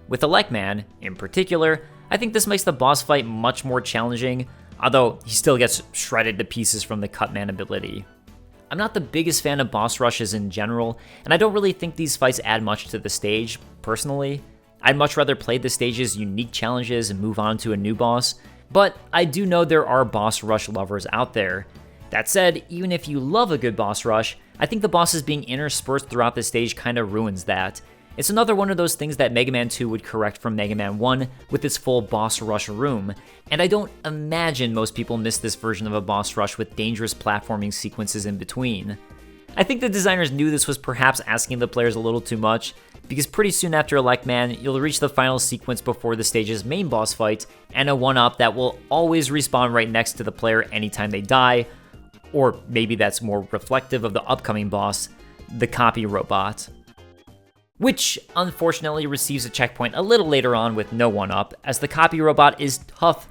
With Elec Man, in particular, I think this makes the boss fight much more challenging, although he still gets shredded to pieces from the Cutman ability. I'm not the biggest fan of boss rushes in general, and I don't really think these fights add much to the stage, personally. I'd much rather play the stage's unique challenges and move on to a new boss, but I do know there are boss rush lovers out there. That said, even if you love a good boss rush, I think the bosses being interspersed throughout the stage kinda ruins that. It's another one of those things that Mega Man 2 would correct from Mega Man 1 with its full boss rush room, and I don't imagine most people miss this version of a boss rush with dangerous platforming sequences in between. I think the designers knew this was perhaps asking the players a little too much, because pretty soon after Elec Man, you'll reach the final sequence before the stage's main boss fight, and a 1-up that will always respawn right next to the player anytime they die, or maybe that's more reflective of the upcoming boss, the Copy Robot. Which, unfortunately, receives a checkpoint a little later on with no 1-up, as the Copy Robot is tough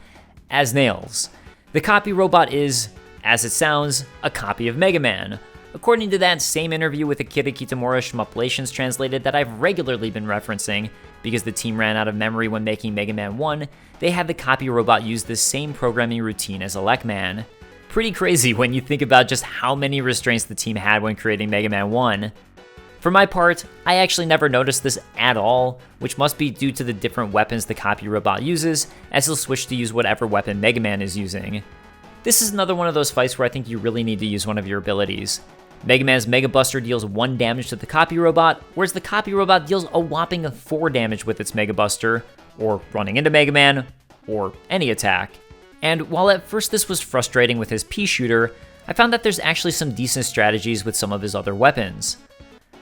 as nails. The Copy Robot is, as it sounds, a copy of Mega Man. According to that same interview with Akira Kitamura Shmuplations Translated that I've regularly been referencing, because the team ran out of memory when making Mega Man 1, they had the Copy Robot use the same programming routine as Elec Man. Pretty crazy when you think about just how many restraints the team had when creating Mega Man 1. For my part, I actually never noticed this at all, which must be due to the different weapons the Copy Robot uses, as he'll switch to use whatever weapon Mega Man is using. This is another one of those fights where I think you really need to use one of your abilities. Mega Man's Mega Buster deals 1 damage to the Copy Robot, whereas the Copy Robot deals a whopping 4 damage with its Mega Buster, or running into Mega Man, or any attack. And while at first this was frustrating with his Pea-Shooter, I found that there's actually some decent strategies with some of his other weapons.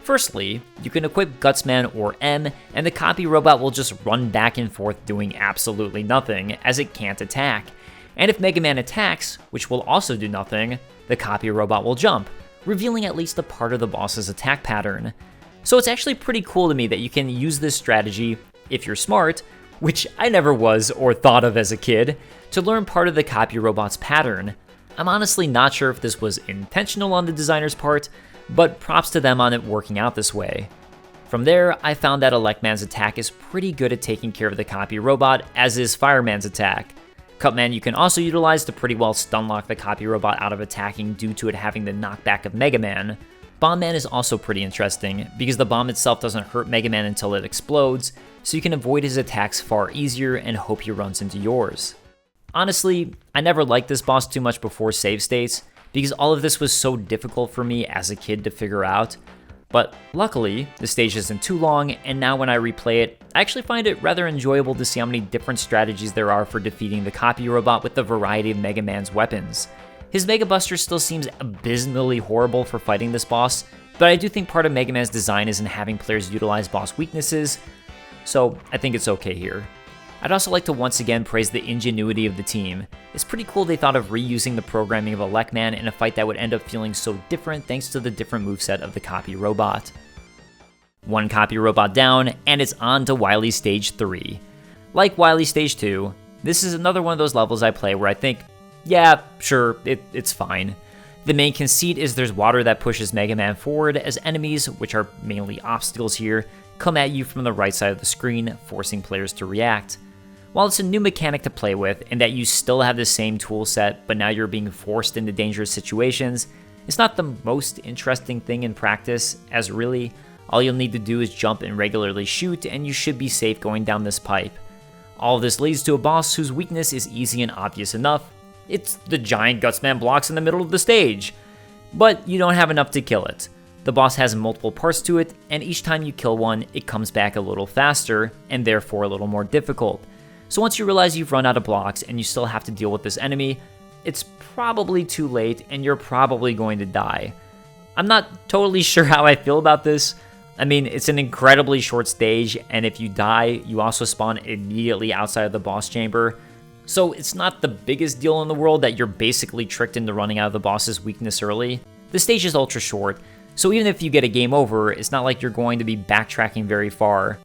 Firstly, you can equip Gutsman or M, and the Copy Robot will just run back and forth doing absolutely nothing, as it can't attack. And if Mega Man attacks, which will also do nothing, the Copy Robot will jump, revealing at least a part of the boss's attack pattern. So it's actually pretty cool to me that you can use this strategy, if you're smart, which I never was or thought of as a kid, to learn part of the Copy Robot's pattern. I'm honestly not sure if this was intentional on the designer's part, but props to them on it working out this way. From there, I found that Elec Man's attack is pretty good at taking care of the Copy Robot, as is Fireman's attack. Cutman you can also utilize to pretty well stunlock the Copy Robot out of attacking due to it having the knockback of Mega Man. Bomb Man is also pretty interesting, because the bomb itself doesn't hurt Mega Man until it explodes, so you can avoid his attacks far easier and hope he runs into yours. Honestly, I never liked this boss too much before save states, because all of this was so difficult for me as a kid to figure out. But luckily, the stage isn't too long, and now when I replay it, I actually find it rather enjoyable to see how many different strategies there are for defeating the Copy Robot with the variety of Mega Man's weapons. His Mega Buster still seems abysmally horrible for fighting this boss, but I do think part of Mega Man's design is in having players utilize boss weaknesses, so I think it's okay here. I'd also like to once again praise the ingenuity of the team. It's pretty cool they thought of reusing the programming of Elec Man in a fight that would end up feeling so different thanks to the different moveset of the Copy Robot. 1 Copy Robot down, and it's on to Wily Stage 3. Like Wily Stage 2, this is another one of those levels I play where I think, yeah, sure, it's fine. The main conceit is there's water that pushes Mega Man forward as enemies, which are mainly obstacles here, come at you from the right side of the screen, forcing players to react. While it's a new mechanic to play with, and that you still have the same tool set, but now you're being forced into dangerous situations, it's not the most interesting thing in practice, as really, all you'll need to do is jump and regularly shoot, and you should be safe going down this pipe. All of this leads to a boss whose weakness is easy and obvious enough. It's the giant Gutsman blocks in the middle of the stage. But you don't have enough to kill it. The boss has multiple parts to it, and each time you kill one, it comes back a little faster, and therefore a little more difficult. So once you realize you've run out of blocks and you still have to deal with this enemy, it's probably too late and you're probably going to die. I'm not totally sure how I feel about this. I mean, it's an incredibly short stage, and if you die, you also spawn immediately outside of the boss chamber. So it's not the biggest deal in the world that you're basically tricked into running out of the boss's weakness early. The stage is ultra short, so even if you get a game over, it's not like you're going to be backtracking very far.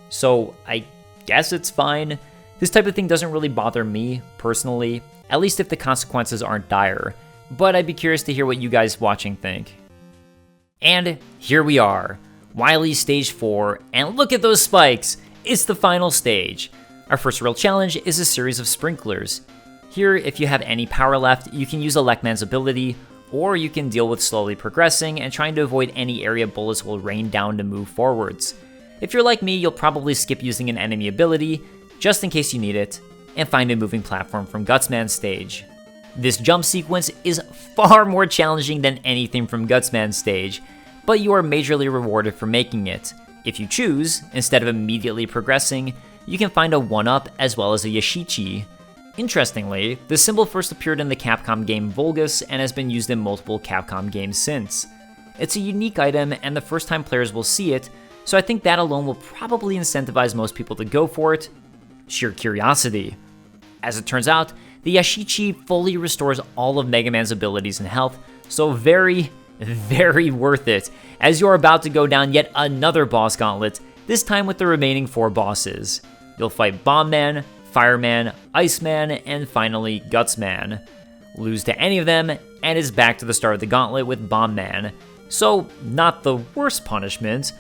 So I guess it's fine. This type of thing doesn't really bother me, personally, at least if the consequences aren't dire. But I'd be curious to hear what you guys watching think. And here we are, Wily Stage 4, and look at those spikes! It's the final stage. Our first real challenge is a series of sprinklers. Here, if you have any power left, you can use Elec Man's ability, or you can deal with slowly progressing and trying to avoid any area bullets will rain down to move forwards. If you're like me, you'll probably skip using an enemy ability, just in case you need it, and find a moving platform from Man Stage. This jump sequence is far more challenging than anything from Man Stage, but you are majorly rewarded for making it. If you choose, instead of immediately progressing, you can find a 1-up as well as a Yashichi. Interestingly, the symbol first appeared in the Capcom game Vulgus and has been used in multiple Capcom games since. It's a unique item and the first time players will see it, so I think that alone will probably incentivize most people to go for it. Sheer curiosity. As it turns out, the Yashichi fully restores all of Mega Man's abilities and health, so very, very worth it, as you're about to go down yet another boss gauntlet, this time with the remaining 4 bosses. You'll fight Bomb Man, Fireman, Iceman, and finally Gutsman. Lose to any of them, and is back to the start of the gauntlet with Bomb Man. So, not the worst punishment,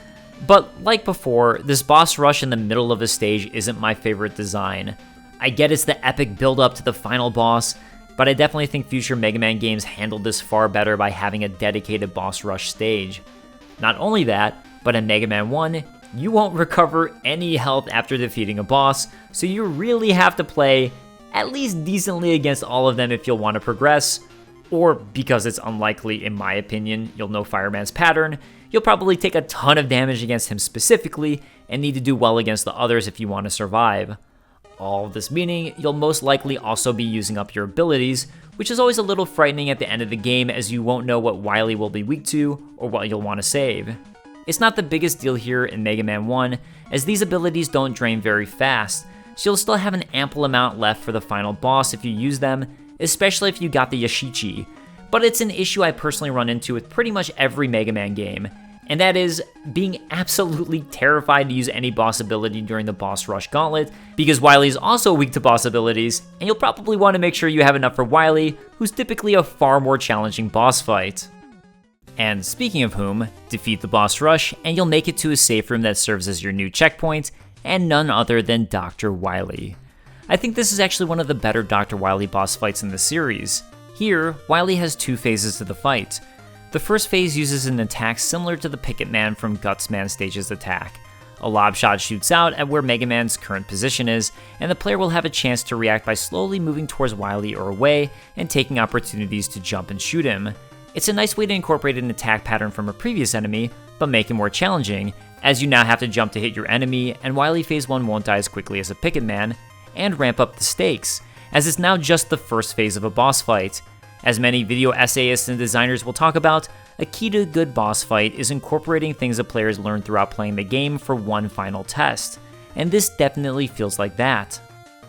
but like before, this boss rush in the middle of the stage isn't my favorite design. I get it's the epic build-up to the final boss, but I definitely think future Mega Man games handled this far better by having a dedicated boss rush stage. Not only that, but in Mega Man 1, you won't recover any health after defeating a boss, so you really have to play at least decently against all of them if you'll want to progress, or because it's unlikely, in my opinion, you'll know Fireman's pattern, you'll probably take a ton of damage against him specifically, and need to do well against the others if you want to survive. All of this meaning, you'll most likely also be using up your abilities, which is always a little frightening at the end of the game as you won't know what Wily will be weak to, or what you'll want to save. It's not the biggest deal here in Mega Man 1, as these abilities don't drain very fast, so you'll still have an ample amount left for the final boss if you use them, especially if you got the Yashichi. But it's an issue I personally run into with pretty much every Mega Man game, and that is being absolutely terrified to use any boss ability during the boss rush gauntlet, because Wily is also weak to boss abilities, and you'll probably want to make sure you have enough for Wily, who's typically a far more challenging boss fight. And speaking of whom, defeat the boss rush, and you'll make it to a safe room that serves as your new checkpoint, and none other than Dr. Wily. I think this is actually one of the better Dr. Wily boss fights in the series. Here, Wily has 2 phases to the fight. The first phase uses an attack similar to the Picket Man from Man Stage's attack. A lob shot shoots out at where Mega Man's current position is, and the player will have a chance to react by slowly moving towards Wily or away, and taking opportunities to jump and shoot him. It's a nice way to incorporate an attack pattern from a previous enemy, but make it more challenging, as you now have to jump to hit your enemy, and Wily Phase 1 won't die as quickly as a Picket Man, and ramp up the stakes, as it's now just the first phase of a boss fight. As many video essayists and designers will talk about, a key to a good boss fight is incorporating things that players learn throughout playing the game for one final test, and this definitely feels like that.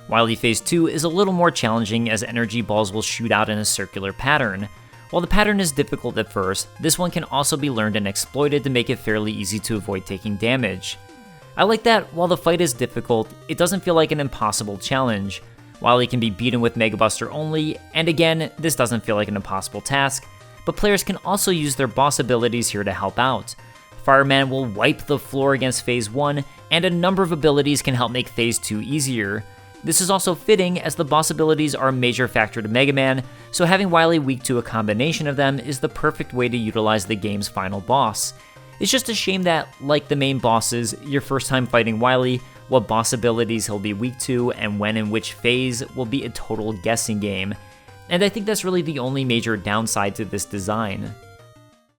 Wily Phase 2 is a little more challenging as energy balls will shoot out in a circular pattern. While the pattern is difficult at first, this one can also be learned and exploited to make it fairly easy to avoid taking damage. I like that while the fight is difficult, it doesn't feel like an impossible challenge. Wily can be beaten with Mega Buster only, and again, this doesn't feel like an impossible task, but players can also use their boss abilities here to help out. Fireman will wipe the floor against Phase 1, and a number of abilities can help make Phase 2 easier. This is also fitting as the boss abilities are a major factor to Mega Man, so having Wily weak to a combination of them is the perfect way to utilize the game's final boss. It's just a shame that, like the main bosses, your first time fighting Wily, what boss abilities he'll be weak to and when in which phase will be a total guessing game, and I think that's really the only major downside to this design.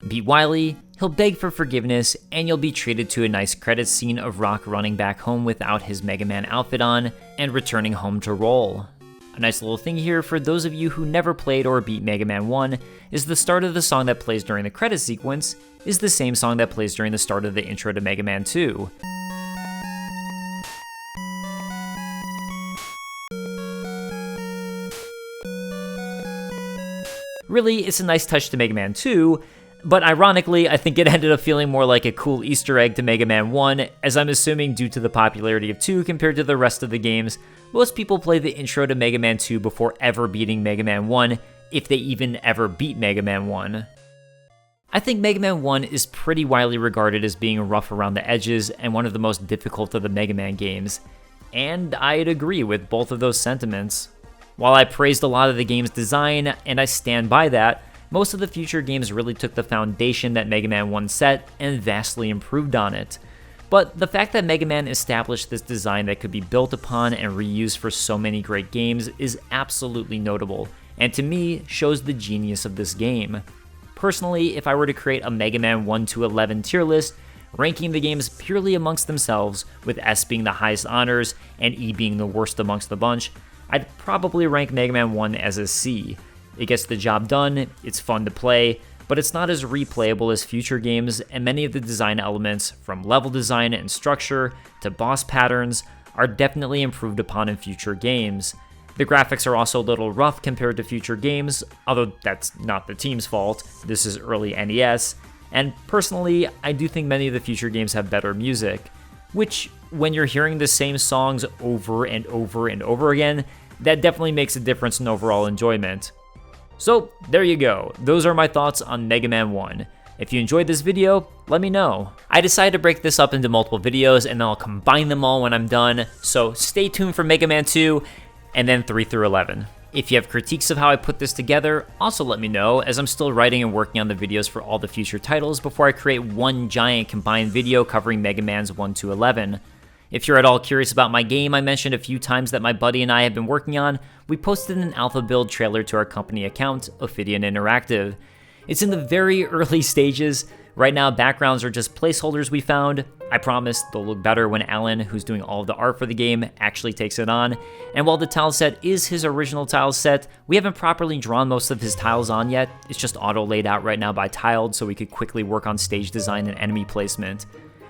Beat Wily, he'll beg for forgiveness, and you'll be treated to a nice credits scene of Rock running back home without his Mega Man outfit on, and returning home to roll. A nice little thing here for those of you who never played or beat Mega Man 1 is the start of the song that plays during the credits sequence is the same song that plays during the start of the intro to Mega Man 2. Really, it's a nice touch to Mega Man 2, but ironically, I think it ended up feeling more like a cool Easter egg to Mega Man 1, as I'm assuming due to the popularity of 2 compared to the rest of the games, most people play the intro to Mega Man 2 before ever beating Mega Man 1, if they even ever beat Mega Man 1. I think Mega Man 1 is pretty widely regarded as being rough around the edges and one of the most difficult of the Mega Man games, and I'd agree with both of those sentiments. While I praised a lot of the game's design, and I stand by that, most of the future games really took the foundation that Mega Man 1 set and vastly improved on it. But the fact that Mega Man established this design that could be built upon and reused for so many great games is absolutely notable, and to me, shows the genius of this game. Personally, if I were to create a Mega Man 1 to 11 tier list, ranking the games purely amongst themselves, with S being the highest honors and E being the worst amongst the bunch, I'd probably rank Mega Man 1 as a C. It gets the job done, it's fun to play, but it's not as replayable as future games, and many of the design elements, from level design and structure to boss patterns, are definitely improved upon in future games. The graphics are also a little rough compared to future games, although that's not the team's fault, this is early NES, and personally, I do think many of the future games have better music, which, when you're hearing the same songs over and over and over again, that definitely makes a difference in overall enjoyment. So, there you go. Those are my thoughts on Mega Man 1. If you enjoyed this video, let me know. I decided to break this up into multiple videos and then I'll combine them all when I'm done, so stay tuned for Mega Man 2 and then 3 through 11. If you have critiques of how I put this together, also let me know, as I'm still writing and working on the videos for all the future titles before I create one giant combined video covering Mega Man's 1 to 11. If you're at all curious about my game I mentioned a few times that my buddy and I have been working on, we posted an alpha build trailer to our company account, Ophidian Interactive. It's in the very early stages. Right now, backgrounds are just placeholders we found. I promise they'll look better when Alan, who's doing all of the art for the game, actually takes it on. And while the tile set is his original tile set, we haven't properly drawn most of his tiles on yet. It's just auto laid out right now by Tiled so we could quickly work on stage design and enemy placement.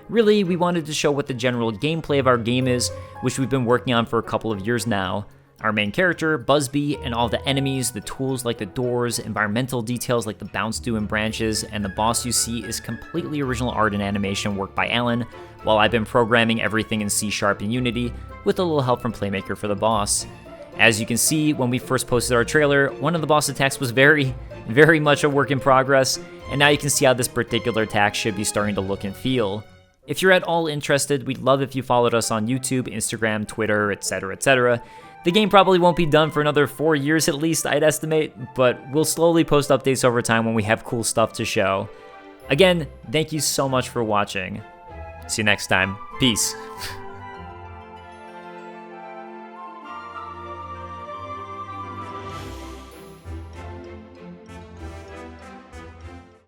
Really, we wanted to show what the general gameplay of our game is, which we've been working on for a couple of years now. Our main character, Busby, and all the enemies, the tools like the doors, environmental details like the bounce do and branches, and the boss you see is completely original art and animation work by Alan, while I've been programming everything in C# and Unity, with a little help from Playmaker for the boss. As you can see, when we first posted our trailer, one of the boss attacks was very much a work in progress, and now you can see how this particular attack should be starting to look and feel. If you're at all interested, we'd love if you followed us on YouTube, Instagram, Twitter, etc, etc. The game probably won't be done for another 4 years at least, I'd estimate, but we'll slowly post updates over time when we have cool stuff to show. Again, thank you so much for watching. See you next time. Peace.